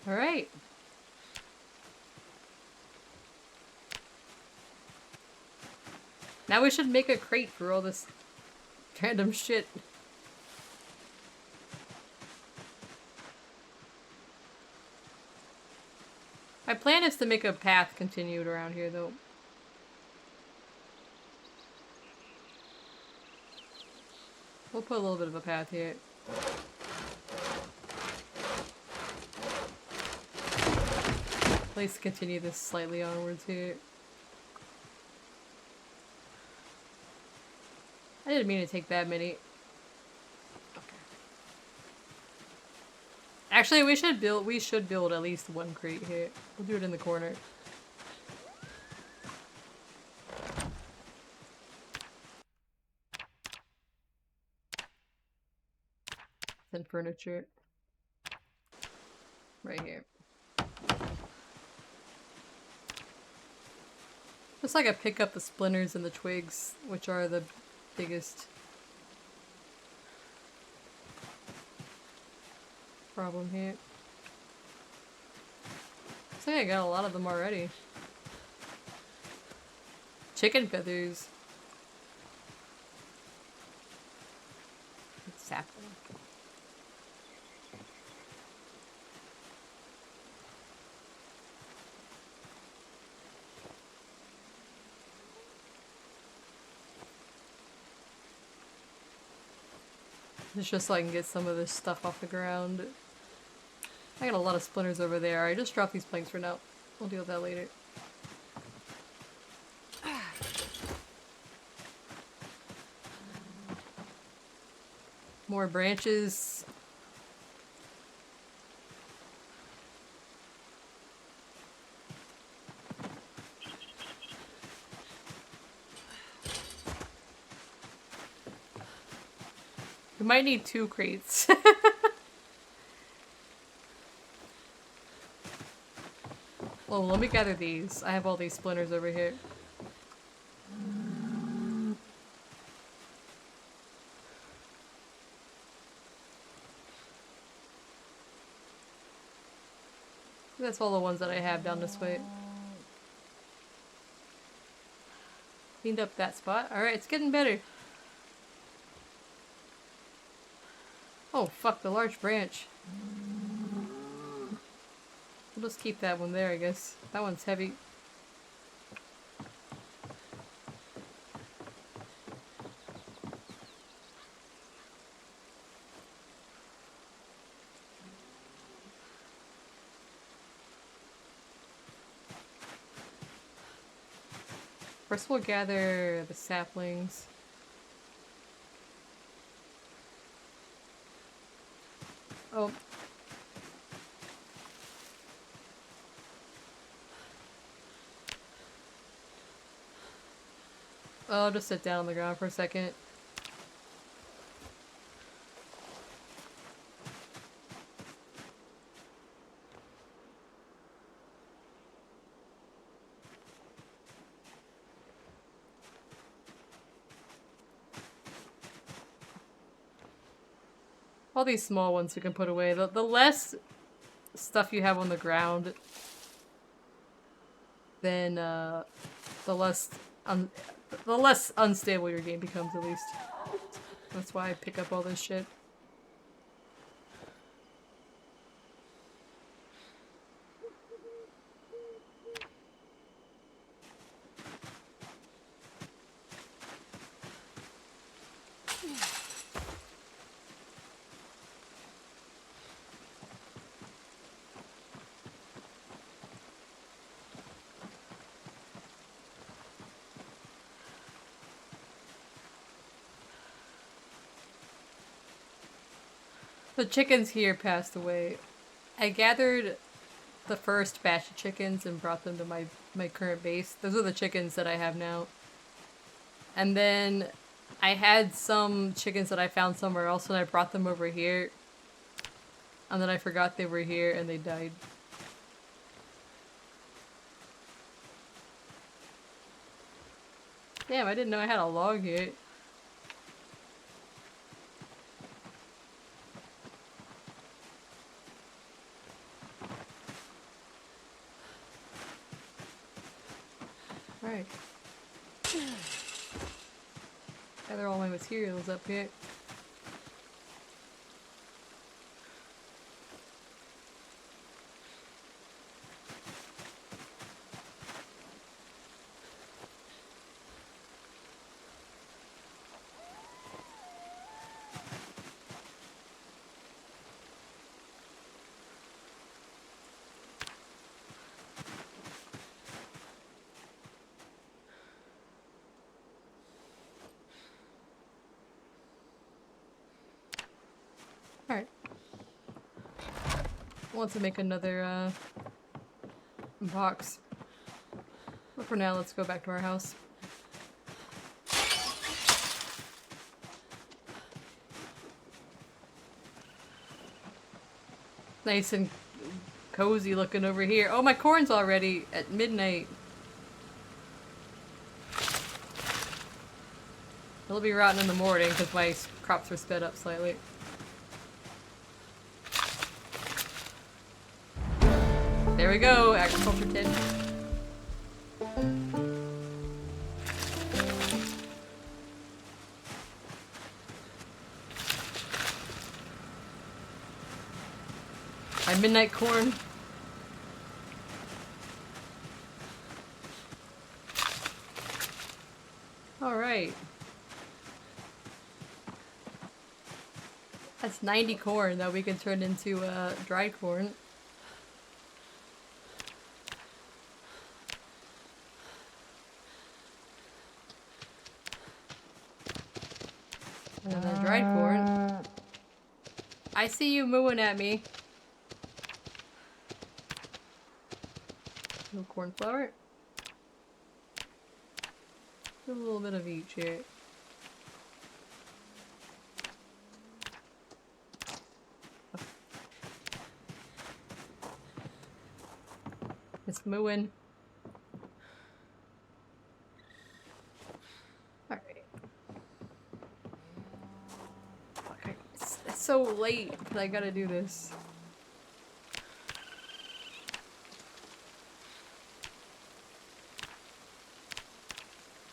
Alright. Now we should make a crate for all this random shit. My plan is to make a path continued around here though. We'll put a little bit of a path here. Let's continue this slightly onwards here. I didn't mean to take that many. Okay. Actually, we should build at least one crate here. We'll do it in the corner. Then furniture. Right here. Just like I pick up the splinters and the twigs, which are the biggest problem here. Looks like I got a lot of them already. Chicken feathers. Sapling. It's just so I can get some of this stuff off the ground. I got a lot of splinters over there. I just dropped these planks for now. We'll deal with that later. More branches. We might need 2 crates. Well, let me gather these. I have all these splinters over here. That's all the ones that I have down this way. Cleaned up that spot. Alright, it's getting better. Oh, fuck, the large branch. We'll just keep that one there, I guess. That one's heavy. First we'll gather the saplings. Oh. I'll just sit down on the ground for a second. All these small ones we can put away. The less stuff you have on the ground, then the less unstable your game becomes, at least. That's why I pick up all this shit. The chickens here passed away. I gathered the first batch of chickens and brought them to my current base. Those are the chickens that I have now. And then I had some chickens that I found somewhere else and I brought them over here. And then I forgot they were here and they died. Damn, I didn't know I had a log here. Alright. Gather all my materials up here. Alright. I want to make another box. But for now, let's go back to our house. Nice and cozy looking over here. Oh, my corn's already at midnight. It'll be rotten in the morning because my crops are sped up slightly. There we go, agriculture 10. My midnight corn. Alright. That's 90 corn that we can turn into dried corn. And then dried corn. I see you mooing at me. No corn flour. A little bit of each here. It's mooing. It's so late that I gotta do this.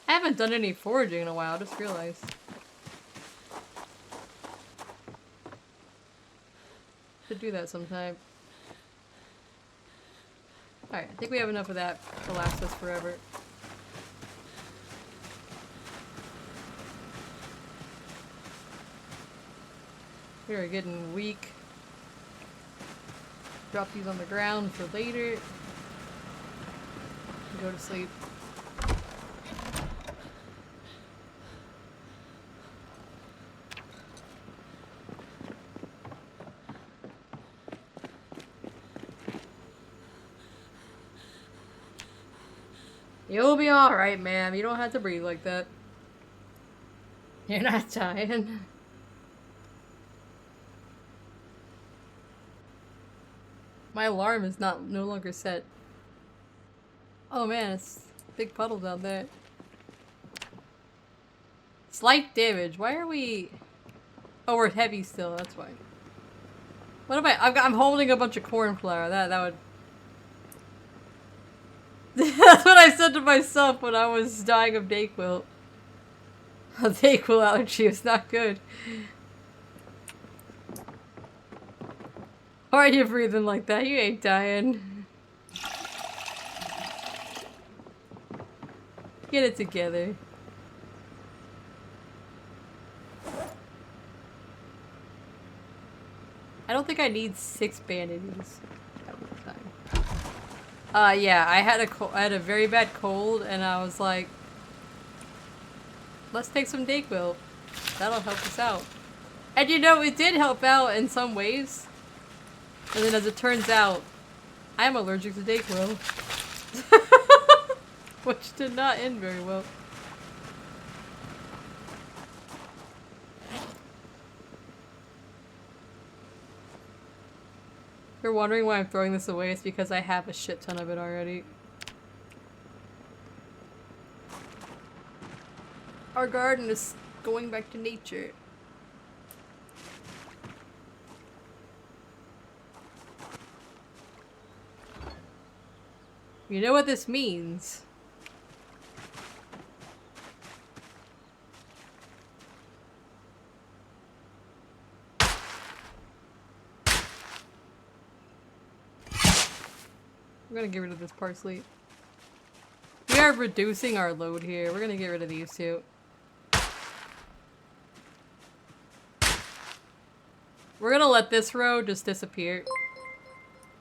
I haven't done any foraging in a while, I just realized. Should do that sometime. Alright, I think we have enough of that to last us forever. We are getting weak. Drop these on the ground for later. Go to sleep. You'll be alright, ma'am. You don't have to breathe like that. You're not dying. My alarm is no longer set. Oh man, it's a big puddle down there. Slight damage. Why are we... Oh, we're heavy still, that's why. What am I'm holding a bunch of corn flour. That would... That's what I said to myself when I was dying of Dayquil. A Dayquil allergy is not good. Why are you breathing like that? You ain't dying. Get it together. I don't think I need 6 bandages. Yeah, I had a very bad cold, and I was like, let's take some Dayquil. That'll help us out. And you know, it did help out in some ways. And then as it turns out, I'm allergic to Dayquil. Which did not end very well. If you're wondering why I'm throwing this away, it's because I have a shit ton of it already. Our garden is going back to nature. You know what this means? We're gonna get rid of this parsley. We are reducing our load here. We're gonna get rid of these two. We're gonna let this row just disappear.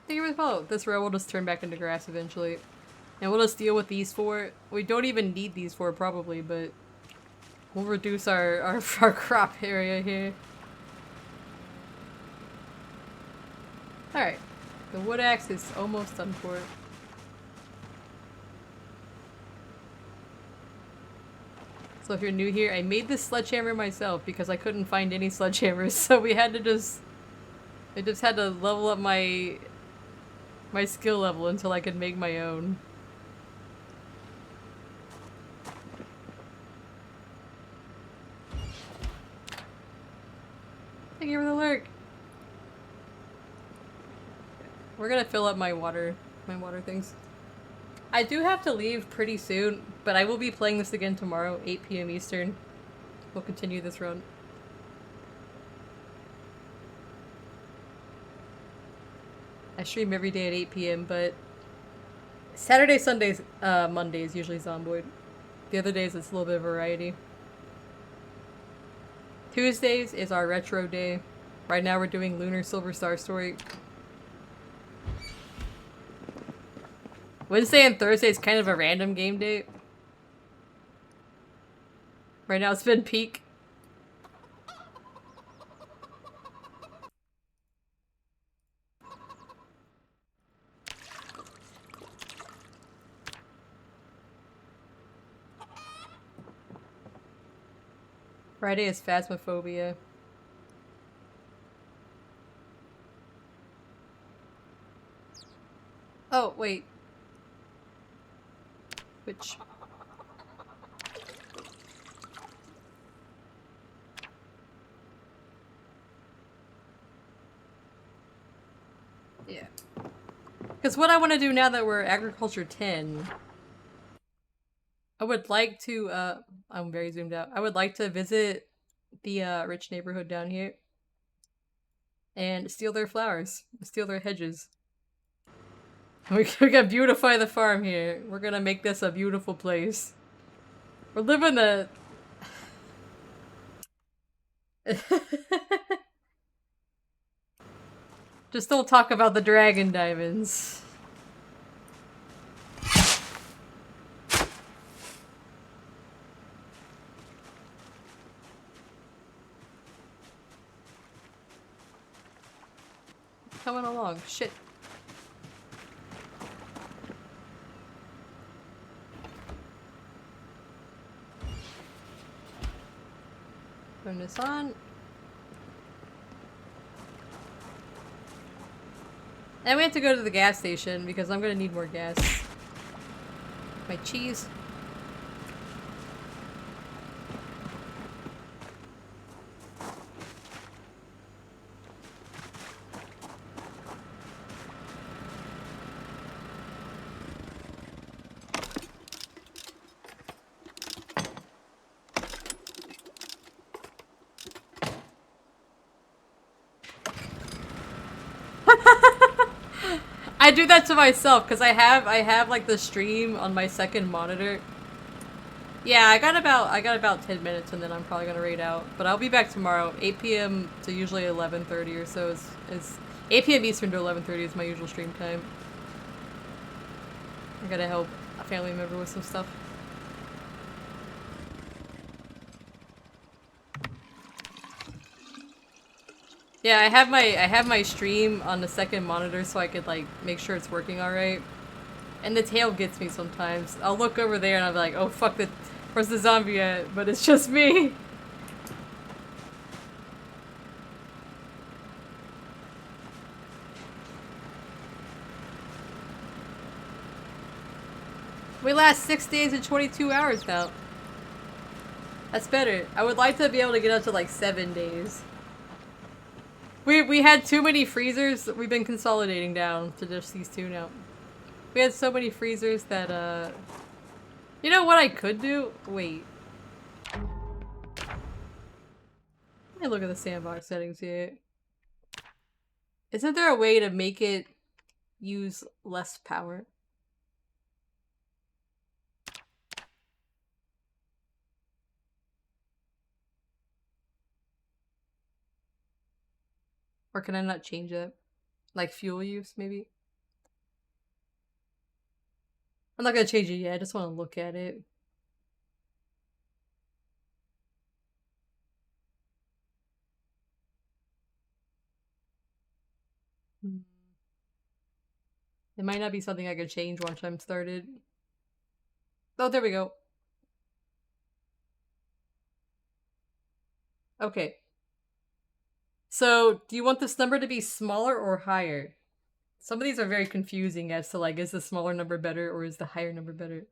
Thank you for the follow. This row will just turn back into grass eventually. And we'll just deal with these 4. We don't even need these 4 probably, but we'll reduce our crop area here. Alright. The wood axe is almost done for it. So if you're new here, I made this sledgehammer myself because I couldn't find any sledgehammers, so we had to I just had to level up my skill level until I could make my own. Thank you for the lurk. We're gonna fill up my water things. I do have to leave pretty soon, but I will be playing this again tomorrow, 8 PM Eastern. We'll continue this run. I stream every day at 8 PM, but Saturday, Sundays, Mondays usually Zomboid. The other days it's a little bit of variety. Tuesdays is our retro day. Right now we're doing Lunar Silver Star Story. Wednesday and Thursday is kind of a random game day. Right now it's been peak. Friday is Phasmophobia. Oh, wait. Which... Yeah. Because what I want to do now that we're Agriculture 10... I would like to, I'm very zoomed out. I would like to visit the, rich neighborhood down here. And steal their flowers. Steal their hedges. We're gonna beautify the farm here. We're gonna make this a beautiful place. We're living the... Just don't talk about the dragon diamonds. Coming along. Shit. Turn this on. And we have to go to the gas station because I'm gonna need more gas. My cheese. I do that to myself because I have like the stream on my second monitor. Yeah, I got about 10 minutes and then I'm probably gonna raid out. But I'll be back tomorrow, 8 p.m. to usually 11:30 or so is 8 p.m. Eastern to 11:30 is my usual stream time. I gotta help a family member with some stuff. Yeah, I have my stream on the second monitor so I could like make sure it's working alright. And the tail gets me sometimes. I'll look over there and I'll be like, oh fuck, where's the zombie at? But it's just me. We last 6 days and 22 hours now. That's better. I would like to be able to get up to like 7 days. We had too many freezers. We've been consolidating down to just these two now. We had so many freezers that, you know what I could do? Wait. Let me look at the sandbox settings here. Isn't there a way to make it use less power? Or can I not change it? Like fuel use, maybe? I'm not gonna change it yet, I just want to look at it. It might not be something I could change once I'm started. Oh, there we go. Okay. So, do you want this number to be smaller or higher? Some of these are very confusing as to like, is the smaller number better or is the higher number better?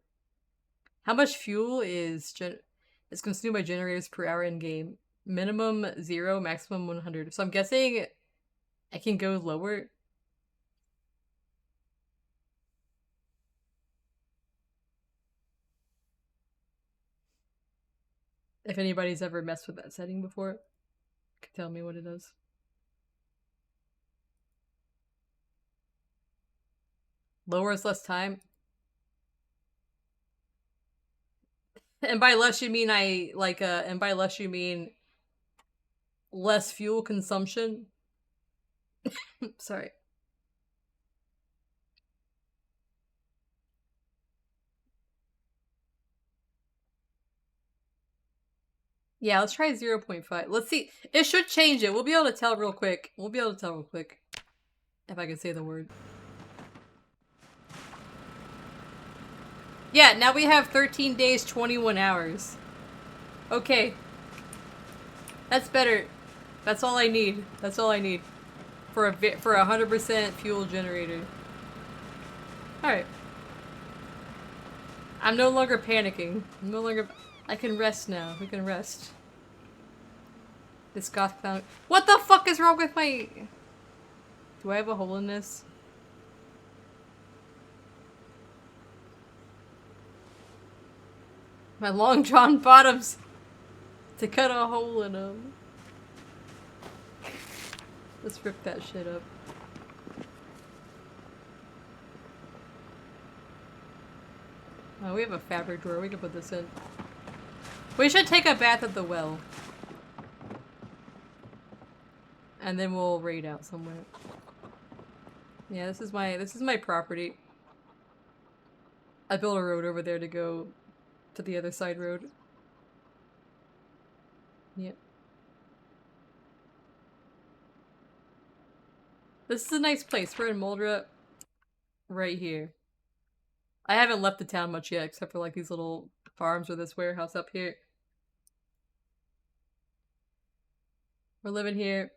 How much fuel is consumed by generators per hour in game? Minimum 0, maximum 100. So I'm guessing I can go lower. If anybody's ever messed with that setting before, could tell me what it does. Lower is less time. And by less you mean and by less you mean less fuel consumption. Sorry. Yeah, let's try 0.5. Let's see. It should change it. We'll be able to tell real quick. If I can say the word. Yeah, now we have 13 days, 21 hours. Okay. That's better. That's all I need. That's all I need. For a 100% fuel generator. Alright. I'm no longer panicking. I can rest now. We can rest. This goth clown. What the fuck is wrong with my... Do I have a hole in this? My long drawn bottoms to cut a hole in them. Let's rip that shit up. Oh, we have a fabric drawer. We can put this in. We should take a bath at the well. And then we'll raid out somewhere. Yeah, this is my property. I built a road over there to go to the other side road. Yep. This is a nice place. We're in Moldra. Right here. I haven't left the town much yet, except for like these little farms or this warehouse up here. We're living here.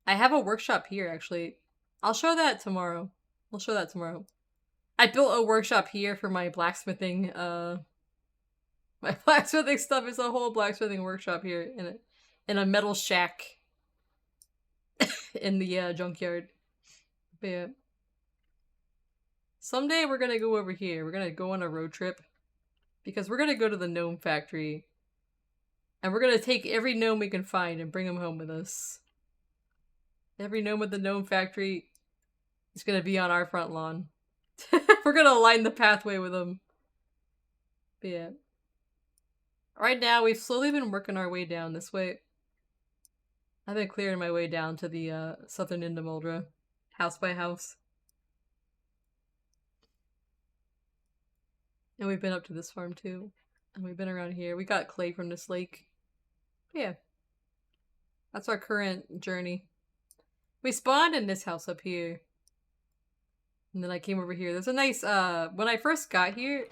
I have a workshop here, actually. I'll show that tomorrow. We'll show that tomorrow. I built a workshop here for my blacksmithing, my blacksmithing stuff is a whole blacksmithing workshop here in a metal shack in the junkyard. But yeah. Someday we're gonna go over here. We're gonna go on a road trip because we're gonna go to the gnome factory and we're gonna take every gnome we can find and bring them home with us. Every gnome at the gnome factory is gonna be on our front lawn. We're gonna line the pathway with them. But yeah. Right now, we've slowly been working our way down this way. I've been clearing my way down to the southern end of Moldra. House by house. And we've been up to this farm too. And we've been around here. We got clay from this lake. But yeah. That's our current journey. We spawned in this house up here. And then I came over here. There's a nice, when I first got here,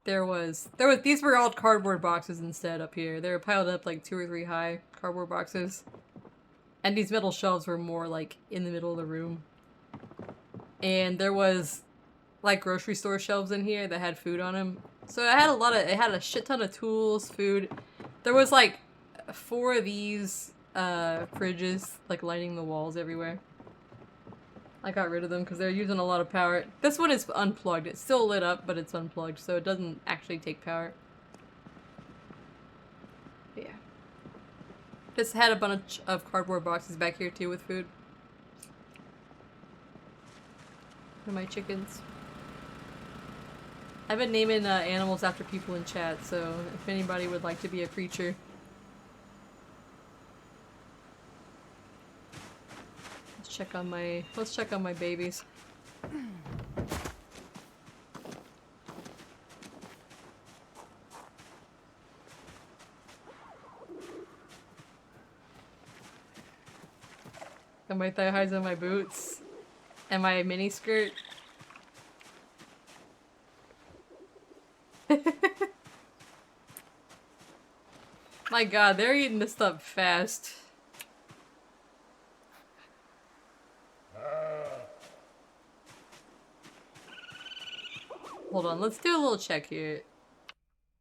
these were all cardboard boxes instead up here. They were piled up like 2 or 3 high cardboard boxes. And these metal shelves were more like in the middle of the room. And there was like grocery store shelves in here that had food on them. So it had a shit ton of tools, food. There was like 4 of these fridges like lining the walls everywhere. I got rid of them because they're using a lot of power. This one is unplugged. It's still lit up, but it's unplugged, so it doesn't actually take power. But yeah. This had a bunch of cardboard boxes back here too with food. And my chickens. I've been naming animals after people in chat, so if anybody would like to be a creature. Let's check on my babies. Got my thigh highs and my boots. And my mini skirt. My god, they're eating this stuff fast. Hold on, let's do a little check here.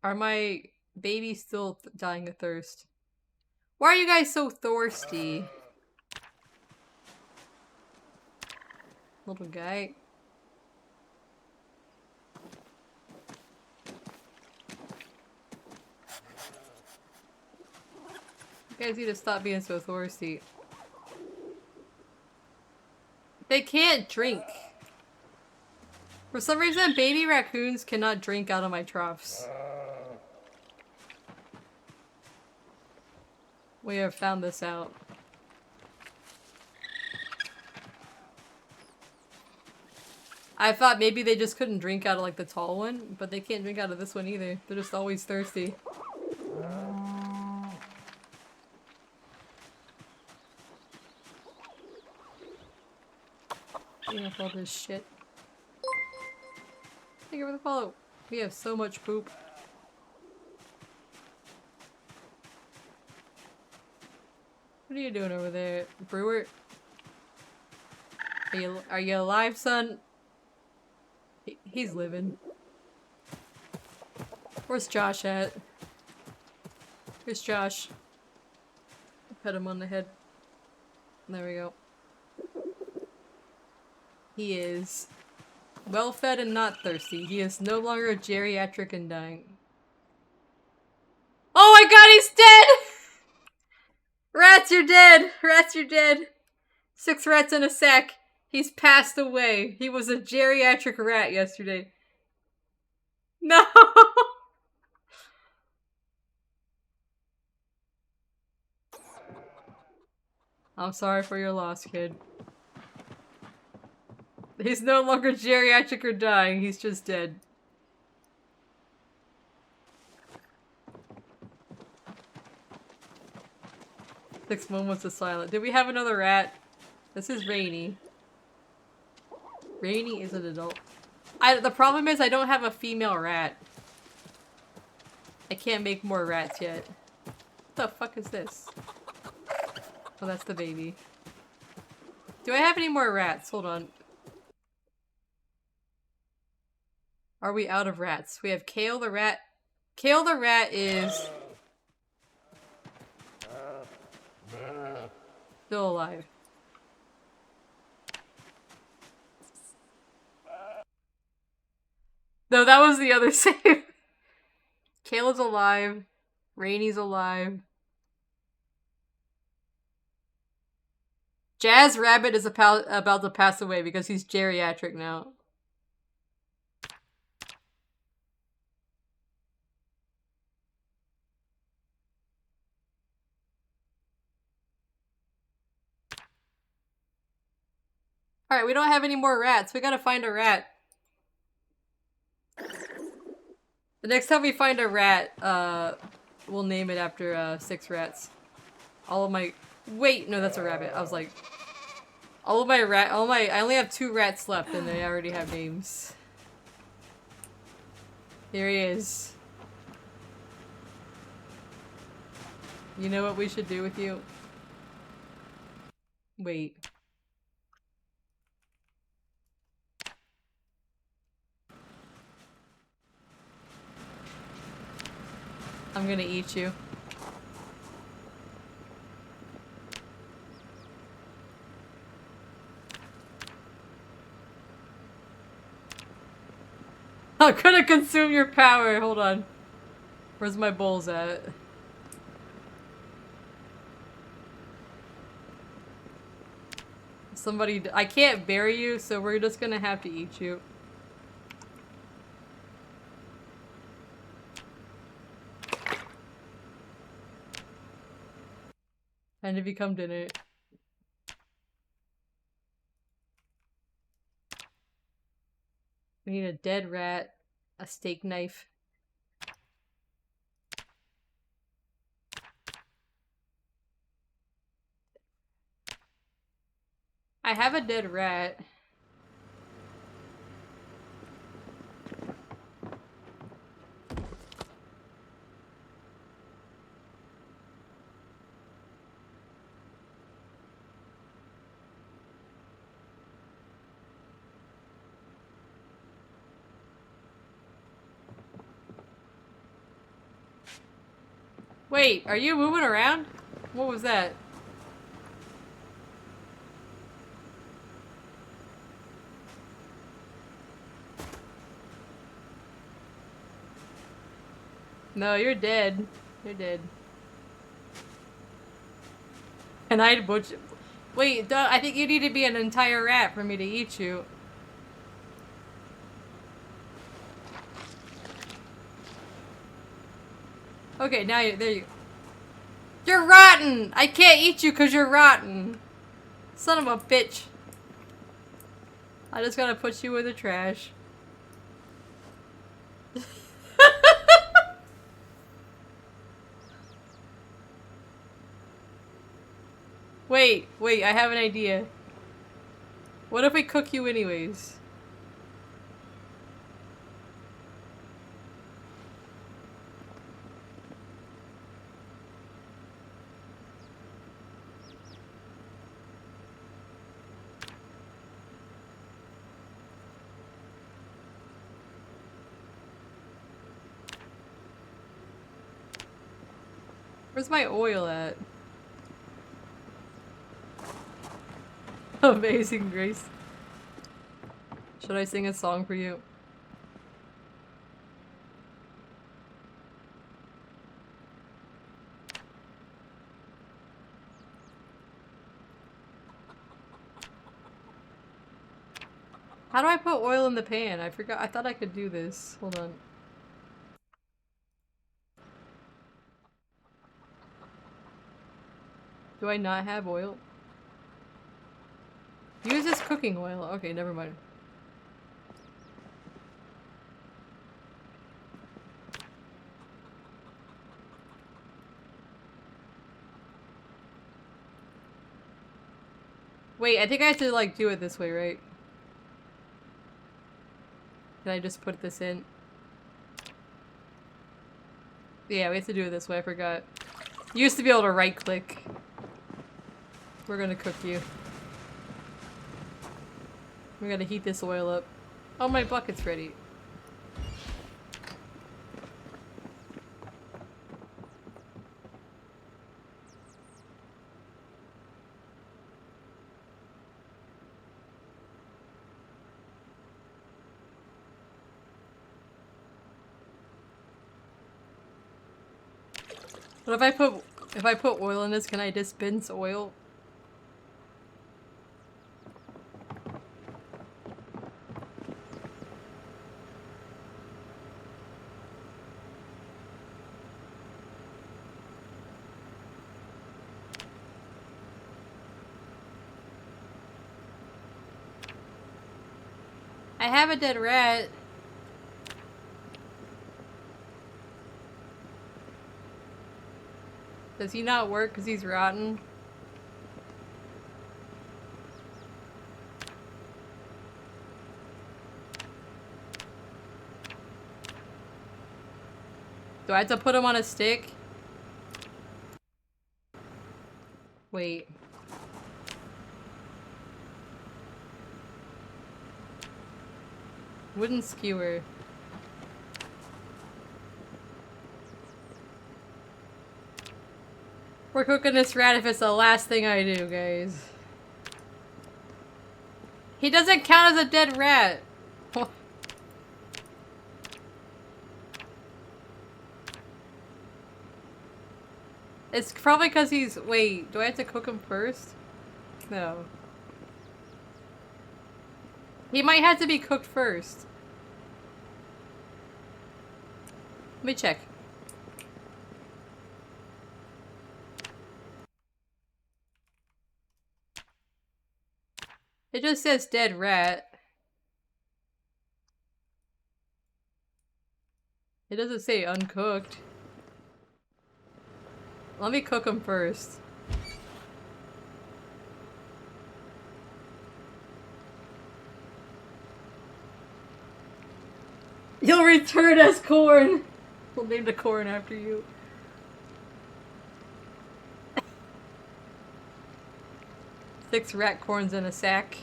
Are my babies still dying of thirst? Why are you guys so thirsty? Little guy. You guys need to stop being so thirsty. They can't drink. For some reason, baby raccoons cannot drink out of my troughs. We have found this out. I thought maybe they just couldn't drink out of like the tall one, but they can't drink out of this one either. They're just always thirsty. Clean up all this shit. Thank you for the follow. We have so much poop. What are you doing over there, Brewer? Are you alive, son? He's living. Where's Josh at? Here's Josh. Pet him on the head. There we go. He is well-fed and not thirsty. He is no longer geriatric and dying. Oh my god, he's dead! Rats, you're dead! Rats, you're dead! 6 rats in a sack. He's passed away. He was a geriatric rat yesterday. No! I'm sorry for your loss, kid. He's no longer geriatric or dying, he's just dead. Six moments of silence. Did we have another rat? This is Rainy. Rainy is an adult. The problem is I don't have a female rat. I can't make more rats yet. What the fuck is this? Oh, that's the baby. Do I have any more rats? Hold on. Are we out of rats? We have Kale the rat. Kale the rat is still alive. No, that was the other save. Kale is alive. Rainy's alive. Jazz Rabbit is about to pass away because he's geriatric now. Alright, we don't have any more rats. We gotta find a rat. The next time we find a rat, we'll name it after 6 rats. All of my... Wait, no, that's a rabbit. I was like... I only have 2 rats left and they already have names. Here he is. You know what we should do with you? Wait. I'm gonna eat you. I'm gonna consume your power. Hold on. Where's my bowls at? Somebody... I can't bury you, so we're just gonna have to eat you. Time to become dinner. We need a dead rat, a steak knife. I have a dead rat. Wait, are you moving around? What was that? No, you're dead. You're dead. And I'd butcher... Wait, I think you need to be an entire rat for me to eat you. Okay, now there you go. You're rotten! I can't eat you because you're rotten. Son of a bitch. I just gotta put you in the trash. Wait, I have an idea. What if we cook you anyways? Where's my oil at? Amazing Grace. Should I sing a song for you? How do I put oil in the pan? I forgot. I thought I could do this. Hold on. Do I not have oil? Use this cooking oil. Okay, never mind. Wait, I think I have to like do it this way, right? Can I just put this in? Yeah, we have to do it this way. I forgot. You used to be able to right click. We're gonna cook you. We gotta heat this oil up. Oh, my bucket's ready. But if I put oil in this, can I dispense oil? I have a dead rat. Does he not work because he's rotten? Do I have to put him on a stick? Wait. Wooden skewer. We're cooking this rat if it's the last thing I do, guys. He doesn't count as a dead rat. It's probably because he's- wait, do I have to cook him first? No. He might have to be cooked first. Let me check. It just says dead rat. It doesn't say uncooked. Let me cook him first. You'll return as corn! We'll name the corn after you. Six rat corns in a sack.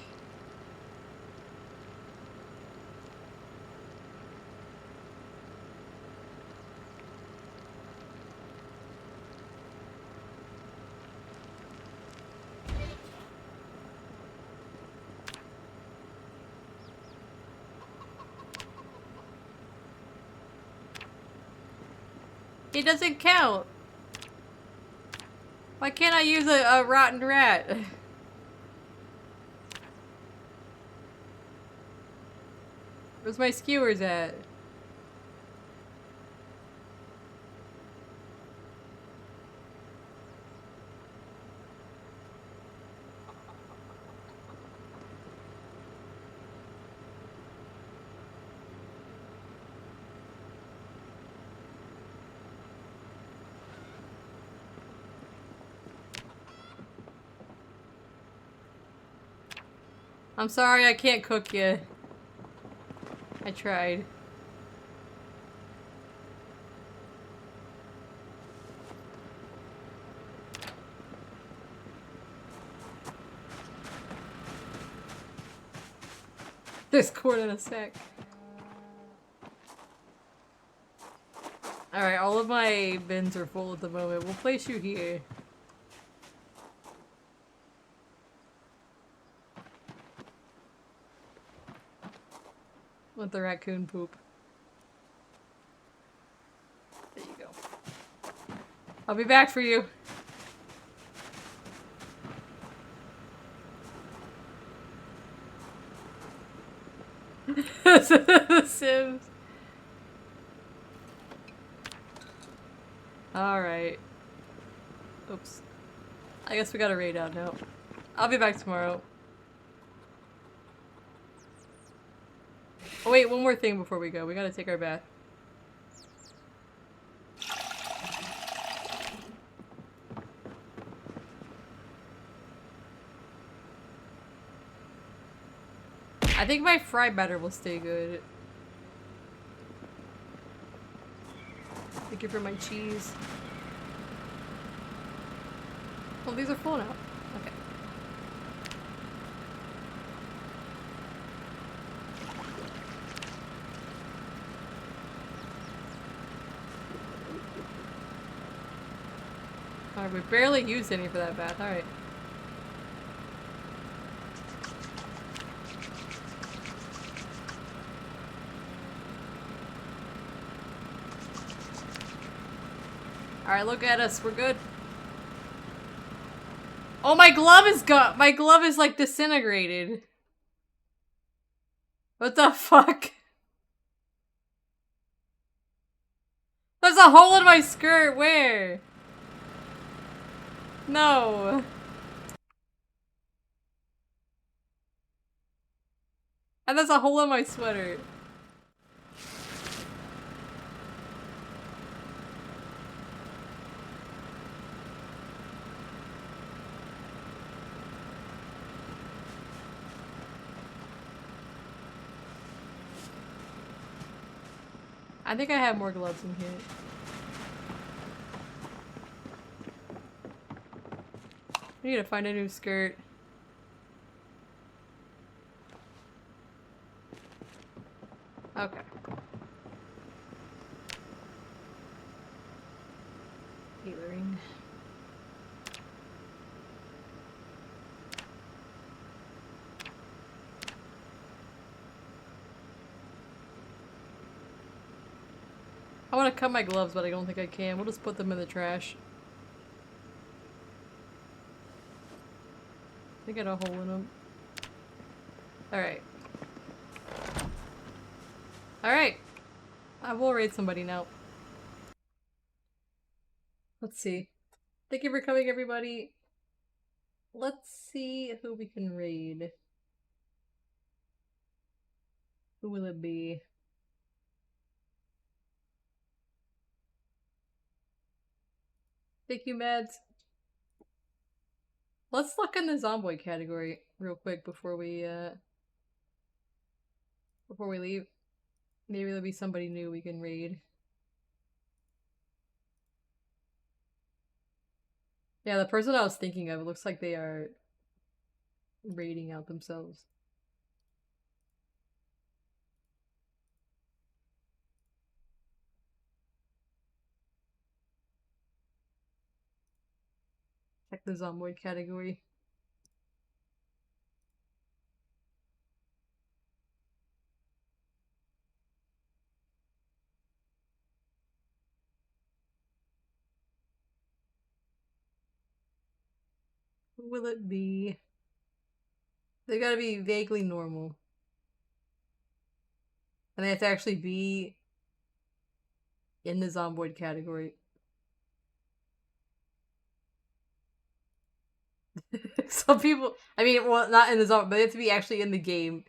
It doesn't count! Why can't I use a rotten rat? Where's my skewers at? I'm sorry, I can't cook you. I tried. There's corn in a sack. Alright, all of my bins are full at the moment. We'll place you here. With the raccoon poop. There you go. I'll be back for you. The Sims. Alright. Oops. I guess we gotta raid out now. I'll be back tomorrow. Oh wait, one more thing before we go. We gotta take our bath. I think my fry batter will stay good. Thank you for my cheese. Oh, these are full now. Okay. Alright, we barely used any for that bath. Alright. Alright, look at us. We're good. Oh, my glove is gone. My glove is like disintegrated. What the fuck? There's a hole in my skirt. Where? No. And there's a hole in my sweater. I think I have more gloves in here. I need to find a new skirt. Okay. Tailoring. I want to cut my gloves, but I don't think I can. We'll just put them in the trash. They got a hole in them. Alright. Alright. I will raid somebody now. Let's see. Thank you for coming, everybody. Let's see who we can raid. Who will it be? Thank you, Mads. Let's look in the Zomboid category real quick before we leave. Maybe there'll be somebody new we can raid. Yeah, the person I was thinking of, it looks like they are raiding out themselves. Check the Zomboid category. Who will it be? They gotta be vaguely normal. And they have to actually be in the Zomboid category. Some people, I mean, well, not in the Zomboid, but they have to be actually in the game.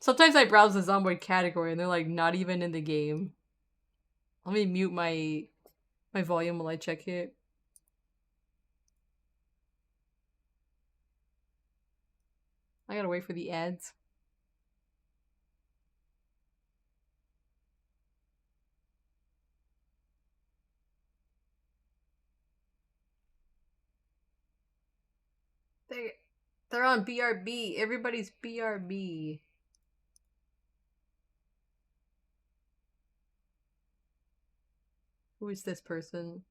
Sometimes I browse the Zomboid category and they're like not even in the game. Let me mute my volume while I check it. I gotta wait for the ads. They're on BRB. Everybody's BRB. Who is this person?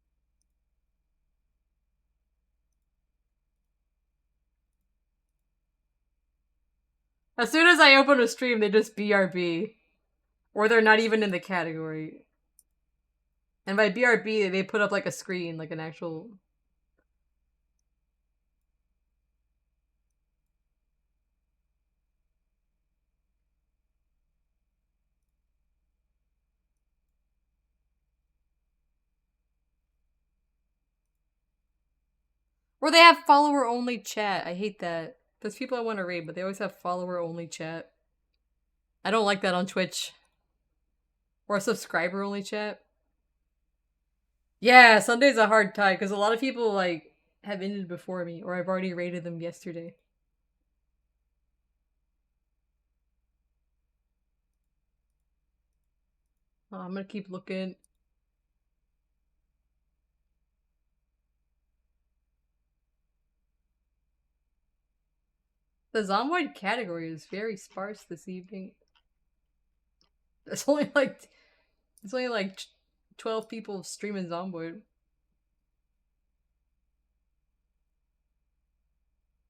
As soon as I open a stream, they just BRB. Or they're not even in the category. And by BRB, they put up like a screen, like an actual... Or they have follower-only chat. I hate that. There's people I want to raid, but they always have follower-only chat. I don't like that on Twitch. Or subscriber-only chat. Yeah, Sunday's a hard time, because a lot of people, like, have ended before me, or I've already raided them yesterday. Oh, I'm gonna keep looking. The Zomboid category is very sparse this evening. It's only like 12 people streaming Zomboid.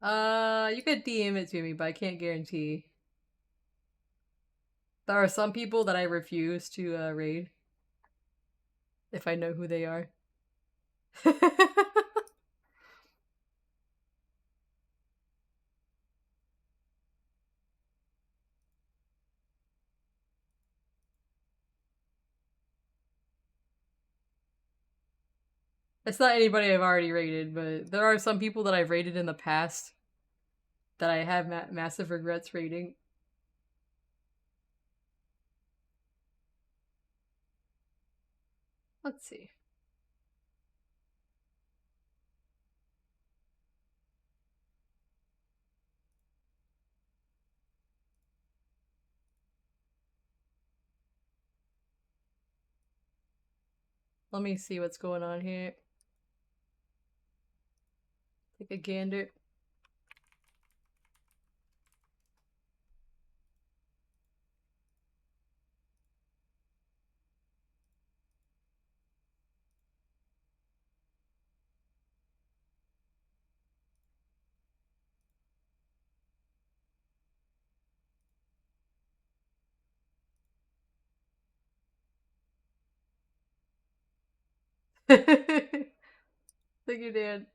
You could DM it to me, but I can't guarantee. There are some people that I refuse to raid if I know who they are. It's not anybody I've already raided, but there are some people that I've raided in the past that I have massive regrets raiding. Let's see. Let me see what's going on here. Take a gander. Thank you, Dan.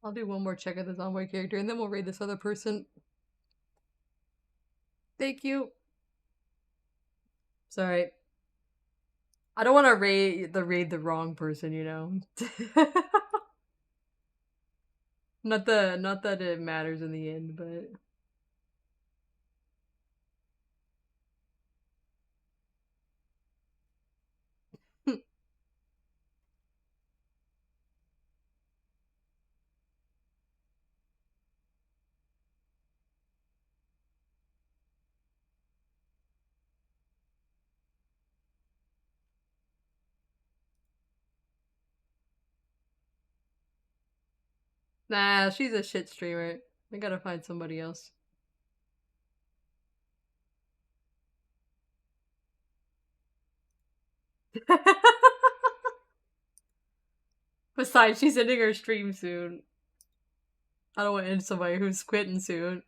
I'll do one more check of the Zomboid character, and then we'll raid this other person. Thank you. Sorry. I don't want to raid the wrong person, you know. not that it matters in the end, but nah, she's a shit streamer. I gotta find somebody else. Besides, she's ending her stream soon. I don't want to end somebody who's quitting soon.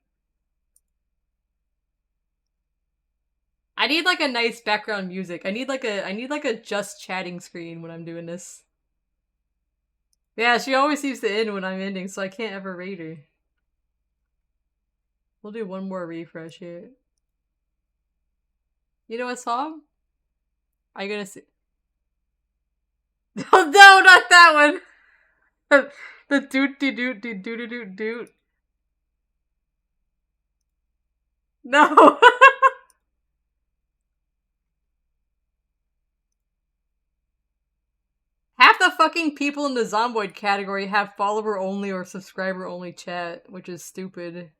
I need like a nice background music. I need like a just chatting screen when I'm doing this. Yeah, she always seems to end when I'm ending, so I can't ever rate her. We'll do one more refresh here. You know what song? Are you gonna see? Oh no, not that one! The doot de doot de doot de doot doot. No! Half the fucking people in the Zomboid category have follower only or subscriber only chat, which is stupid.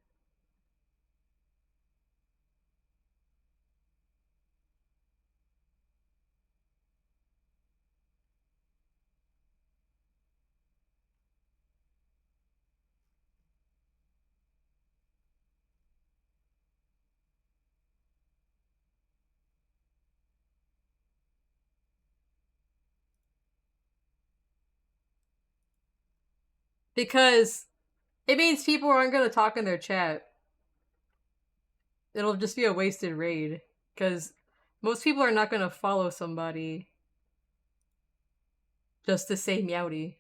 Because it means people aren't gonna talk in their chat. It'll just be a wasted raid. Because most people are not gonna follow somebody just to say meowdy.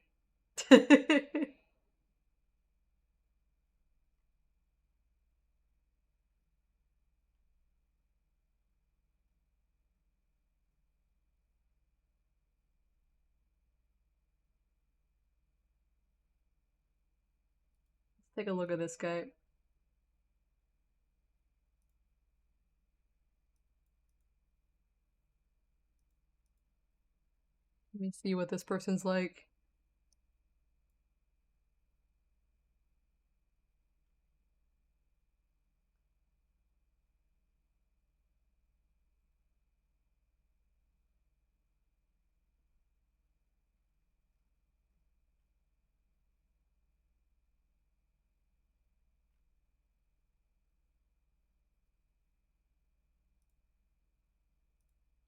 Let's take a look at this guy. Let me see what this person's like.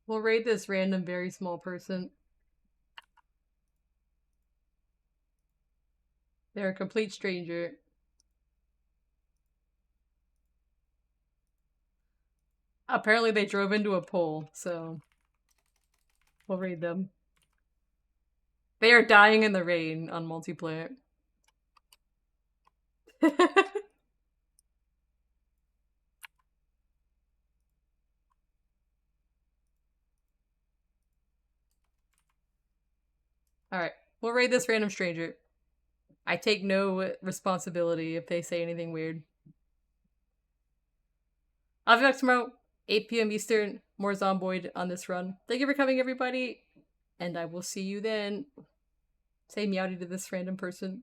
We'll raid this random, very small person. They're a complete stranger. Apparently they drove into a pole, so we'll raid them. They are dying in the rain on multiplayer. Alright, we'll raid this random stranger. I take no responsibility if they say anything weird. I'll be back tomorrow, 8 p.m. Eastern. More Zomboid on this run. Thank you for coming, everybody. And I will see you then. Say meowdy to this random person.